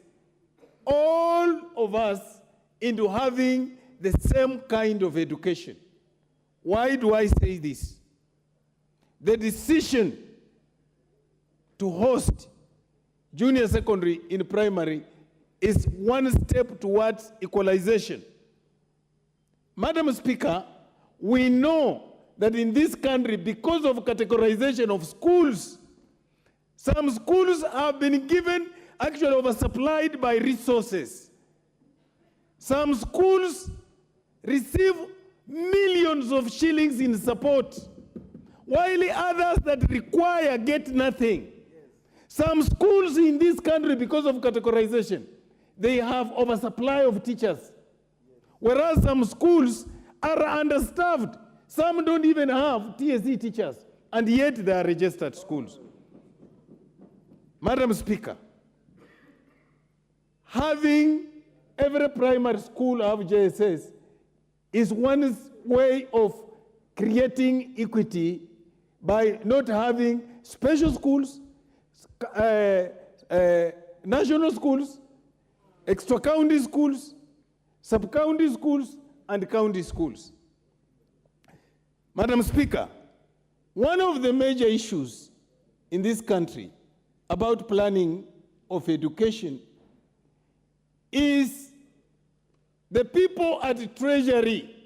all of us into having the same kind of education. Why do I say this? The decision to host junior secondary in primary is one step towards equalization. Madam Speaker, we know that in this country, because of categorization of schools, some schools have been given, actually oversupplied by resources. Some schools receive millions of shillings in support, while others that require get nothing. Some schools in this country, because of categorization, they have oversupply of teachers. Whereas some schools are understaffed. Some don't even have TSC teachers, and yet they are registered schools. Madam Speaker, having every primary school have JSS is one way of creating equity by not having special schools, national schools, extra-county schools, sub-county schools, and county schools. Madam Speaker, one of the major issues in this country about planning of education is the people at the Treasury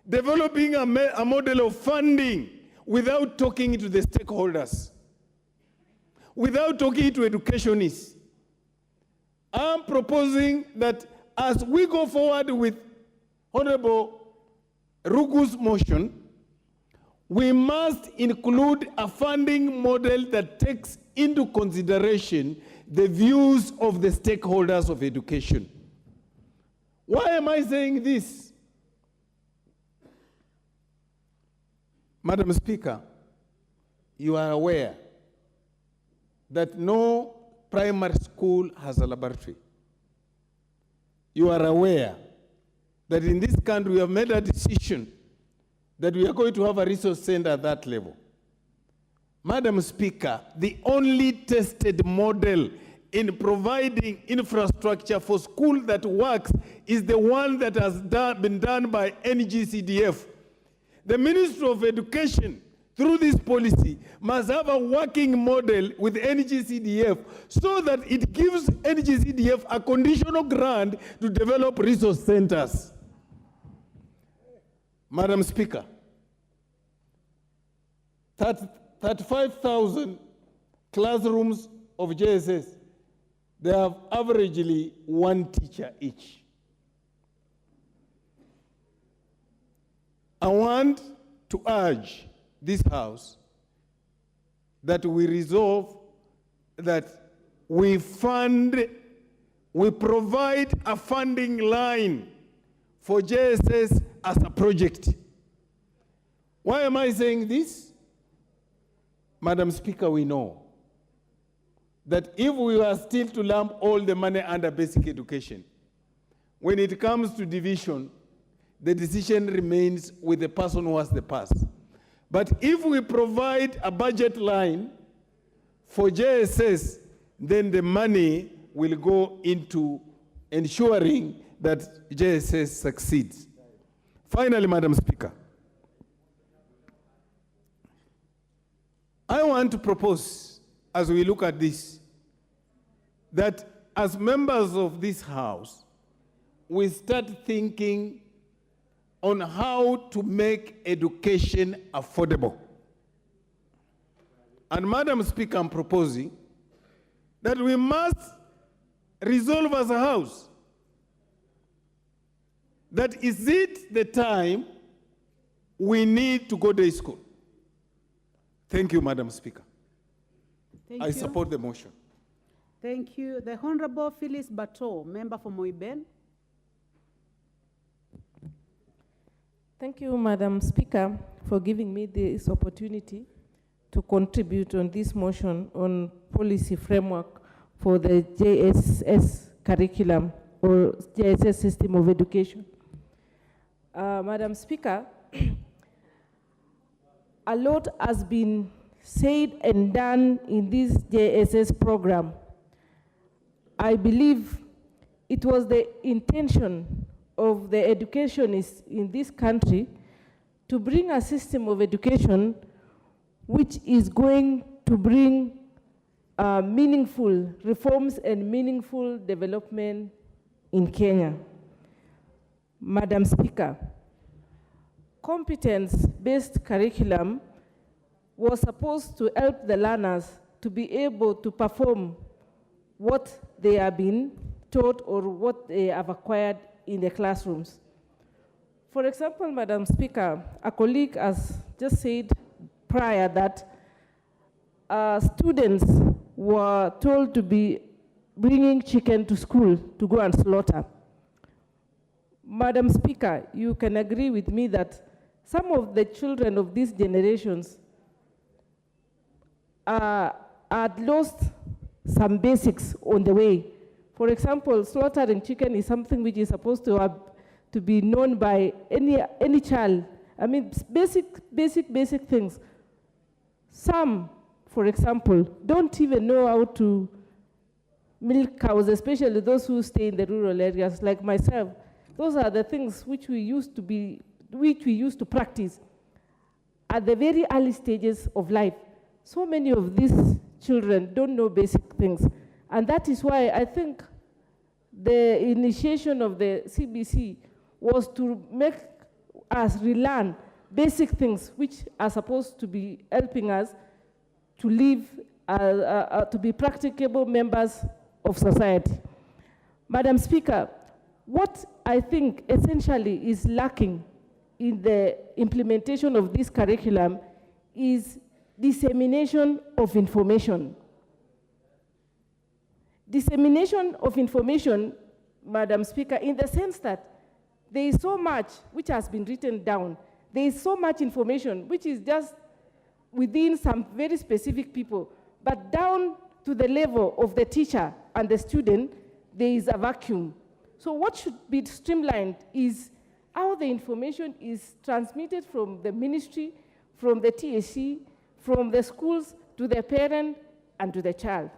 developing a model of funding without talking to the stakeholders, without talking to educationists. I'm proposing that as we go forward with Honorable Ruku's motion, we must include a funding model that takes into consideration the views of the stakeholders of education. Why am I saying this? Madam Speaker, you are aware that no primary school has a laboratory. You are aware that in this country we have made a decision that we are going to have a resource center at that level. Madam Speaker, the only tested model in providing infrastructure for school that works is the one that has been done by NGCDF. The Ministry of Education, through this policy, must have a working model with NGCDF so that it gives NGCDF a conditional grant to develop resource centers. Madam Speaker, 35,000 classrooms of JSS, they have averagely one teacher each. I want to urge this House that we resolve that we provide a funding line for JSS as a project. Why am I saying this? Madam Speaker, we know that if we were still to lump all the money under basic education, when it comes to division, the decision remains with the person who has the pass. But if we provide a budget line for JSS, then the money will go into ensuring that JSS succeeds. Finally, Madam Speaker, I want to propose, as we look at this, that as members of this House, we start thinking on how to make education affordable. And Madam Speaker, I'm proposing that we must resolve as a House that is it the time we need to go to school. Thank you, Madam Speaker. Thank I you. support the motion. Thank you. The Honorable Phyllis Bato, member for Moiben. Thank you, Madam Speaker, for giving me this opportunity to contribute on this motion on policy framework for the JSS curriculum or JSS system of education. Madam Speaker, a lot has been said and done in this JSS program. I believe it was the intention of the educationists in this country to bring a system of education which is going to bring meaningful reforms and meaningful development in Kenya. Madam Speaker, competence-based curriculum was supposed to help the learners to be able to perform what they have been taught or what they have acquired in the classrooms. For example, Madam Speaker, a colleague has just said prior that students were told to be bringing chicken to school to go and slaughter. Madam Speaker, you can agree with me that some of the children of these generations had lost some basics on the way. For example, slaughtering chicken is something which is supposed to be known by any child. I mean, basic things. Some, for example, don't even know how to milk cows, especially those who stay in the rural areas, like myself. Those are the things which we used to practice at the very early stages of life. So many of these children don't know basic things. And that is why I think the initiation of the CBC was to make us relearn basic things which are supposed to be helping us to live, to be practicable members of society. Madam Speaker, what I think essentially is lacking in the implementation of this curriculum is dissemination of information. Dissemination of information, Madam Speaker, in the sense that there is so much which has been written down. There is so much information which is just within some very specific people, but down to the level of the teacher and the student, there is a vacuum. So what should be streamlined is how the information is transmitted from the ministry, from the TSC, from the schools to the parent and to the child.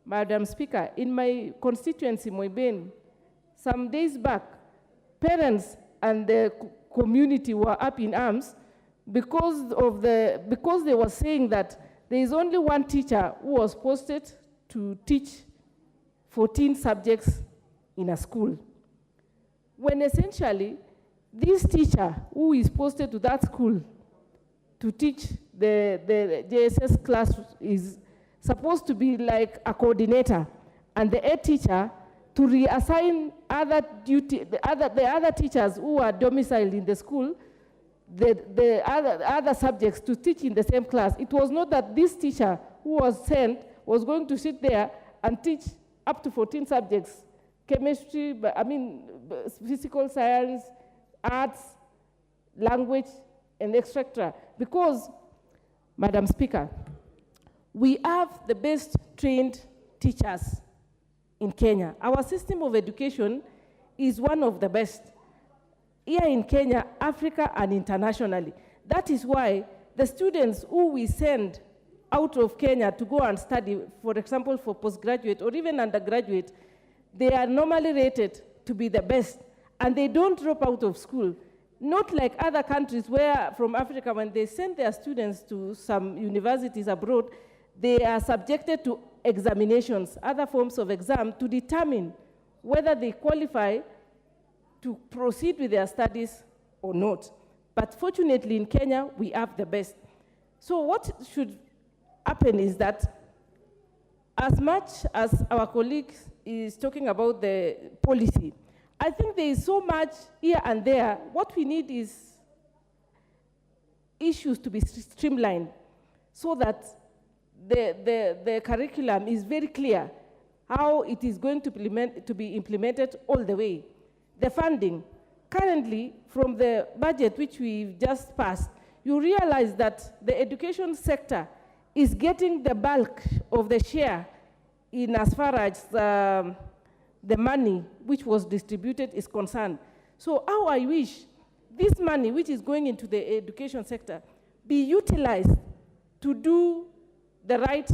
Madam Speaker, in my constituency, Moiben, some days back, parents and the community were up in arms because they were saying that there is only one teacher who was posted to teach 14 subjects in a school. When essentially, this teacher who is posted to that school to teach the JSS class is supposed to be like a coordinator, and the head teacher to reassign the other teachers who are domiciled in the school, the other subjects to teach in the same class. It was not that this teacher who was sent was going to sit there and teach up to 14 subjects, chemistry, physical science, arts, language, and etc. Because, Madam Speaker, we have the best trained teachers in Kenya. Our system of education is one of the best here in Kenya, Africa, and internationally. That is why the students who we send out of Kenya to go and study, for example, for postgraduate or even undergraduate, they are normally rated to be the best, and they don't drop out of school. Not like other countries where, from Africa, when they send their students to some universities abroad, they are subjected to examinations, other forms of exam, to determine whether they qualify to proceed with their studies or not. But fortunately, in Kenya, we have the best. So what should happen is that as much as our colleague is talking about the policy, I think there is so much here and there. What we need is issues to be streamlined so that the curriculum is very clear how it is going to be implemented all the way. The funding, currently from the budget which we've just passed, you realize that the education sector is getting the bulk of the share in as far as the money which was distributed is concerned. So how I wish this money which is going into the education sector be utilized to do the right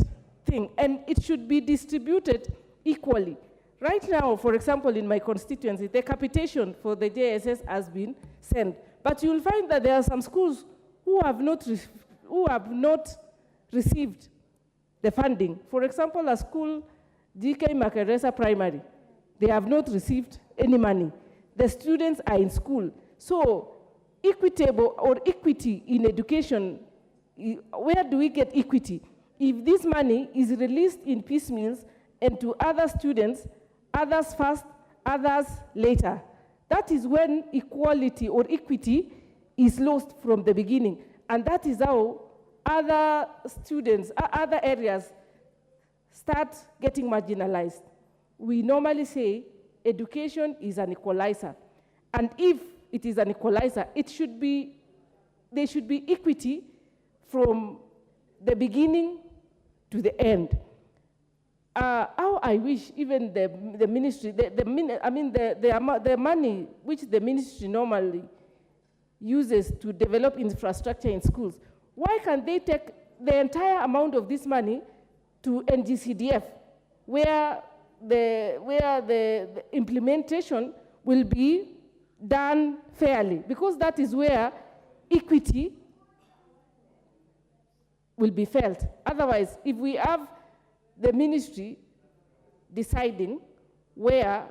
thing, and it should be distributed equally. Right now, for example, in my constituency, the capitation for the JSS has been sent, but you'll find that there are some schools who have not received the funding. For example, a school, GK Makeresa Primary, they have not received any money. The students are in school. So equitable or equity in education, where do we get equity? If this money is released in piecemeals and to other students, others first, others later, that is when equality or equity is lost from the beginning. And that is how other students, other areas start getting marginalized. We normally say education is an equalizer. And if it is an equalizer, there should be equity from the beginning to the end. How I wish even the ministry, the money which the ministry normally uses to develop infrastructure in schools, why can't they take the entire amount of this money to NGCDF, where the implementation will be done fairly? Because that is where equity will be felt. Otherwise, if we have the ministry deciding where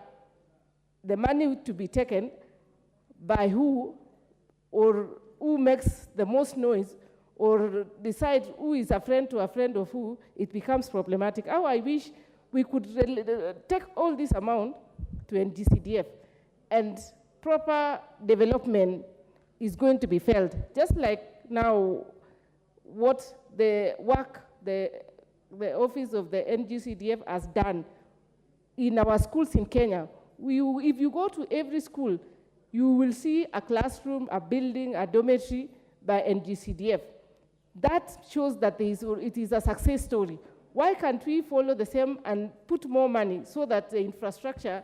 the money to be taken, by who, or who makes the most noise, or decide who is a friend to a friend of who, it becomes problematic. How I wish we could take all this amount to NGCDF, and proper development is going to be felt. Just like now, what the work the office of the NGCDF has done in our schools in Kenya. If you go to every school, you will see a classroom, a building, a dormitory by NGCDF. That shows that it is a success story. Why can't we follow the same and put more money so that the infrastructure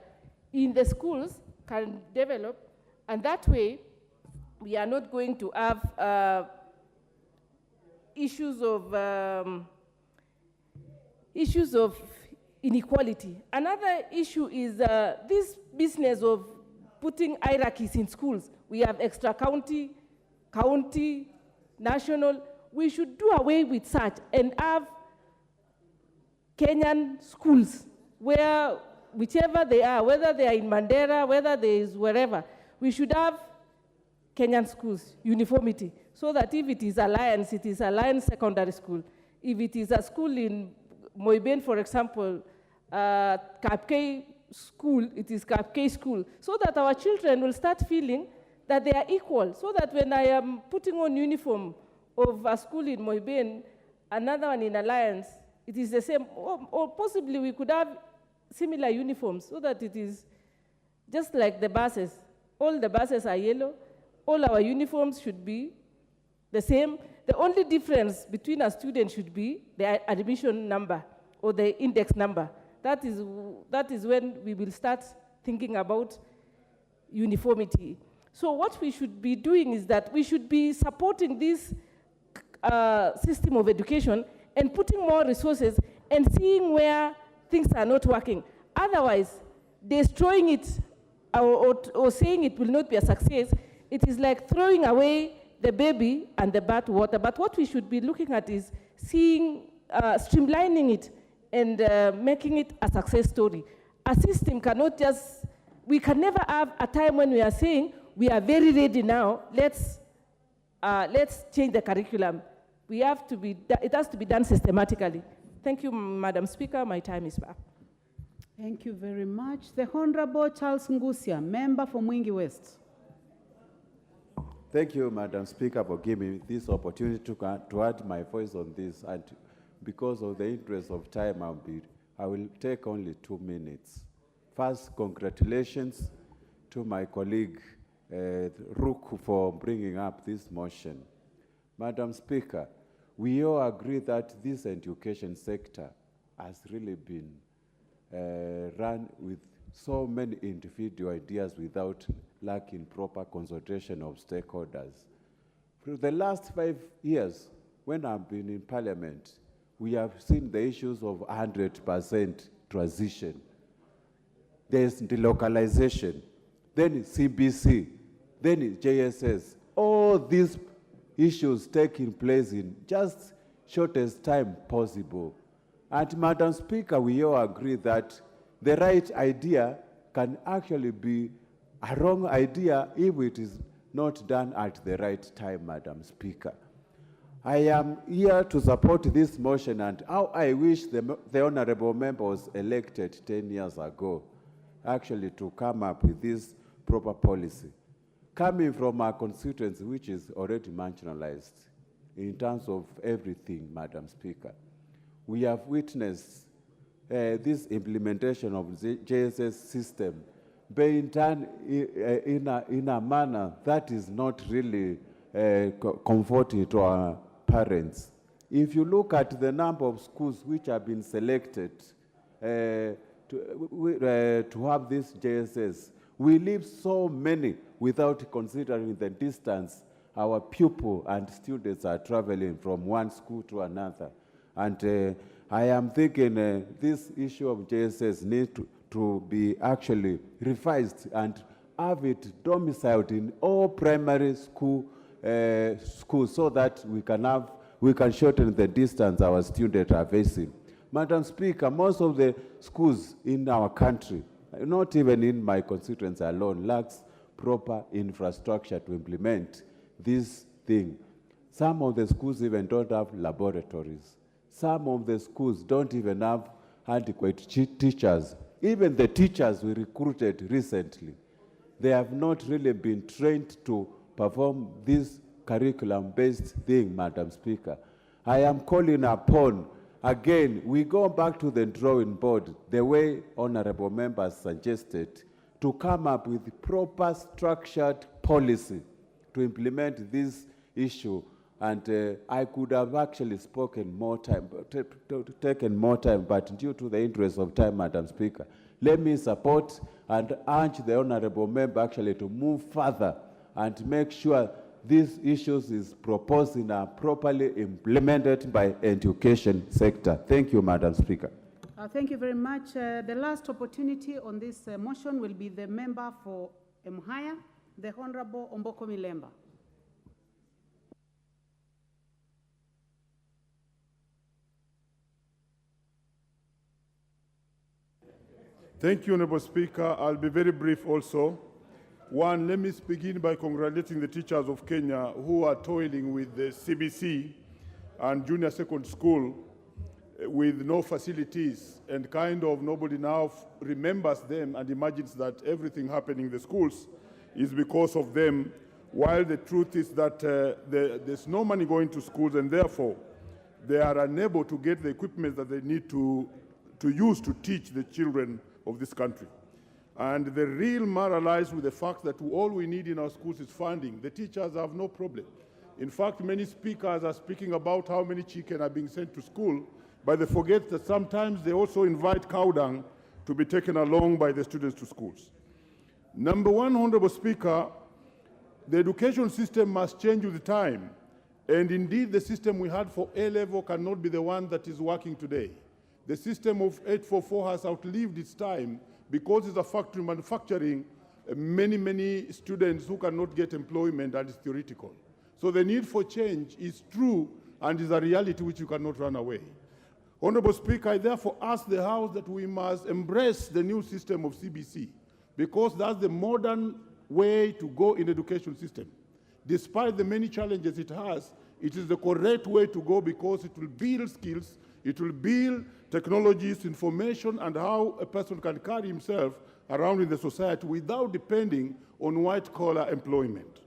in the schools can develop, and that way we are not going to have issues of inequality. Another issue is this business of putting hierarchies in schools. We have extra county, national. We should do away with such and have Kenyan schools where, whichever they are, whether they are in Mandera, whether there is wherever, we should have Kenyan schools, uniformity, so that if it is Alliance Secondary School. If it is a school in Moiben, for example, Kapkei School, it is Kapkei School, so that our children will start feeling that they are equal, so that when I am putting on uniform of a school in Moiben, another one in Alliance, it is the same, or possibly we could have similar uniforms, so that it is just like the buses. All the buses are yellow, all our uniforms should be the same. The only difference between a student should be the admission number or the index number. That is when we will start thinking about uniformity. So what we should be doing is that we should be supporting this system of education and putting more resources and seeing where things are not working. Otherwise, destroying it or saying it will not be a success, it is like throwing away the baby and the bathwater. But what we should be looking at is seeing, streamlining it and making it a success story. A system cannot just, we can never have a time when we are saying, we are very ready now, let's change the curriculum. It has to be done systematically. Thank you, Madam Speaker. My time is up. Thank you very much. The Honorable Charles Ngusia, member for Mwingi West. Thank you, Madam Speaker, for giving me this opportunity to add my voice on this. And because of the interest of time, I will take only 2 minutes. First, congratulations to my colleague, Ruku, for bringing up this motion. Madam Speaker, we all agree that this education sector has really been run with so many individual ideas without lacking proper consultation of stakeholders. For the last 5 years, when I've been in Parliament, we have seen the issues of 100% transition. There's delocalization, then CBC, then JSS. All these issues taking place in just shortest time possible. And Madam Speaker, we all agree that the right idea can actually be a wrong idea if it is not done at the right time, Madam Speaker. I am here to support this motion, and how I wish the honorable member was elected 10 years ago, actually to come up with this proper policy. Coming from our constituency, which is already marginalized in terms of everything, Madam Speaker, we have witnessed this implementation of the JSS system being done in a manner that is not really comforting to our parents. If you look at the number of schools which have been selected to have this JSS, we leave so many without considering the distance our pupil and students are traveling from one school to another. And I am thinking this issue of JSS needs to be actually revised and have it domiciled in all primary schools so that we can shorten the distance our students are facing. Madam Speaker, most of the schools in our country, not even in my constituency alone, lacks proper infrastructure to implement this thing. Some of the schools even don't have laboratories. Some of the schools don't even have adequate teachers. Even the teachers we recruited recently, they have not really been trained to perform this curriculum-based thing, Madam Speaker. I am calling upon, again, we go back to the drawing board, the way honorable members suggested, to come up with proper structured policy to implement this issue. And I could have actually spoken more time, taken more time, but due to the interest of time, Madam Speaker, let me support and urge the honorable member actually to move further and make sure these issues is proposed and are properly implemented by education sector. Thank you, Madam Speaker. Thank you very much. The last opportunity on this motion will be the member for Mhaya, the Honorable Omboko Milemba. Thank you, Honorable Speaker. I'll be very brief also. One, let me begin by congratulating the teachers of Kenya who are toiling with the CBC and junior secondary school with no facilities, and kind of nobody now remembers them and imagines that everything happening in the schools is because of them, while the truth is that there's no money going to schools, and therefore they are unable to get the equipment that they need to use to teach the children of this country. And the real matter lies with the fact that all we need in our schools is funding. The teachers have no problem. In fact, many speakers are speaking about how many chicken are being sent to school, but they forget that sometimes they also invite cow dung to be taken along by the students to schools. Number one, Honorable Speaker, the education system must change with time. And indeed, the system we had for A-level cannot be the one that is working today. The system of 844 has outlived its time because it's a factory manufacturing many students who cannot get employment, and it's theoretical. So the need for change is true and is a reality which you cannot run away. Honorable Speaker, I therefore ask the House that we must embrace the new system of CBC, because that's the modern way to go in the education system. Despite the many challenges it has, it is the correct way to go because it will build skills, it will build technologies, information, and how a person can carry himself around in the society without depending on white-collar employment.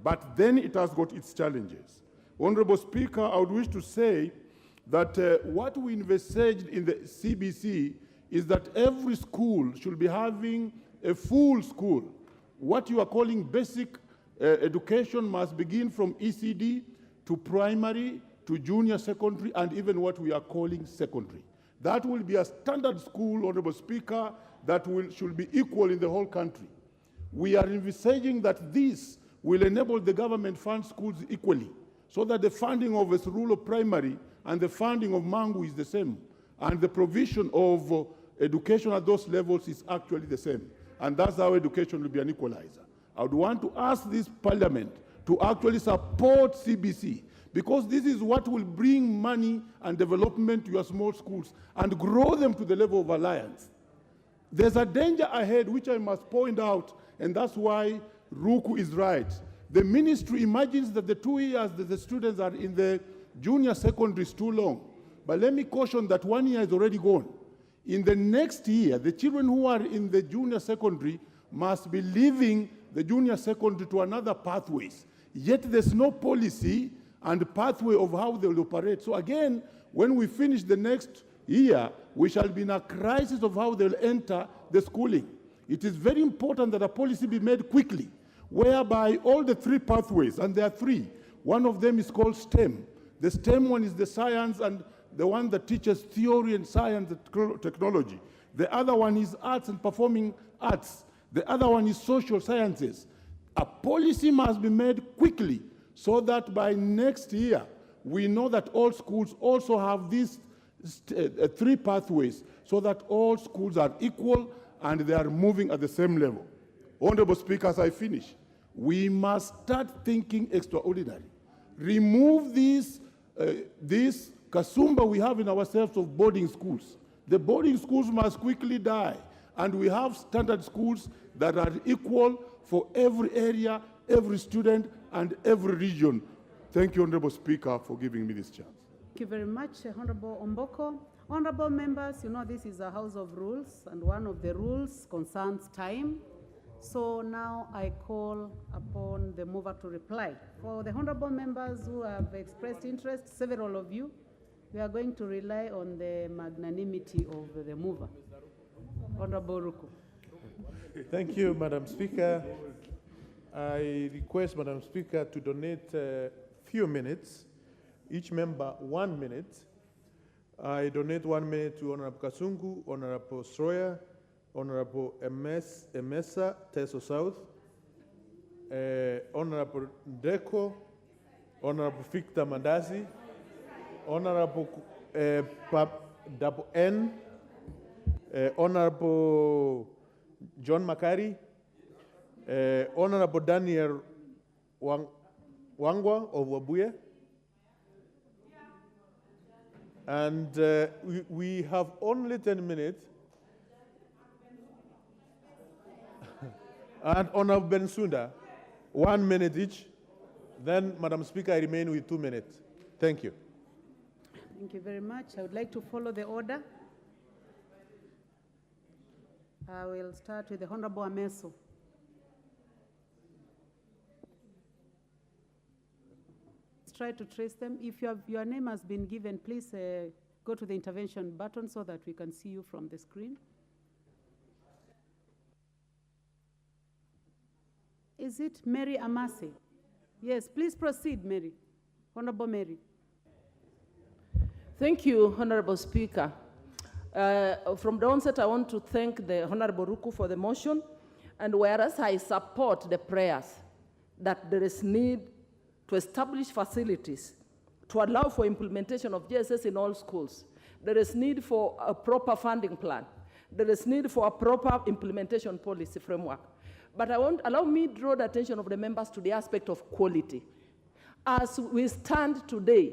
But then it has got its challenges. Honorable Speaker, I would wish to say that what we envisaged in the CBC is that every school should be having a full school. What you are calling basic education must begin from ECD to primary to junior secondary and even what we are calling secondary. That will be a standard school, Honorable Speaker, that should be equal in the whole country. We are envisaging that this will enable the government fund schools equally, so that the funding of a rural primary and the funding of Mangu is the same, and the provision of education at those levels is actually the same. And that's how education will be an equalizer. I would want to ask this Parliament to actually support CBC, because this is what will bring money and development to your small schools and grow them to the level of alliance. There's a danger ahead which I must point out, and that's why Ruku is right. The ministry imagines that the 2 years that the students are in the junior secondary is too long. But let me caution that 1 year is already gone. In the next year, the children who are in the junior secondary must be leaving the junior secondary to another pathways. Yet there's no policy and pathway of how they will operate. So again, when we finish the next year, we shall be in a crisis of how they'll enter the schooling. It is very important that a policy be made quickly, whereby all the three pathways, and there are three, one of them is called STEM. The STEM one is the science and the one that teaches theory and science and technology. The other one is arts and performing arts. The other one is social sciences. A policy must be made quickly so that by next year, we know that all schools also have these three pathways so that all schools are equal and they are moving at the same level. Honorable Speaker, as I finish, we must start thinking extraordinary. Remove this kasumba we have in ourselves of boarding schools. The boarding schools must quickly die, and we have standard schools that are equal for every area, every student, and every region. Thank you, Honorable Speaker, for giving me this chance. Thank you very much, Honorable Omboko. Honorable members, you know this is a house of rules, and one of the rules concerns time. So now I call upon the mover to reply. For the honorable members who have expressed interest, several of you, we are going to rely on the magnanimity of the mover. Honorable Ruku. Thank you, Madam Speaker. I request Madam Speaker to donate a few minutes, each member 1 minute. I donate 1 minute to Honorable Kasungu, Honorable Stroya, Honorable Emesa, Teso South, Honorable Ndeko, Honorable Victor Mandazi, Honorable Double N, Honorable John Makari, Honorable Daniel Wangwa of Wabuya, and we have only 10 minutes. And Honorable Bensouda, 1 minute each. Then, Madam Speaker, I remain with 2 minutes. Thank you. Thank you very much. I would like to follow the order. I will start with the Honorable Ameso. Let's try to trace them. If your name has been given, please go to the intervention button so that we can see you from the screen. Is it Mary Amasi? Yes, please proceed, Mary. Honorable Mary. Thank you, Honorable Speaker. From the onset, I want to thank the Honorable Ruku for the motion. And whereas I support the prayers that there is need to establish facilities to allow for implementation of JSS in all schools, there is need for a proper funding plan. There is need for a proper implementation policy framework. But allow me to draw the attention of the members to the aspect of quality. As we stand today,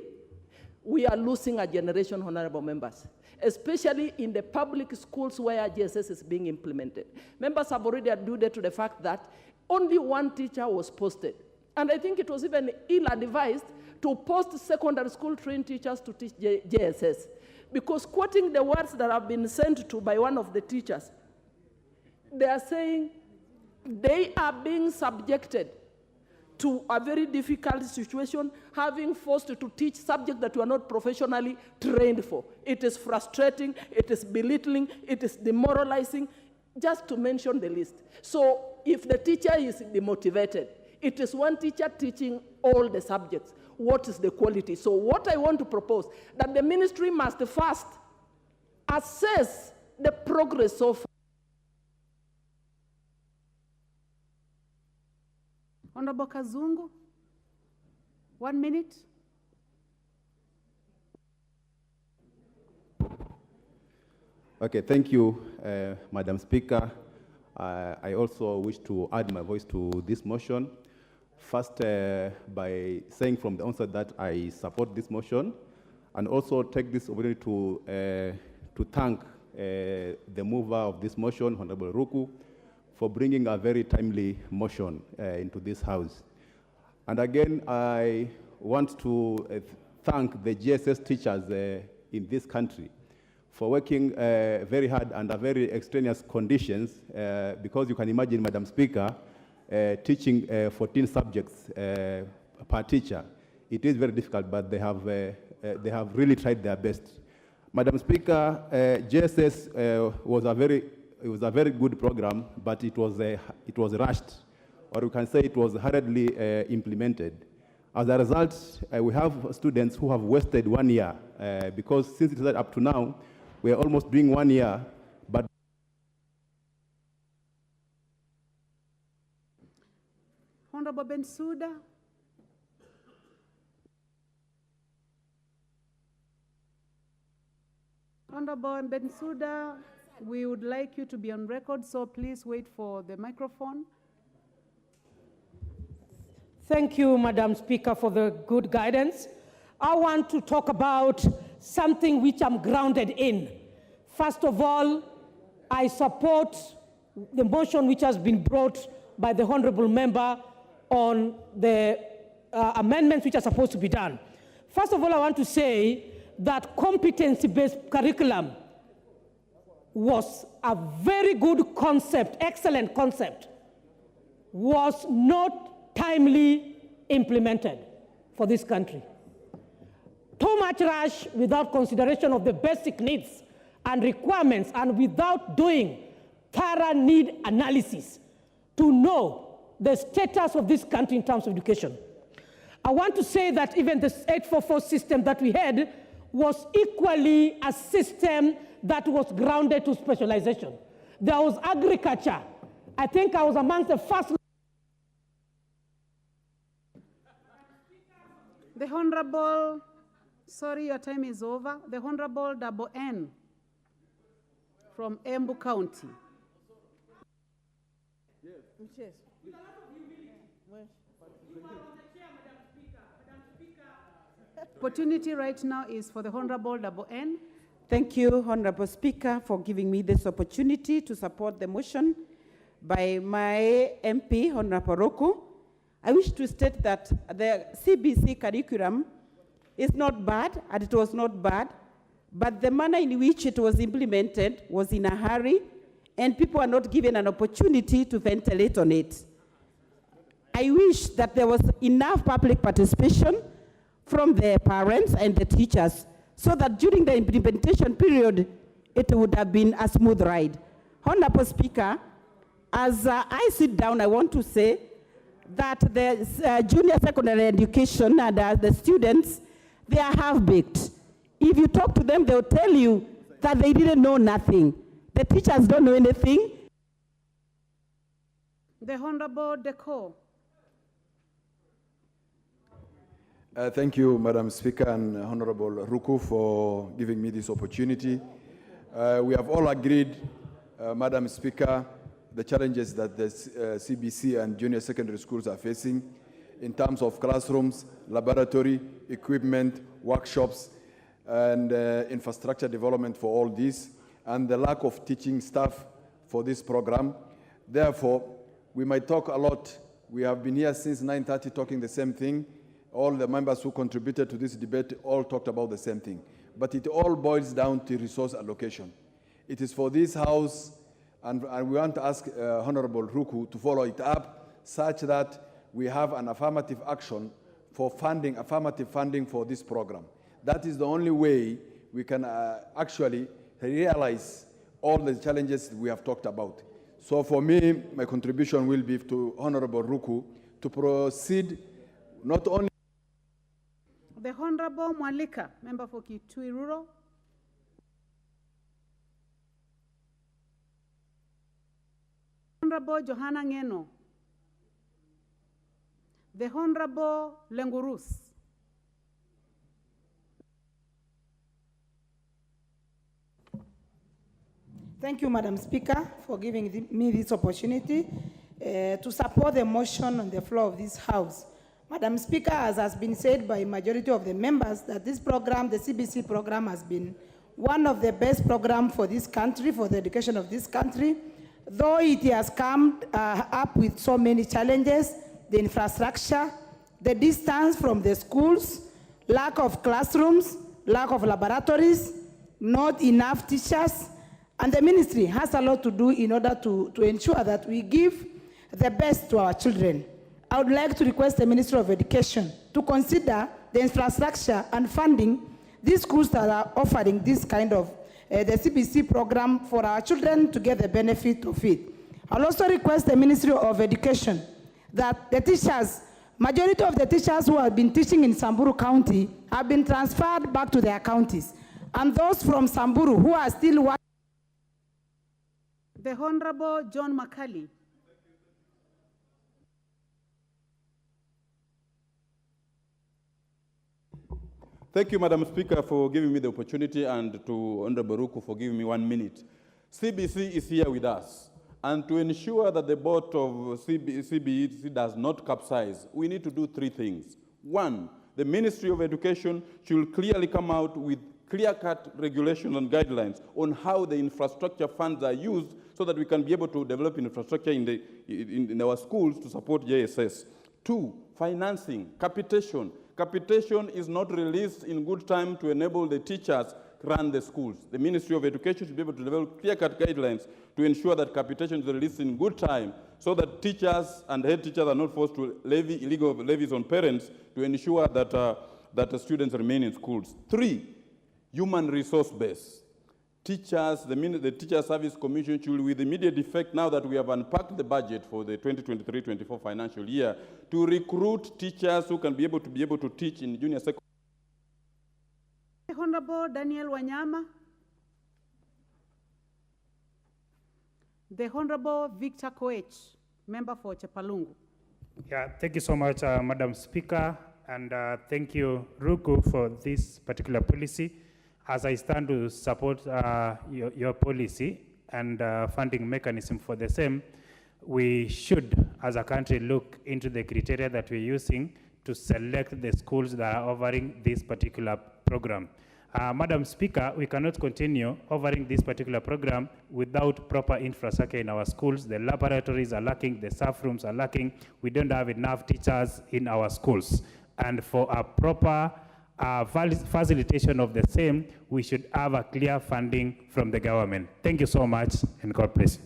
we are losing a generation, honorable members, especially in the public schools where JSS is being implemented. Members have already alluded to the fact that only one teacher was posted. And I think it was even ill-advised to post secondary school trained teachers to teach JSS. Because quoting the words that have been sent to by one of the teachers, they are saying they are being subjected to a very difficult situation, having forced to teach subjects that you are not professionally trained for. It is frustrating, it is belittling, it is demoralizing, just to mention the list. So if the teacher is demotivated, it is one teacher teaching all the subjects. What is the quality? So what I want to propose, that the ministry must first assess the progress so far. Honorable Kazungu, 1 minute. Okay, thank you, Madam Speaker. I also wish to add my voice to this motion. First, by saying from the onset that I support this motion, and also take this opportunity to thank the mover of this motion, Honorable Ruku, for bringing a very timely motion into this House. And again, I want to thank the GSS teachers in this country for working very hard under very extraneous conditions, because you can imagine, Madam Speaker, teaching 14 subjects per teacher. It is very difficult, but they have really tried their best. Madam Speaker, JSS was a very good program, but it was rushed, or you can say it was hurriedly implemented. As a result, we have students who have wasted 1 year, because since it started up to now, we are almost doing 1 year, but Honorable Bensouda. Honorable Bensouda, we would like you to be on record, so please wait for the microphone. Thank you, Madam Speaker, for the good guidance. I want to talk about something which I'm grounded in. First of all, I support the motion which has been brought by the honorable member on the amendments which are supposed to be done. First of all, I want to say that competency-based curriculum was a very good concept, excellent concept, was not timely implemented for this country. Too much rush without consideration of the basic needs and requirements, and without doing thorough need analysis to know the status of this country in terms of education. I want to say that even the 844 system that we had was equally a system that was grounded to specialization. There was agriculture. I think I was amongst the first. The Honorable, sorry, your time is over. The Honorable Double N from Embu County. Yes. Opportunity right now is for the Honorable Double N. Thank you, Honorable Speaker, for giving me this opportunity to support the motion. by my MP, Honorable Roku. I wish to state that the CBC curriculum is not bad, and it was not bad, but the manner in which it was implemented was in a hurry, and people are not given an opportunity to ventilate on it. I wish that there was enough public participation from the parents and the teachers so that during the implementation period, it would have been a smooth ride. Honorable Speaker, as I sit down, I want to say that the junior secondary education and the students, they are half-baked. If you talk to them, they'll tell you that they didn't know nothing. The teachers don't know anything. The Honorable Deco. Thank you, Madam Speaker and Honorable Ruku, for giving me this opportunity. We have all agreed, Madam Speaker, the challenges that the CBC and junior secondary schools are facing in terms of classrooms, laboratory, equipment, workshops, and infrastructure development for all this, and the lack of teaching staff for this program. Therefore, we might talk a lot. We have been here since 9:30 talking the same thing. All the members who contributed to this debate all talked about the same thing. But it all boils down to resource allocation. It is for this House, and we want to ask Honorable Ruku to follow it up such that we have an affirmative action for funding, affirmative funding for this program. That is the only way we can actually realize all the challenges we have talked about. So for me, my contribution will be to Honorable Ruku to proceed not only. The Honorable Mwalika, member for Kitui Rural. Honorable Johanna Ngeno. The Honorable Lengurus. Thank you, Madam Speaker, for giving me this opportunity to support the motion on the floor of this House. Madam Speaker, as has been said by majority of the members, that this program, the CBC program, has been one of the best programs for this country, for the education of this country, though it has come up with so many challenges: the infrastructure, the distance from the schools, lack of classrooms, lack of laboratories, not enough teachers, and the ministry has a lot to do in order to ensure that we give the best to our children. I would like to request the Ministry of Education to consider the infrastructure and funding these schools that are offering this kind of the CBC program for our children to get the benefit of it. I'll also request the Ministry of Education that the teachers, majority of the teachers who have been teaching in Samburu County have been transferred back to their counties. And those from Samburu who are still working. The Honorable John Makali. Thank you, Madam Speaker, for giving me the opportunity, and to Honorable Ruku for giving me 1 minute. CBC is here with us, and to ensure that the boat of CBC does not capsize, we need to do 3 things. 1, the Ministry of Education should clearly come out with clear-cut regulations and guidelines on how the infrastructure funds are used so that we can be able to develop infrastructure in our schools to support JSS. 2, financing, capitation. Capitation is not released in good time to enable the teachers run the schools. The Ministry of Education should be able to develop clear-cut guidelines to ensure that capitation is released in good time so that teachers and head teachers are not forced to levy illegal levies on parents to ensure that, that the students remain in schools. 3, human resource base. Teachers, the Teacher Service Commission should, with immediate effect, now that we have unpacked the budget for the 2023-24 financial year, to recruit teachers who can be able to teach in junior secondary. Honorable Daniel Wanyama. The Honorable Victor Koech, member for Chepalungu. Yeah, thank you so much, Madam Speaker, and thank you, Ruku, for this particular policy. As I stand to support your policy and funding mechanism for the same, we should, as a country, look into the criteria that we're using to select the schools that are offering this particular program. Madam Speaker, we cannot continue offering this particular program without proper infrastructure in our schools. The laboratories are lacking, the staff rooms are lacking. We don't have enough teachers in our schools. And for a proper facilitation of the same, we should have a clear funding from the government. Thank you so much, and God bless you.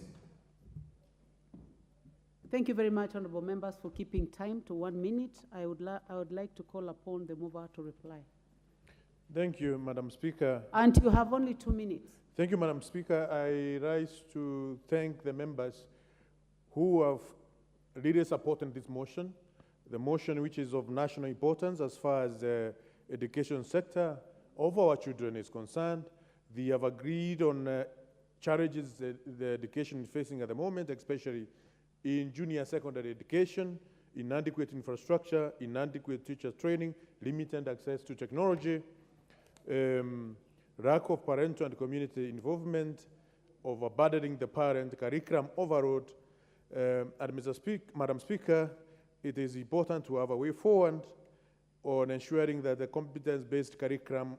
Thank you very much, honorable members, for keeping time to 1 minute. I would like to call upon the mover to reply. Thank you, Madam Speaker. And you have only 2 minutes. Thank you, Madam Speaker. I rise to thank the members who have really supported this motion, the motion which is of national importance as far as the education sector of our children is concerned. They have agreed on challenges the education is facing at the moment, especially in junior secondary education, inadequate infrastructure, inadequate teacher training, limited access to technology, lack of parental and community involvement, overburdening the parent, curriculum overload. Madam Speaker, it is important to have a way forward on ensuring that the competence-based curriculum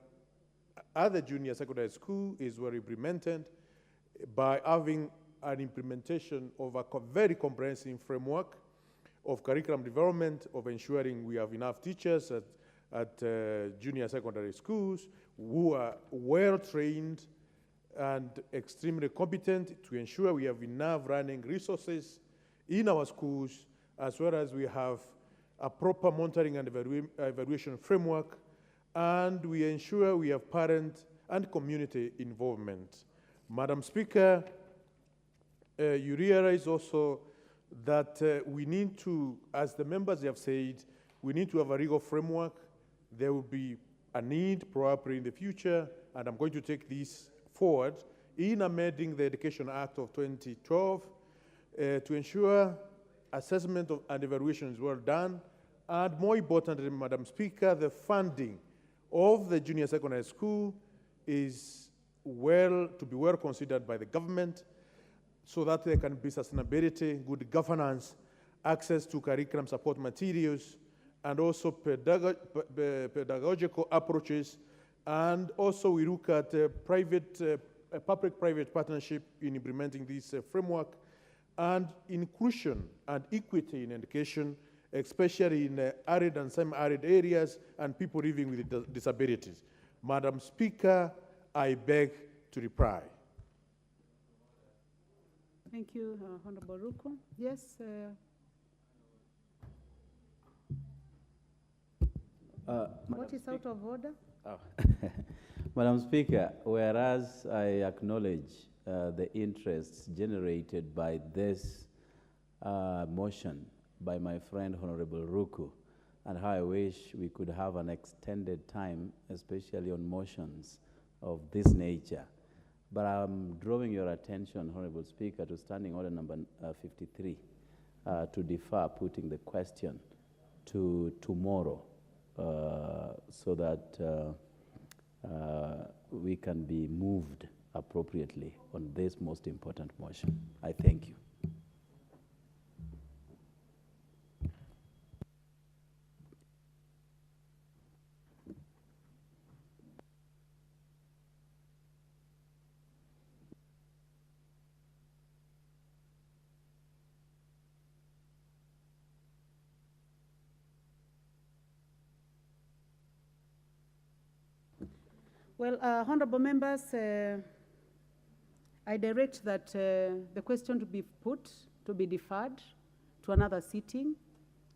at the junior secondary school is well implemented by having an implementation of a very comprehensive framework of curriculum development, of ensuring we have enough teachers at junior secondary schools who are well-trained and extremely competent to ensure we have enough running resources in our schools, as well as we have a proper monitoring and evaluation framework, and we ensure we have parent and community involvement. Madam Speaker, you realize also that we need to, as the members have said, we need to have a legal framework. There will be a need probably in the future, and I'm going to take this forward in amending the Education Act of 2012 to ensure assessment and evaluation is well done, and more importantly, Madam Speaker, the funding of the junior secondary school is to be well considered by the government, so that there can be sustainability, good governance, access to curriculum support materials, and also pedagogical approaches. And also we look at public-private partnership in implementing this framework, and inclusion and equity in education, especially in arid and semi-arid areas and people living with disabilities. Madam Speaker, I beg to reply. Thank you, Honorable Ruku. Yes. What is out of order? Oh. Madam Speaker, whereas I acknowledge the interests generated by this motion by my friend Honorable Ruku, and how I wish we could have an extended time, especially on motions of this nature. But I'm drawing your attention, Honorable Speaker, to Standing Order number 53, to defer putting the question to tomorrow, so that we can be moved appropriately on this most important motion. I thank you. Well, honorable members, I direct that the question to be deferred to another sitting,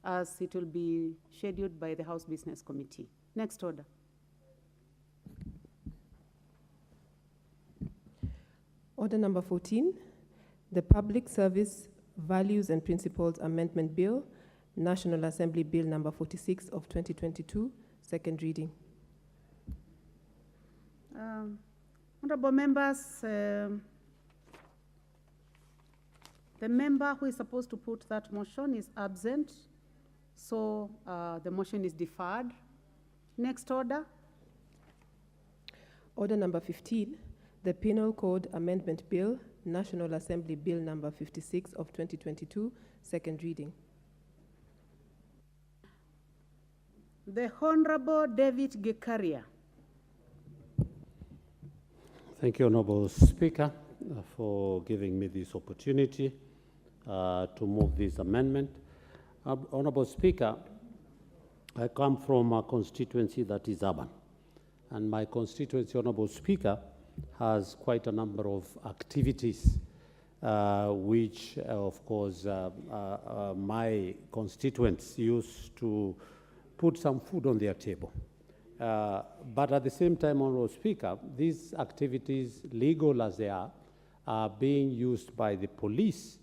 as it will be scheduled by the House Business Committee. Next order. Order number 14, the Public Service Values and Principles Amendment Bill, National Assembly Bill number 46 of 2022, second reading. Honorable members, the member who is supposed to put that motion is absent, so the motion is deferred. Next order. Order number 15, the Penal Code Amendment Bill, National Assembly Bill number 56 of 2022, second reading. The Honorable David Gekaria. Thank you, Honourable Speaker, for giving me this opportunity to move this amendment. Honourable Speaker, I come from a constituency that is urban, and my constituency, Honourable Speaker, has quite a number of activities which, of course, my constituents use to put some food on their table. But at the same time, Honourable Speaker, these activities, legal as they are being used by the police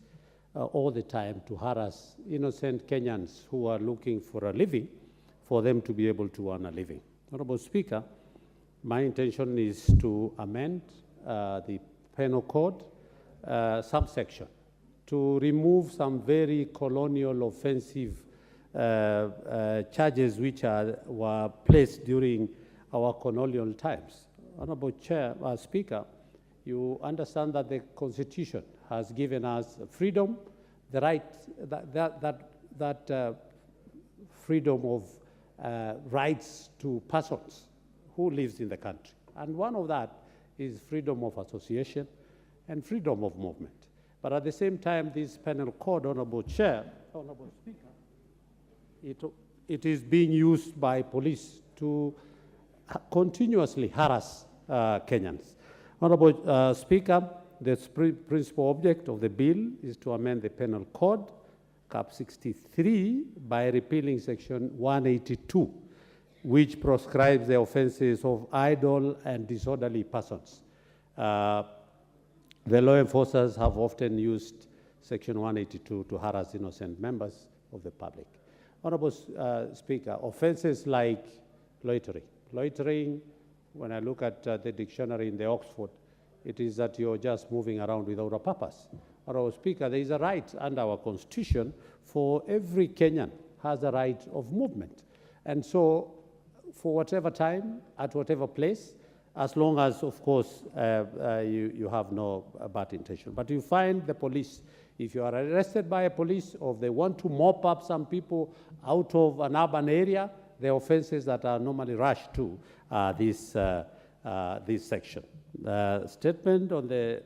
all the time to harass innocent Kenyans who are looking for a living, for them to be able to earn a living. Honourable Speaker, my intention is to amend the Penal Code subsection to remove some very colonial offensive charges which were placed during our colonial times. Honourable Speaker, you understand that the Constitution has given us freedom, the right, that freedom of rights to persons who lives in the country. And one of that is freedom of association and freedom of movement. But at the same time, this penal code, Honourable Speaker, it is being used by police to continuously harass Kenyans. Honourable Speaker, the principal object of the bill is to amend the Penal Code, Cap 63, by repealing Section 182, which proscribes the offences of idle and disorderly persons. The law enforcers have often used Section 182 to harass innocent members of the public. Honourable Speaker, offences like loitering, when I look at the dictionary in the Oxford, it is that you're just moving around without a purpose. Honourable Speaker, there is a right under our Constitution for every Kenyan has a right of movement. And so, for whatever time, at whatever place, as long as, of course, you have no bad intention. But you find the police, if you are arrested by a police or if they want to mop up some people out of an urban area, the offenses that are normally rushed to this section. Statement on the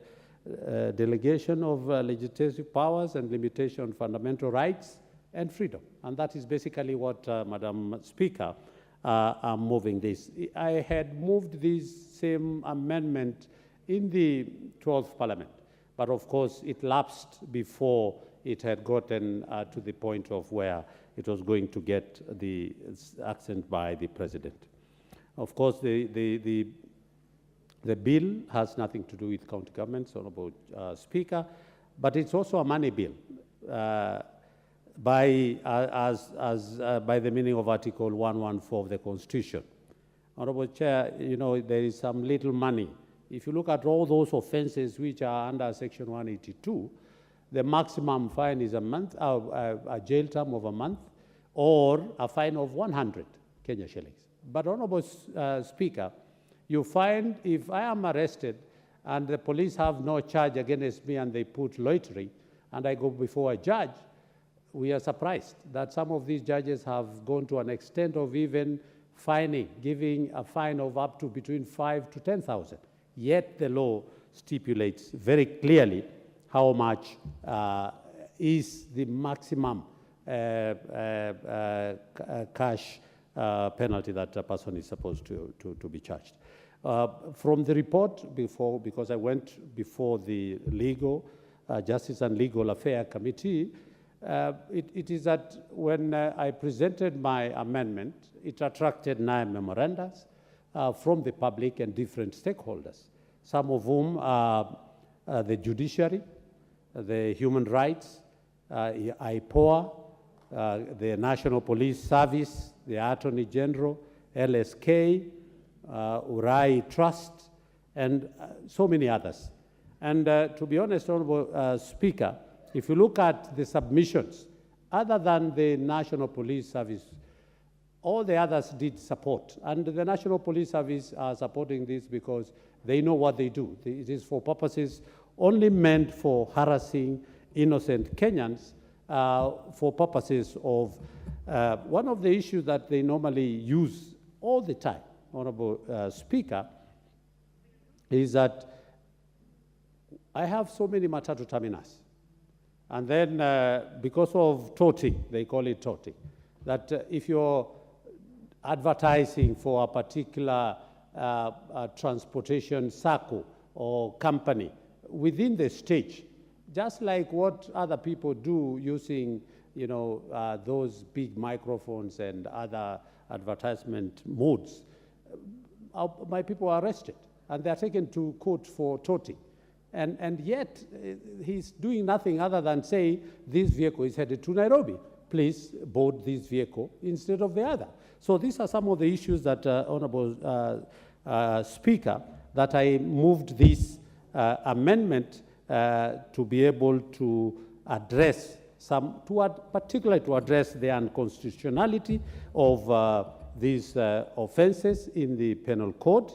delegation of legislative powers and limitation on fundamental rights and freedom. And that is basically what, Madam Speaker, I'm moving this. I had moved this same amendment in the 12th Parliament, but of course it lapsed before it had gotten to the point of where it was going to get the accent by the President. Of course, the bill has nothing to do with county governments, Honourable Speaker, but it's also a money bill. By the meaning of Article 114 of the Constitution. Honourable Chair, you know, there is some little money. If you look at all those offences which are under Section 182, the maximum fine is a month, a jail term of a month, or a fine of 100 Kenya shillings. But Honourable Speaker, you find if I am arrested and the police have no charge against me and they put loitering, and I go before a judge, we are surprised that some of these judges have gone to an extent of even fining, giving a fine of up to between 5,000 to 10,000. Yet the law stipulates very clearly how much is the maximum cash penalty that a person is supposed to be charged. From the report before, because I went before the Justice and Legal Affairs Committee, it is that when I presented my amendment, it attracted 9 memorandums from the public and different stakeholders, some of whom are the judiciary, the human rights, IPOA, the National Police Service, the Attorney General, LSK, Urai Trust, and so many others. And to be honest, Honourable Speaker, if you look at the submissions, other than the National Police Service, all the others did support. And the National Police Service are supporting this because they know what they do. It is for purposes only meant for harassing innocent Kenyans, for purposes of one of the issues that they normally use all the time, Honourable Speaker, is that I have so many matatu terminals. And then because of toting, they call it toting, that if you're advertising for a particular transportation circle or company within the stage, just like what other people do using, you know, those big microphones and other advertisement modes, my people are arrested and they're taken to court for toting. And yet, he's doing nothing other than say, this vehicle is headed to Nairobi. Please board this vehicle instead of the other. So these are some of the issues that, Honorable Speaker, that I moved this amendment to be able to address particularly to address the unconstitutionality of these offenses in the Penal Code,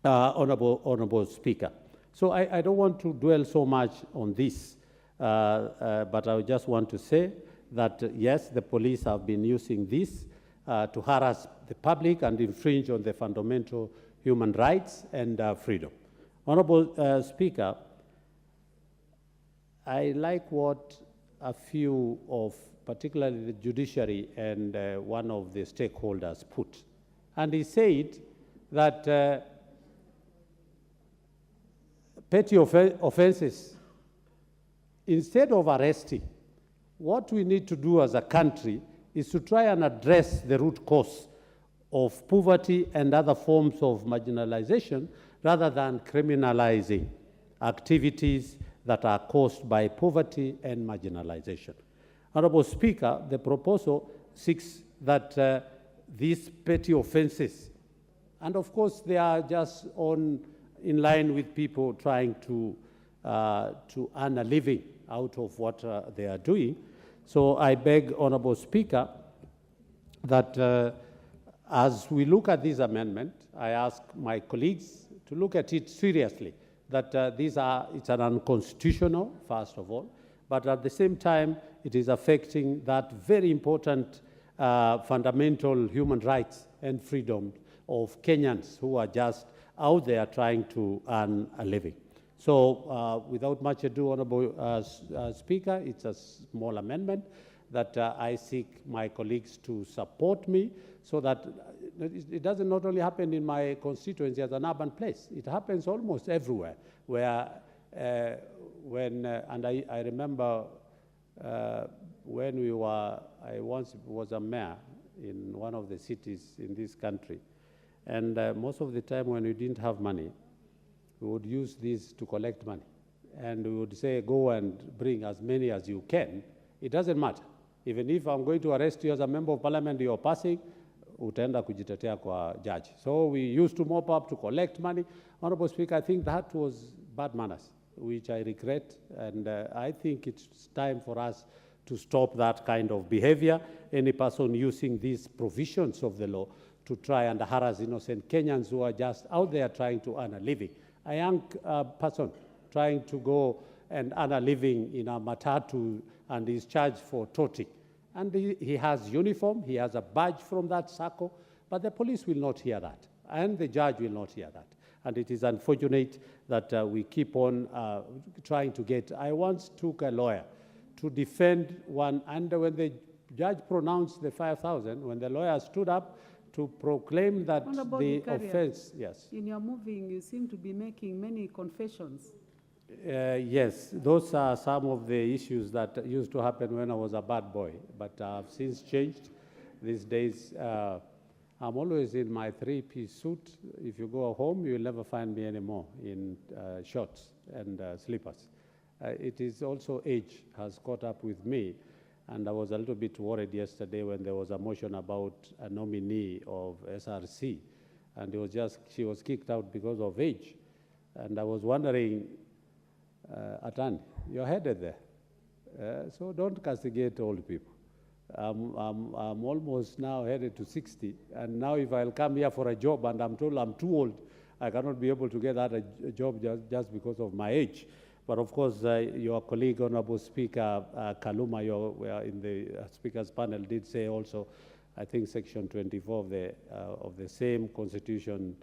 Honorable Speaker. So I don't want to dwell so much on this, but I just want to say that, yes, the police have been using this to harass the public and infringe on the fundamental human rights and freedom. Honorable Speaker, I like what a few of, particularly the judiciary and one of the stakeholders put. And he said that petty offenses, instead of arresting, what we need to do as a country is to try and address the root cause of poverty and other forms of marginalization rather than criminalizing activities that are caused by poverty and marginalization. Honorable Speaker, the proposal seeks that these petty offenses, and of course they are just in line with people trying to earn a living out of what they are doing. So I beg, Honorable Speaker, that as we look at this amendment, I ask my colleagues to look at it seriously, that it's an unconstitutional, first of all, but at the same time, it is affecting that very important fundamental human rights and freedom of Kenyans who are just out there trying to earn a living. So without much ado, Honorable Speaker, it's a small amendment that I seek my colleagues to support me so that it doesn't not only happen in my constituency as an urban place, it happens almost everywhere where and I remember when I once was a mayor in one of the cities in this country, and most of the time when we didn't have money, we would use this to collect money. And we would say, go and bring as many as you can. It doesn't matter. Even if I'm going to arrest you as a member of parliament, you're passing, utaenda kujitetea kwa judge. So we used to mop up to collect money. Honorable Speaker, I think that was bad manners, which I regret. And I think it's time for us to stop that kind of behavior. Any person using these provisions of the law to try and harass innocent Kenyans who are just out there trying to earn a living. A young person trying to go and earn a living in a matatu and is charged for toting. And he has uniform, he has a badge from that circle, but the police will not hear that, and the judge will not hear that. And it is unfortunate that we keep on trying to get. I once took a lawyer to defend one, and when the judge pronounced the 5,000, when the lawyer stood up to proclaim that the offense, yes. In your moving, you seem to be making many confessions. Yes, those are some of the issues that used to happen when I was a bad boy, but I've since changed. These days, I'm always in my three-piece suit. If you go home, you'll never find me anymore in shorts and slippers. It is also age has caught up with me, and I was a little bit worried yesterday when there was a motion about a nominee of SRC, and it was just, she was kicked out because of age. And I was wondering, Atan, you're headed there. So don't castigate old people. I'm almost now headed to 60, and now if I'll come here for a job and I'm told I'm too old, I cannot be able to get that a job just because of my age. But of course, your colleague, Honorable Speaker Kaluma, in the Speaker's panel, did say also, I think Section 24 of the same Constitution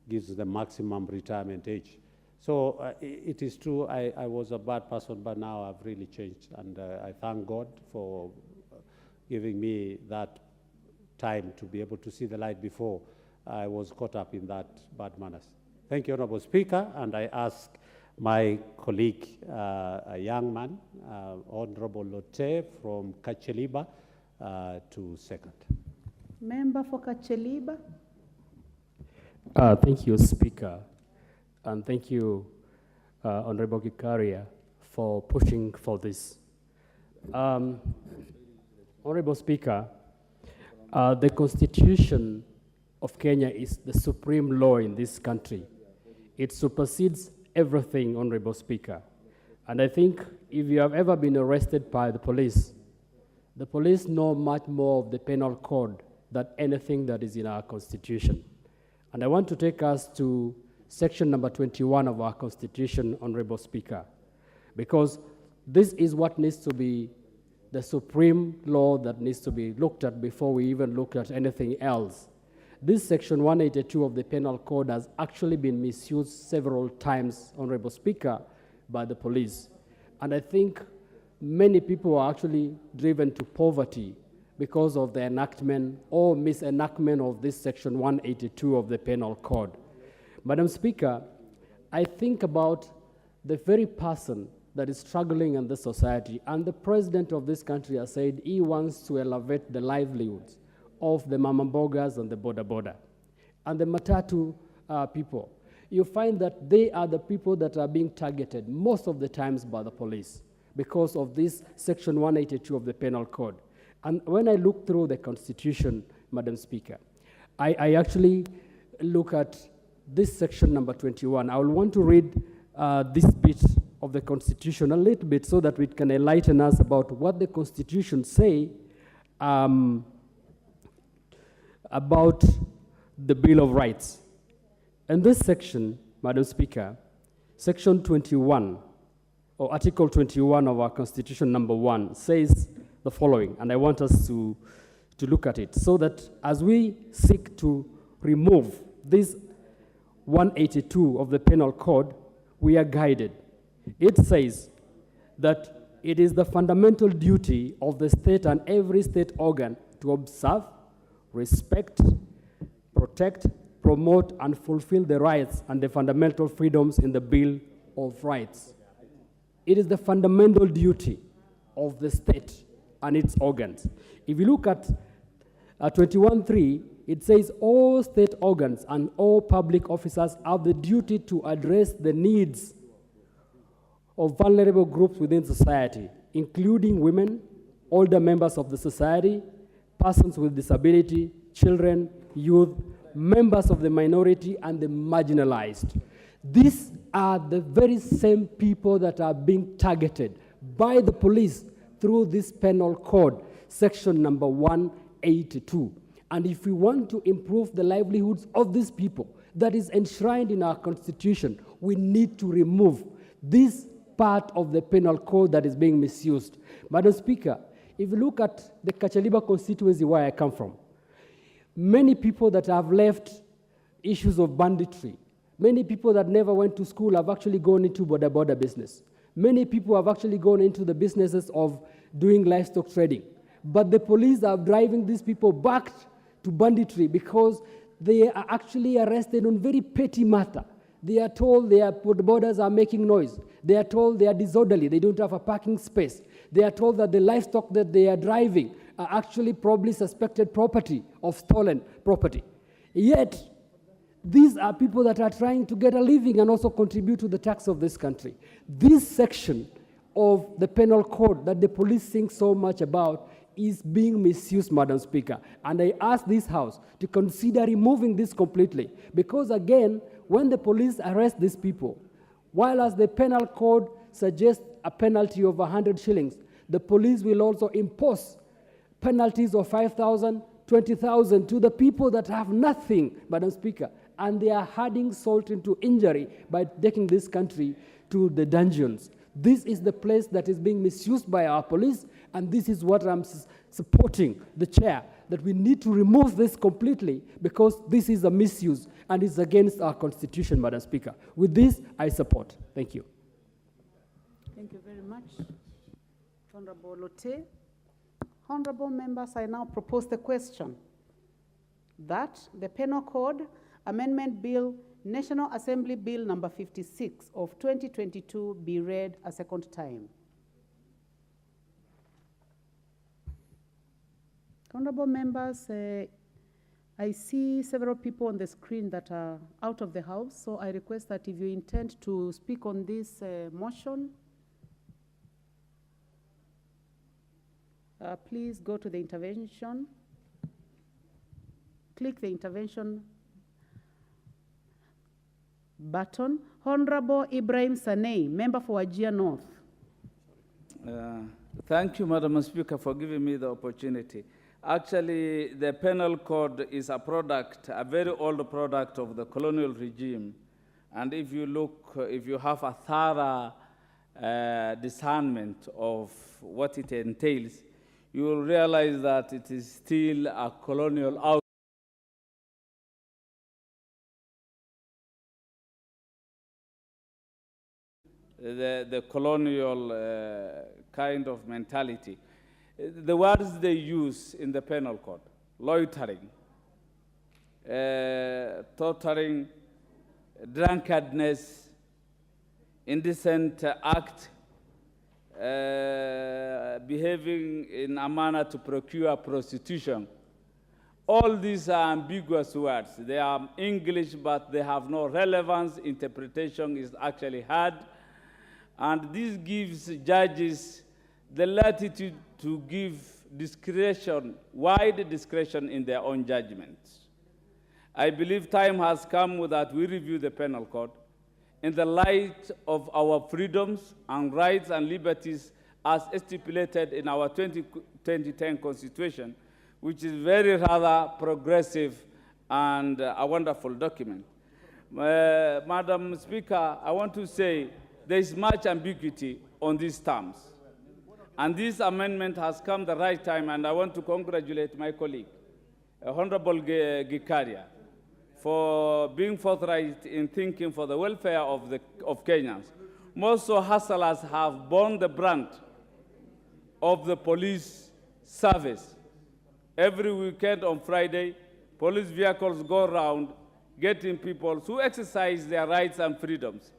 gives the maximum retirement age. So it is true, I was a bad person, but now I've really changed. And I thank God for giving me that time to be able to see the light before I was caught up in that bad manners. Thank you, Honorable Speaker, and I ask my colleague, a young man, Honorable Lotte from Kacheliba, to second. Member for Kacheliba. Thank you, Speaker, and thank you, Honorable Gikaria, for pushing for this. Honorable Speaker, the Constitution of Kenya is the supreme law in this country. It supersedes everything, Honorable Speaker. And I think if you have ever been arrested by the police know much more of the penal code than anything that is in our Constitution. And I want to take us to section number 21 of our Constitution, Honorable Speaker, because this is what needs to be the supreme law that needs to be looked at before we even look at anything else. This section 182 of the Penal Code has actually been misused several times, Honorable Speaker, by the police. And I think many people are actually driven to poverty because of the enactment or misenactment of this section 182 of the Penal Code. Madam Speaker, I think about the very person that is struggling in this society, and the president of this country has said he wants to elevate the livelihoods of the mama mbogas and the boda and the matatu people. You find that they are the people that are being targeted most of the times by the police because of this section 182 of the Penal Code. And when I look through the Constitution, Madam Speaker, I actually look at this section number 21. I will want to read this bit of the Constitution a little bit so that we can enlighten us about what the Constitution say about the Bill of Rights. In this section, Madam Speaker, section 21, or Article 21 of our Constitution number 1 says the following, and I want us to look at it, so that as we seek to remove this 182 of the Penal Code, we are guided. It says that it is the fundamental duty of the state and every state organ to observe, respect, protect, promote, and fulfill the rights and the fundamental freedoms in the Bill of Rights. It is the fundamental duty of the state and its organs. If you look at 21.3, it says all state organs and all public officers have the duty to address the needs of vulnerable groups within society, including women, older members of the society, persons with disability, children, youth, members of the minority, and the marginalized. These are the very same people that are being targeted by the police through this penal code, section number 182. And if we want to improve the livelihoods of these people that is enshrined in our Constitution, we need to remove this part of the penal code that is being misused. Madam Speaker, if you look at the Kacheliba constituency where I come from, many people that have left issues of banditry, many people that never went to school have actually gone into border business. Many people have actually gone into the businesses of doing livestock trading. But the police are driving these people back to banditry because they are actually arrested on very petty matter. They are told the borders are making noise. They are told they are disorderly. They don't have a parking space. They are told that the livestock that they are driving are actually probably suspected property of stolen property. Yet, these are people that are trying to get a living and also contribute to the tax of this country. This section of the penal code that the police think so much about is being misused, Madam Speaker. And I ask this House to consider removing this completely. Because again, when the police arrest these people, while as the penal code suggests a penalty of 100 shillings, the police will also impose penalties of 5,000, 20,000 to the people that have nothing, Madam Speaker. And they are adding salt into injury by taking this country to the dungeons. This is the place that is being misused by our police, and this is what I'm supporting the chair that we need to remove this completely because this is a misuse and it's against our constitution, Madam Speaker. With this, I support. Thank you. Thank you very much, Honorable Lote. Honorable members, I now propose the question that the Penal Code Amendment Bill, National Assembly Bill number 56 of 2022 be read a second time. Honorable members, I see several people on the screen that are out of the house, so I request that if you intend to speak on this motion, please go to the intervention, click the intervention button. Honorable Ibrahim Sanei, member for Wajir North. Thank you, Madam Speaker, for giving me the opportunity. Actually, the Penal Code is a product, a very old product of the colonial regime. And if you look, if you have a thorough discernment of what it entails, you will realize that it is still a colonial outcome. The colonial kind of mentality. The words they use in the Penal Code: loitering, torturing, drunkardness, indecent act, behaving in a manner to procure prostitution. All these are ambiguous words. They are English, but they have no relevance. Interpretation is actually hard. And this gives judges the latitude to give discretion, wide discretion in their own judgments. I believe time has come that we review the Penal Code in the light of our freedoms and rights and liberties as stipulated in our 2010 Constitution, which is very rather progressive and a wonderful document. Madam Speaker, I want to say there is much ambiguity on these terms. And this amendment has come the right time, and I want to congratulate my colleague, Honorable Gikaria, for being forthright in thinking for the welfare of Kenyans. Most hustlers have borne the brunt of the police service. Every weekend on Friday, police vehicles go around getting people to exercise their rights and freedoms.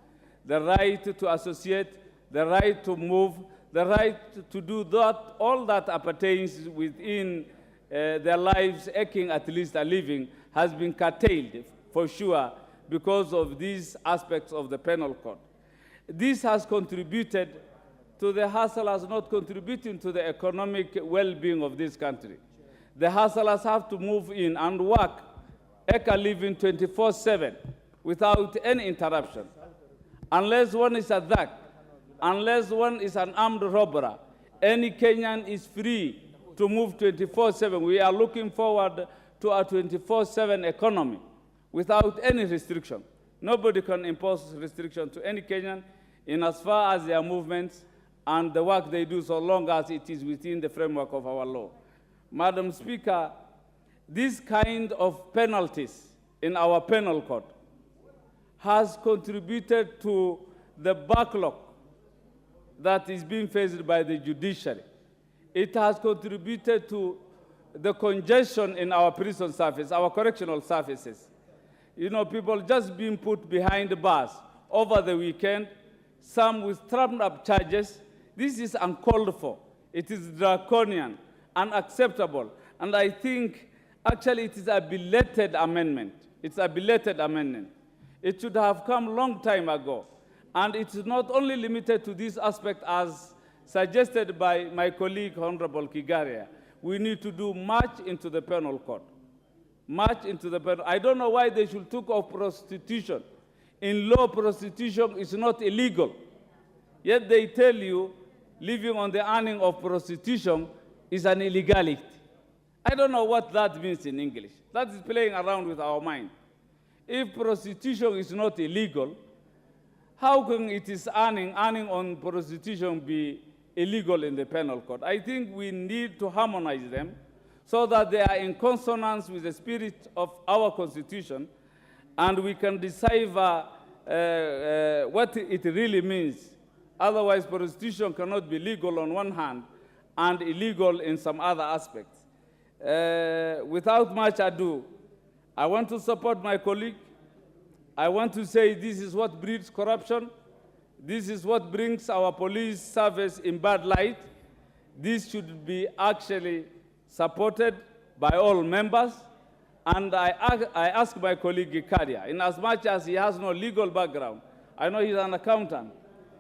The right to associate, the right to move, the right to do that, all that appertains within their lives, aching at least a living, has been curtailed for sure because of these aspects of the Penal Code. This has contributed to the hustlers not contributing to the economic well-being of this country. The hustlers have to move in and work, make a living 24/7 without any interruption. Unless one is a thug, unless one is an armed robber, any Kenyan is free to move 24/7. We are looking forward to a 24/7 economy without any restriction. Nobody can impose restriction to any Kenyan in as far as their movements and the work they do, so long as it is within the framework of our law. Madam Speaker, this kind of penalties in our Penal Code has contributed to the backlog that is being faced by the judiciary. It has contributed to the congestion in our prison service, our correctional services. You know, people just being put behind bars over the weekend, some with trumped-up charges. This is uncalled for. It is draconian, unacceptable. And I think, actually, it is a belated amendment. It's a belated amendment. It should have come a long time ago. And it is not only limited to this aspect as suggested by my colleague, Honorable Kigaria. We need to do much into the Penal Code. Much into the Penal. I don't know why they should talk of prostitution. In law, prostitution is not illegal. Yet they tell you living on the earning of prostitution is an illegality. I don't know what that means in English. That is playing around with our mind. If prostitution is not illegal, how can it is earning on prostitution be illegal in the Penal Code? I think we need to harmonize them so that they are in consonance with the spirit of our Constitution, and we can decipher what it really means. Otherwise, prostitution cannot be legal on one hand and illegal in some other aspects. Without much ado, I want to support my colleague. I want to say this is what breeds corruption. This is what brings our police service in bad light. This should be actually supported by all members. And I ask my colleague Gikaria, in as much as he has no legal background, I know he's an accountant.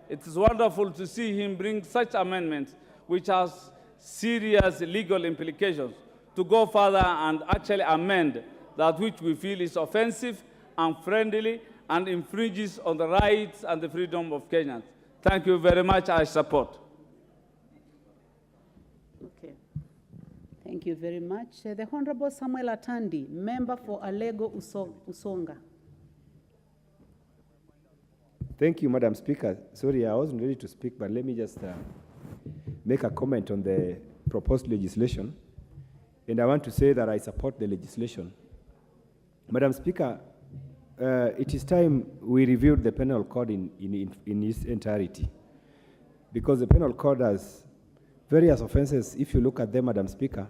It is wonderful to see him bring such amendments which has serious legal implications to go further and actually amend that which we feel is offensive, unfriendly, and infringes on the rights and the freedom of Kenyans. Thank you very much. I support. Okay. Thank you very much. The Honorable Samuel Atandi, member for Alego Usonga. Thank you, Madam Speaker. Sorry, I wasn't ready to speak, but let me just make a comment on the proposed legislation. And I want to say that I support the legislation. Madam Speaker, it is time we reviewed the Penal Code in its entirety, because the Penal Code has various offenses. If you look at them, Madam Speaker,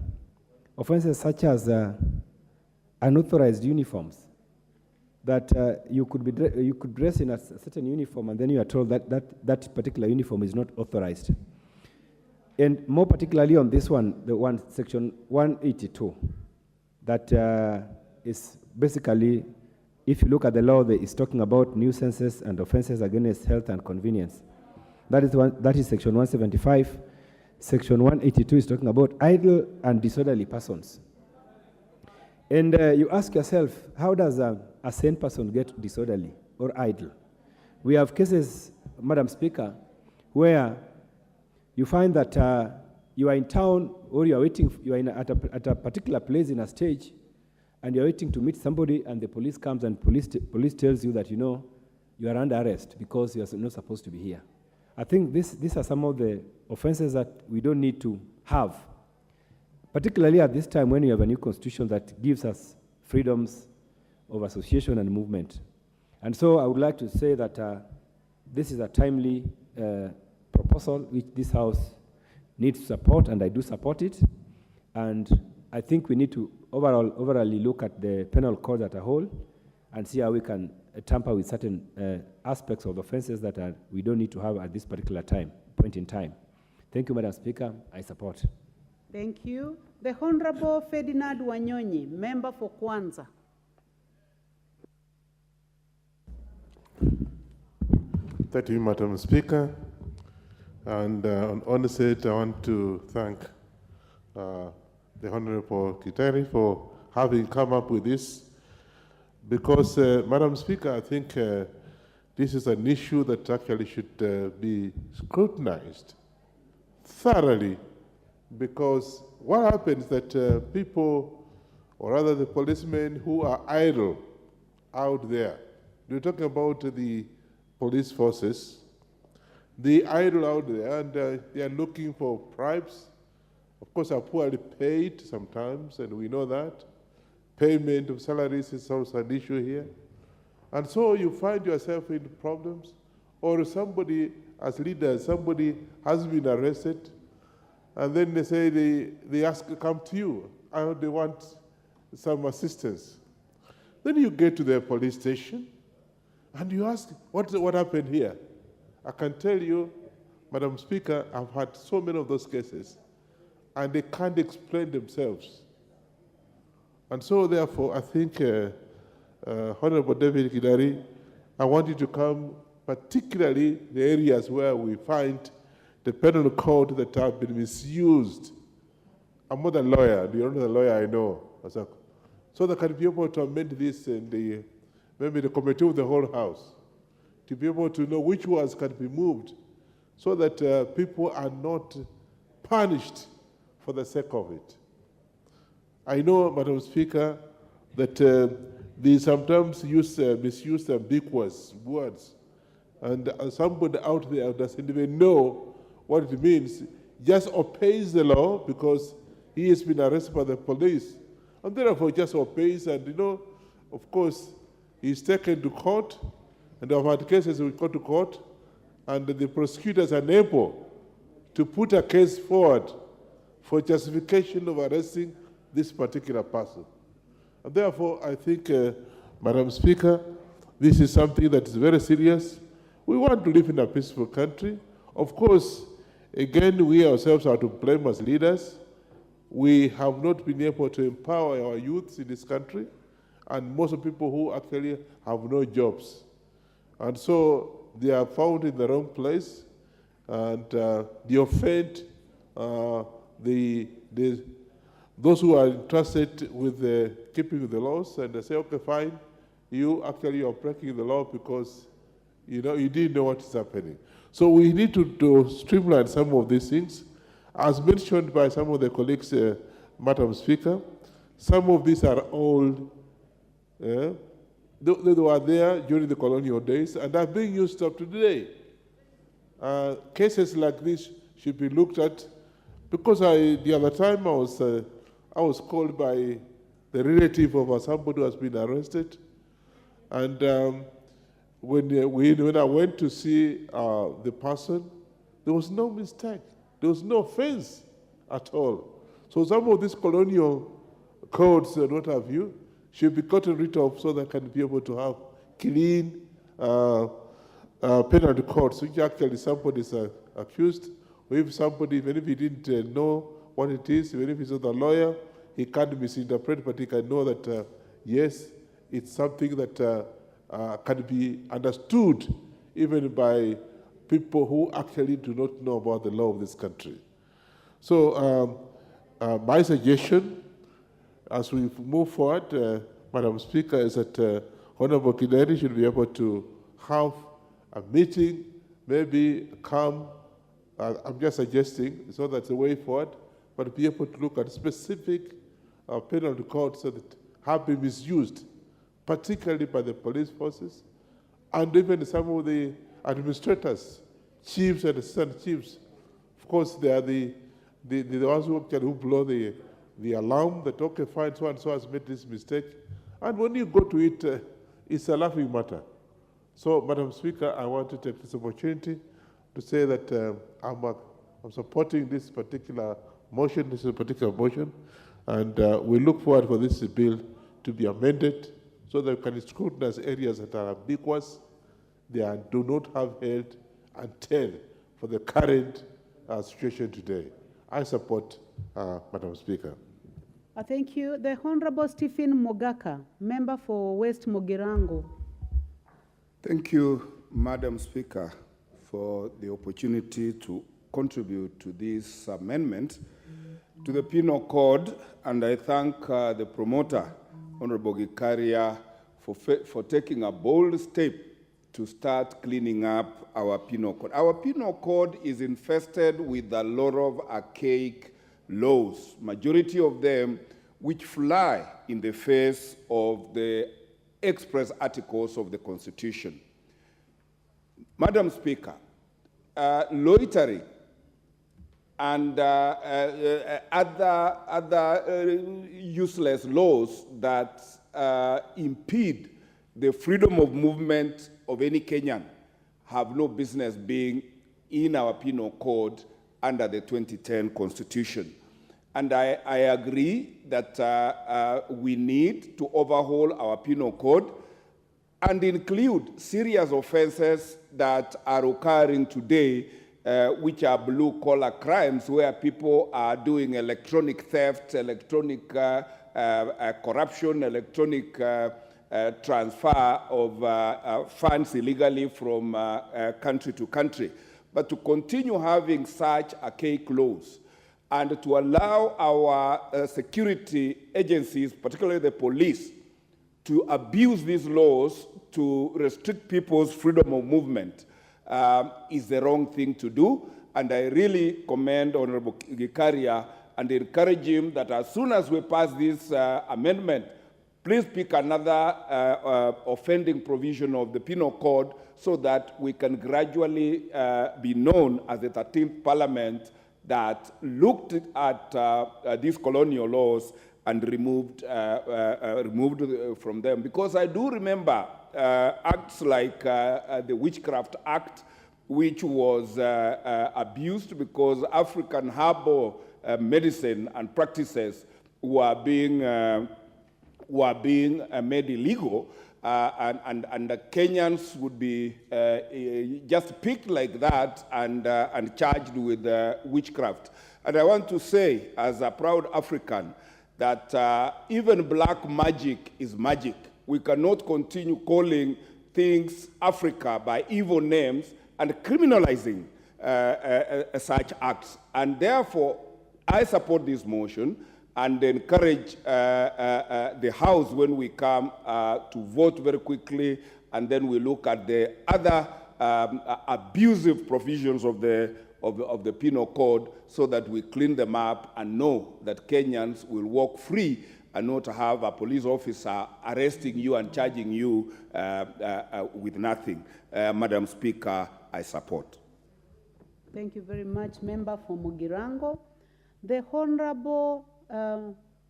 offenses such as unauthorized uniforms, that you could dress in a certain uniform and then you are told that particular uniform is not authorized. And more particularly on this one, section 182, that is basically, if you look at the law, it's talking about nuisances and offenses against health and convenience. That is section 175. Section 182 is talking about idle and disorderly persons. And you ask yourself, how does a sane person get disorderly or idle? We have cases, Madam Speaker, where you find that you are in town or you are waiting, you are at a particular place in a stage, and you're waiting to meet somebody, and the police comes and police tells you that, you know, you are under arrest because you're not supposed to be here. I think these are some of the offenses that we don't need to have, particularly at this time when you have a new constitution that gives us freedoms of association and movement. And so I would like to say that this is a timely proposal which this House needs to support, and I do support it. And I think we need to overall look at the penal code as a whole and see how we can tamper with certain aspects of offenses that we don't need to have at this particular point in time. Thank you, Madam Speaker. I support. Thank you. The Honorable Ferdinand Wanyonyi, member for Kwanza. Thank you, Madam Speaker. And on onset, I want to thank the Honorable Kiteri for having come up with this, because, Madam Speaker, I think this is an issue that actually should be scrutinized thoroughly, because what happens that people, or rather the policemen who are idle out there, we're talking about the police forces, they idle out there and they are looking for bribes. Of course, are poorly paid sometimes, and we know that. Payment of salaries is also an issue here. And so you find yourself in problems, or somebody, as leaders, somebody has been arrested, and then they say they come to you, and they want some assistance. Then you get to the police station, and you ask, what happened here? I can tell you, Madam Speaker, I've had so many of those cases, and they can't explain themselves. And so, therefore, I think, Honorable David Kidari, I want you to come, particularly the areas where we find the penal code that have been misused. I'm not a lawyer, you're not a lawyer I know. So that can be able to amend this in maybe the committee of the whole House, to be able to know which ones can be moved, so that people are not punished for the sake of it. I know, Madam Speaker, that they sometimes misuse ambiguous words, and somebody out there doesn't even know what it means, just obeys the law because he has been arrested by the police, and therefore just obeys, and of course, he's taken to court, and I've had cases we go to court, and the prosecutors are unable to put a case forward for justification of arresting this particular person. And therefore, I think, Madam Speaker, this is something that is very serious. We want to live in a peaceful country. Of course, again, we ourselves are to blame as leaders. We have not been able to empower our youths in this country, and most of the people who actually have no jobs. And so they are found in the wrong place, and they offend those who are entrusted with keeping the laws, and they say, okay, fine, you actually are breaking the law because you didn't know what is happening. So we need to streamline some of these things. As mentioned by some of the colleagues, Madam Speaker, some of these are old. They were there during the colonial days and are being used up to today. Cases like this should be looked at, because the other time I was called by the relative of somebody who has been arrested, and when I went to see the person, there was no mistake. There was no offense at all. So some of these colonial codes and what have you should be gotten rid of so they can be able to have clean penalty codes, which actually somebody is accused, or if somebody, even if he didn't know what it is, even if he's not a lawyer, he can't misinterpret, but he can know that, yes, it's something that can be understood even by people who actually do not know about the law of this country. So my suggestion, as we move forward, Madam Speaker, is that Honorable Kideri should be able to have a meeting, maybe come, I'm just suggesting, so that's the way forward, but be able to look at specific penalty codes that have been misused, particularly by the police forces, and even some of the administrators, chiefs and assistant chiefs. Of course, they are the ones who blow the alarm that, okay, fine, so and so has made this mistake. And when you go to it, it's a laughing matter. So, Madam Speaker, I want to take this opportunity to say that I'm supporting this particular motion, and we look forward for this bill to be amended so that we can scrutinize areas that are ambiguous, they do not have head and tail for the current situation today. I support, Madam Speaker. Thank you. The Honorable Stephen Mogaka, member for West Mogirango. Thank you, Madam Speaker, for the opportunity to contribute to this amendment to the Penal Code, and I thank the promoter, Honorable Gikaria, for taking a bold step to start cleaning up our Penal Code. Our Penal Code is infested with a lot of archaic laws, majority of them which fly in the face of the express articles of the Constitution. Madam Speaker, loitering and other useless laws that impede the freedom of movement of any Kenyan have no business being in our Penal Code under the 2010 Constitution. And I agree that we need to overhaul our Penal Code and include serious offenses that are occurring today, which are blue-collar crimes, where people are doing electronic theft, electronic corruption, electronic transfer of funds illegally from country to country. But to continue having such archaic laws and to allow our security agencies, particularly the police, to abuse these laws to restrict people's freedom of movement is the wrong thing to do. And I really commend Honorable Gikaria and encourage him that as soon as we pass this amendment, please pick another offending provision of the Penal Code so that we can gradually be known as the 13th Parliament that looked at these colonial laws and removed from them. Because I do remember acts like the Witchcraft Act, which was abused because African herbal medicine and practices were being made illegal, and the Kenyans would be just picked like that and charged with witchcraft. And I want to say, as a proud African, that even black magic is magic. We cannot continue calling things Africa by evil names and criminalizing such acts. And therefore, I support this motion and encourage the House when we come to vote very quickly, and then we look at the other abusive provisions of the Penal Code so that we clean them up and know that Kenyans will walk free and not have a police officer arresting you and charging you with nothing. Madam Speaker, I support. Thank you very much, Member for Mugirango. The Honorable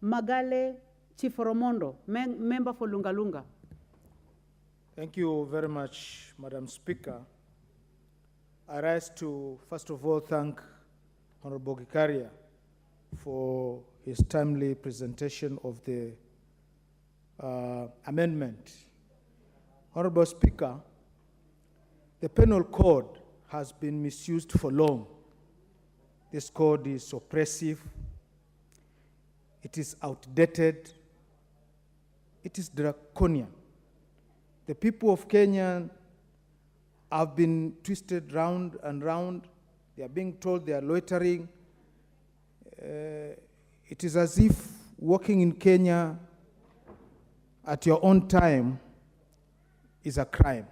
Magale Chiforomondo, Member for Lungalunga. Thank you very much, Madam Speaker. I rise to, first of all, thank Honorable Gikaria for his timely presentation of the amendment. Honorable Speaker, the Penal Code has been misused for long. This code is oppressive, it is outdated, it is draconian. The people of Kenya have been twisted round and round. They are being told they are loitering. It is as if walking in Kenya at your own time is a crime,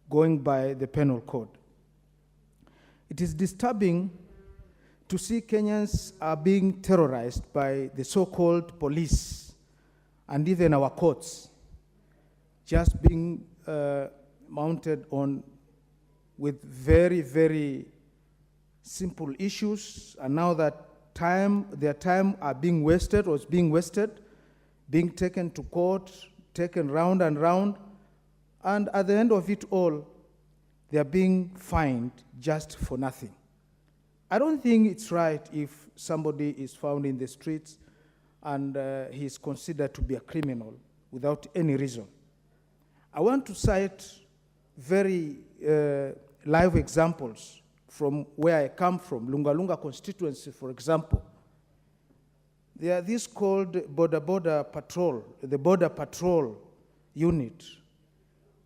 going by the Penal Code. It is disturbing to see Kenyans are being terrorized by the so-called police and even our courts, just being mounted on with very, very simple issues, and now that their time are being wasted or is being wasted, being taken to court, taken round and round, and at the end of it all, they are being fined just for nothing. I don't think it's right if somebody is found in the streets and he is considered to be a criminal without any reason. I want to cite very live examples from where I come from, Lungalunga constituency, for example. There are this called border patrol, the border patrol unit,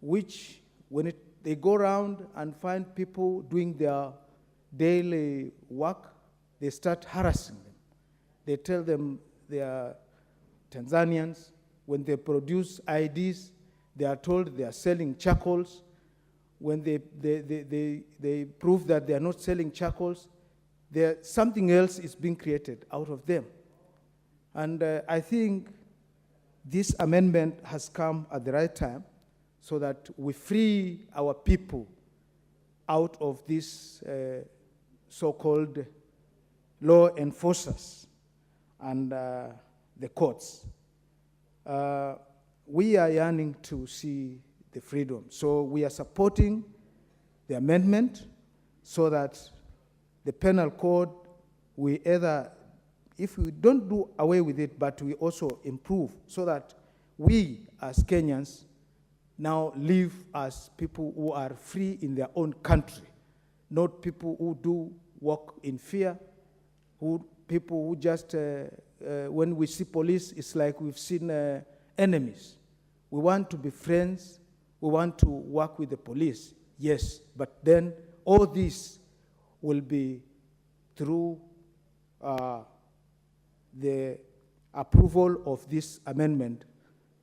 which when they go around and find people doing their daily work, they start harassing them. They tell them they are Tanzanians. When they produce IDs, they are told they are selling charcoals. When they prove that they are not selling charcoals, something else is being created out of them. And I think this amendment has come at the right time so that we free our people out of these so-called law enforcers and the courts. We are yearning to see the freedom. So we are supporting the amendment so that the penal code, we either, if we don't do away with it, but we also improve so that we as Kenyans now live as people who are free in their own country, not people who do walk in fear, people who just, when we see police, it's like we've seen enemies. We want to be friends. We want to work with the police, yes, but then all this will be through the approval of this amendment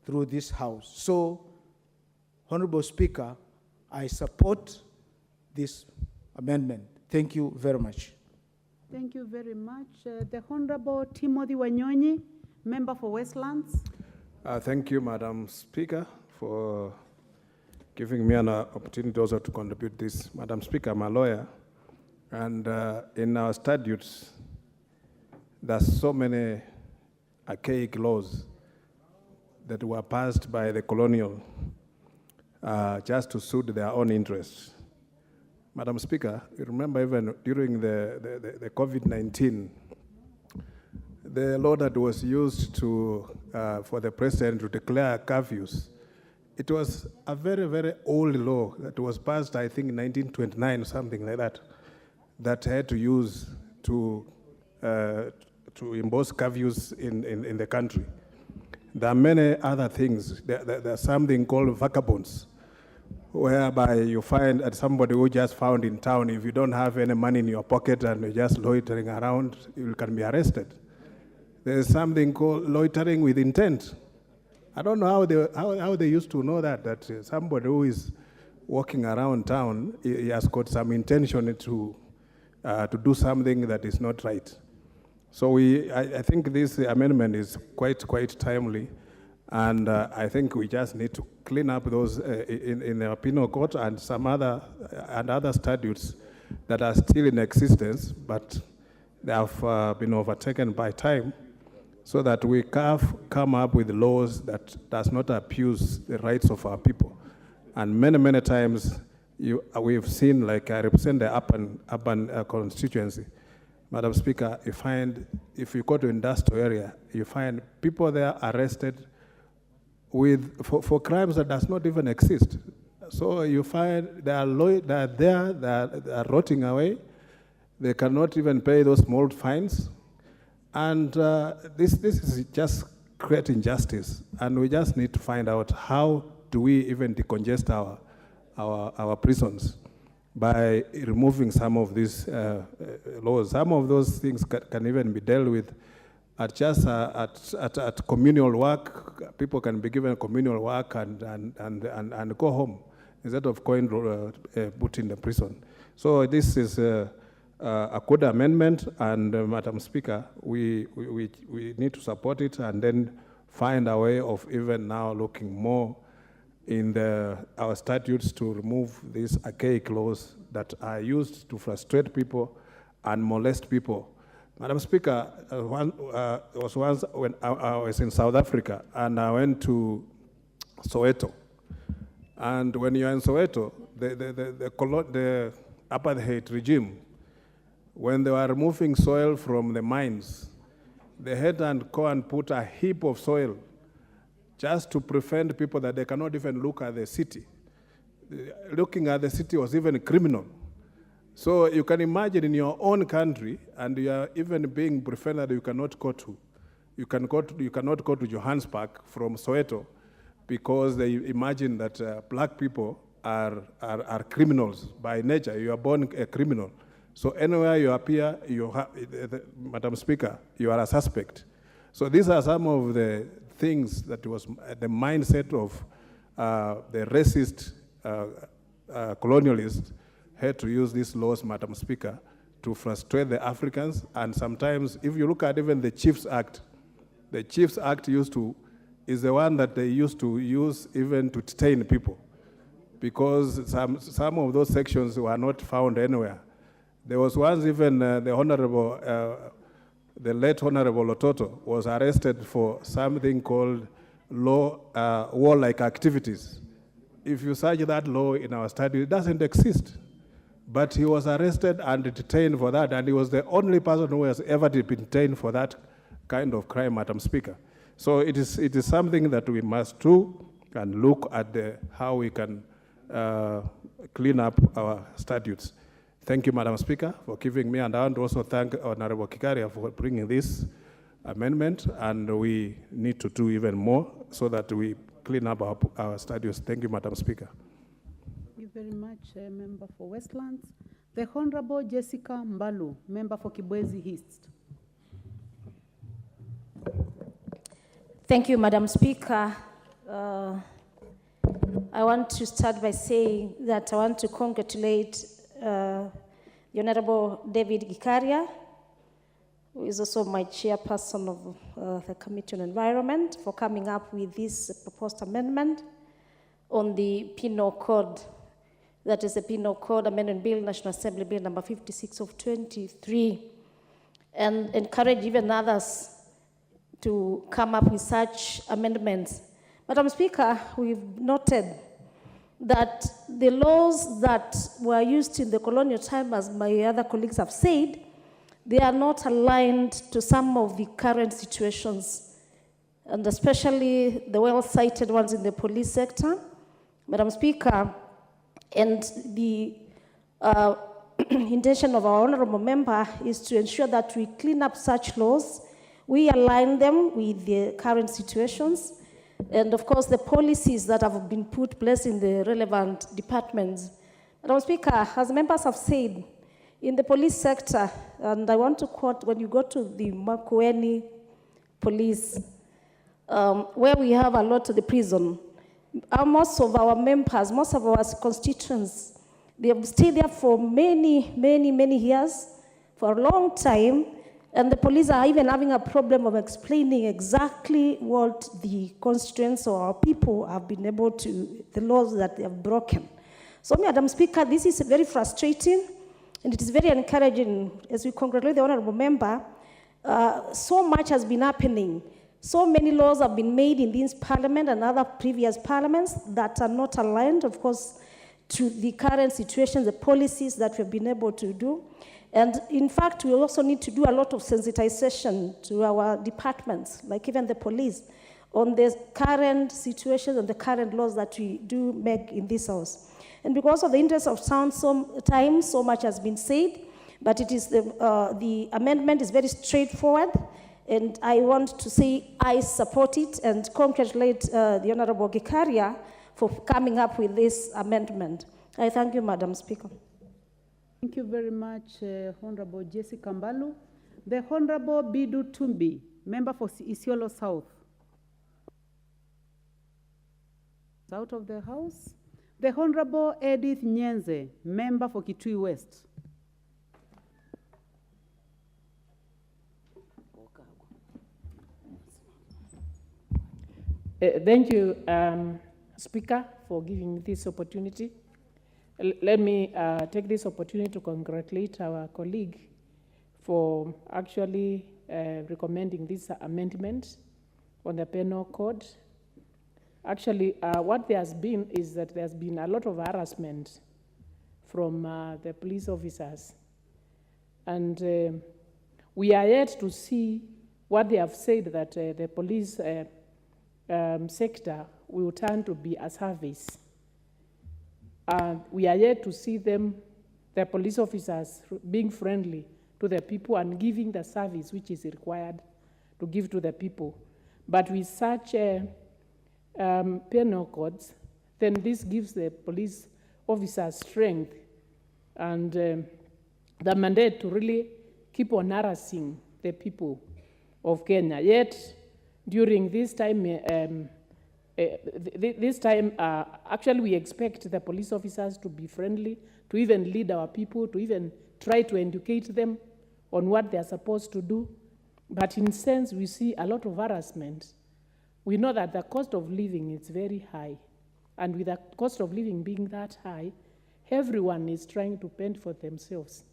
through this House. So, Honorable Speaker, I support this amendment. Thank you very much. Thank you very much. The Honorable Timothy Wanyonyi, Member for Westlands. Thank you, Madam Speaker, for giving me an opportunity also to contribute this. Madam Speaker, I'm a lawyer, And in our statutes, there's so many archaic laws that were passed by the colonial just to suit their own interests. Madam Speaker, you remember even during the COVID-19, the law that was used for the president to declare curfews, it was a very, very old law that was passed, I think, in 1929 or something like that, that had to use to impose curfews in the country. There are many other things. There's something called vagabonds, whereby you find that somebody who just found in town, if you don't have any money in your pocket and you're just loitering around, you can be arrested. There's something called loitering with intent. I don't know how they used to know that somebody who is walking around town, he has got some intention to do something that is not right. So I think this amendment is quite timely, and I think we just need to clean up those in the penal code and some other statutes that are still in existence, but they have been overtaken by time, so that we come up with laws that does not abuse the rights of our people. And many times we've seen, like I represent the urban constituency. Madam Speaker, you find, if you go to industrial area, you find people there arrested for crimes that does not even exist. So you find they are rotting away. They cannot even pay those small fines. And this is just creating justice. And we just need to find out how do we even decongest our prisons by removing some of these laws. Some of those things can even be dealt with at communal work. People can be given communal work and go home instead of going put in the prison. So this is a good amendment, and Madam Speaker, we need to support it and then find a way of even now looking more in our statutes to remove these archaic laws that are used to frustrate people and molest people. Madam Speaker, was once when I was in South Africa and I went to Soweto. And when you're in Soweto, the apartheid regime, when they were removing soil from the mines, they had to go and put a heap of soil just to prevent people that they cannot even look at the city. Looking at the city was even criminal. So you can imagine in your own country, and you are even being prevented that you cannot go to. You cannot go to Johannesburg from Soweto because they imagine that black people are criminals by nature. You are born a criminal. So anywhere you appear, Madam Speaker, you are a suspect. So these are some of the things that was the mindset of the racist colonialists had to use these laws, Madam Speaker, to frustrate the Africans. And sometimes, if you look at even the Chiefs Act is the one that they used to use even to detain people, because some of those sections were not found anywhere. There was once even the late Honorable Lototo was arrested for something called warlike activities. If you search that law in our study, it doesn't exist. But he was arrested and detained for that, and he was the only person who has ever been detained for that kind of crime, Madam Speaker. So it is something that we must do and look at how we can clean up our statutes. Thank you, Madam Speaker, for giving me, and I want to also thank Honorable Kikaria for bringing this amendment, and we need to do even more so that we clean up our statutes. Thank you, Madam Speaker. Thank you very much, Member for Westlands. The Honorable Jessica Mbalu, Member for Kibwezi East. Thank you, Madam Speaker. I want to start by saying that I want to congratulate the Honorable David Gikaria, who is also my chairperson of the Committee on Environment, for coming up with this proposed amendment on the Penal Code. that is the Penal Code Amendment Bill, National Assembly Bill number 56 of 23, and encourage even others to come up with such amendments. Madam Speaker, we've noted that the laws that were used in the colonial time, as my other colleagues have said, they are not aligned to some of the current situations, and especially the well-cited ones in the police sector. Madam Speaker, and the intention of our honorable member is to ensure that we clean up such laws, we align them with the current situations, and of course the policies that have been put place in the relevant departments. Madam Speaker, as members have said, in the police sector, and I want to quote, when you go to the Makueni police, where we have a lot of the prison, most of our members, most of our constituents, they have stayed there for many, many, many years, for a long time, and the police are even having a problem of explaining exactly what the constituents or our people have been able to, the laws that they have broken. So, Madam Speaker, this is very frustrating, and it is very encouraging as we congratulate the honorable member. So much has been happening. So many laws have been made in this parliament and other previous parliaments that are not aligned, of course, to the current situation, the policies that we've been able to do. And in fact, we also need to do a lot of sensitization to our departments, like even the police, on the current situations and the current laws that we do make in this house. And because of the interest of sound, so much has been said, but it is the amendment is very straightforward, and I want to say I support it and congratulate the Honorable Gikaria for coming up with this amendment. I thank you, Madam Speaker. Thank you very much, Honorable Jessica Mbalu. The Honorable Bidu Tumbi, member for Isiolo South. Out of the House. The Honorable Edith Nyenze, member for Kitui West. Thank you, Speaker, for giving me this opportunity. Let me take this opportunity to congratulate our colleague for actually recommending this amendment on the Penal Code. Actually, what there has been is that there's been a lot of harassment from the police officers. And we are yet to see what they have said, that the police sector will turn to be a service. We are yet to see them, the police officers, being friendly to the people and giving the service which is required to give to the people. But with such penal codes, then this gives the police officers strength and the mandate to really keep on harassing the people of Kenya. Yet, during this time, actually we expect the police officers to be friendly, to even lead our people, to even try to educate them on what they are supposed to do. But in a sense, we see a lot of harassment. We know that the cost of living is very high. And with the cost of living being that high, everyone is trying to fend for themselves.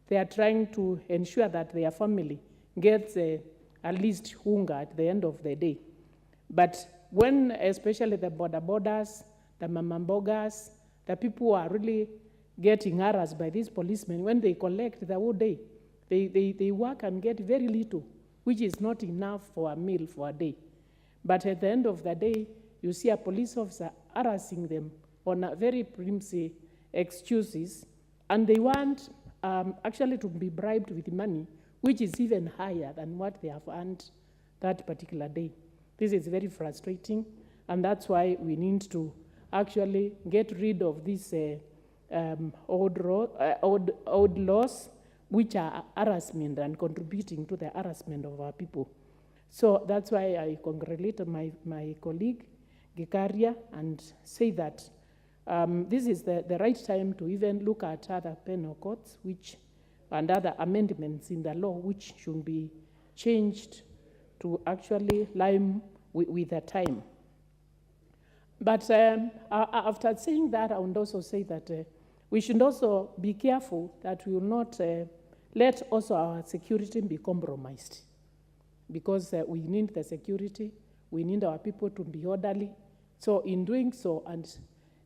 They are trying to ensure that their family gets at least hunger at the end of the day. But when especially the borders, the mamambogas, the people who are really getting harassed by these policemen, when they collect the whole day, they work and get very little, which is not enough for a meal for a day. But at the end of the day, you see a police officer harassing them on a very flimsy excuses, and they want actually to be bribed with money, which is even higher than what they have earned that particular day. This is very frustrating, and that's why we need to actually get rid of these old laws, which are harassment and contributing to the harassment of our people. So that's why I congratulate my colleague, Gikaria, and say that this is the right time to even look at other penal codes and other amendments in the law which should be changed to actually line with the time. But after saying that, I would also say that We should also be careful that we will not let also our security be compromised, because we need the security, we need our people to be orderly. So in doing so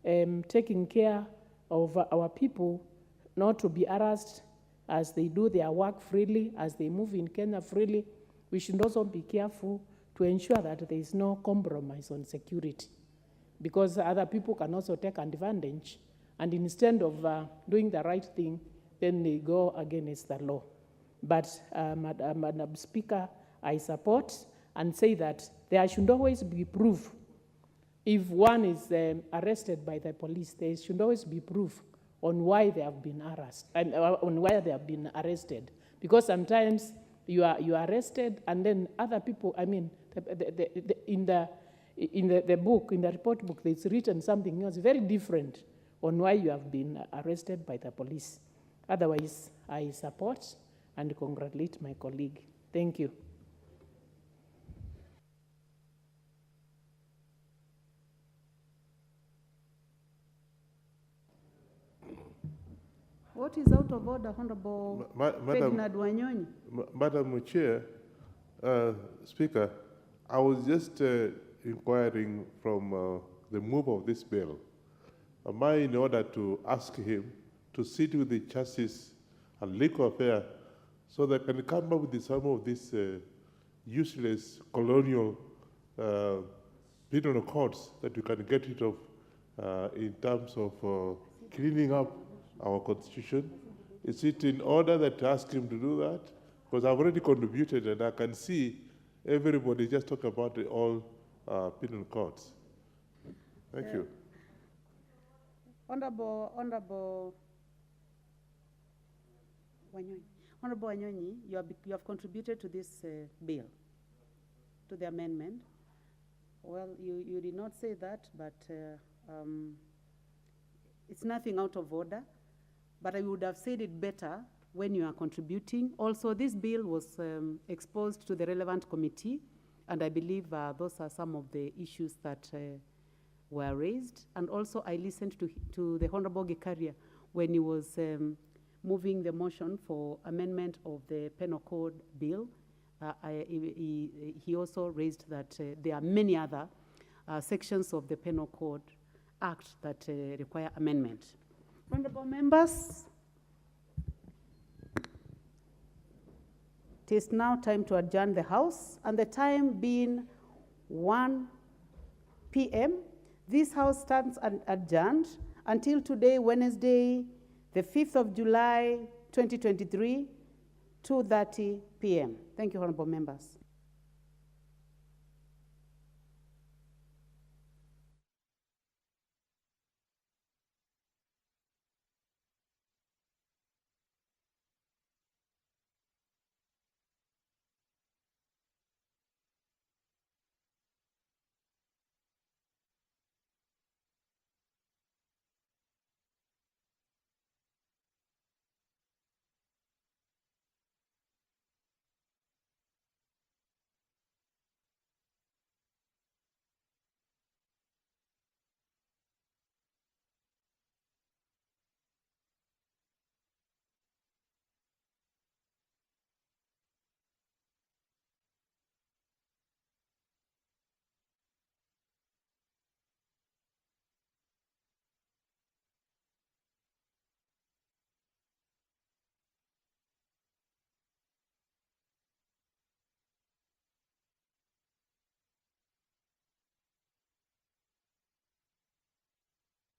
and taking care of our people not to be harassed as they do their work freely, as they move in Kenya freely, we should also be careful to ensure that there is no compromise on security, because other people can also take advantage, and instead of doing the right thing, then they go against the law. But Madam Speaker, I support and say that there should always be proof. If one is arrested by the police, there should always be proof on why they have been harassed and on why they have been arrested. Because sometimes you are arrested, and then other people, I mean, in the book, in the report book, it's written something else very different on why you have been arrested by the police. Otherwise, I support and congratulate my colleague. Thank you. What is out of order, Honorable Ferdinand Wanyonyi? Madam Chair, Speaker, I was just inquiring from the move of this bill. Am I in order to ask him to sit with the Justice and Legal Affairs so that can come up with some of these useless colonial penal codes that we can get rid of in terms of cleaning up our constitution? Is it in order that I ask him to do that? Because I've already contributed, and I can see everybody just talk about the all penal codes. Thank you. Honorable Wanyonyi, you have contributed to this bill, to the amendment. Well, you did not say that, but it's nothing out of order. But I would have said it better when you are contributing. Also, this bill was exposed to the relevant committee, and I believe those are some of the issues that were raised. And also, I listened to the Honorable Gikaria when he was moving the motion for amendment of the Penal Code bill. He also raised that there are many other sections of the Penal Code Act that require amendment. Honorable members, it is now time to adjourn the House, and the time being 1 p.m., this House stands adjourned until today, Wednesday, the 5th of July, 2023, 2:30 p.m. Thank you, honorable members.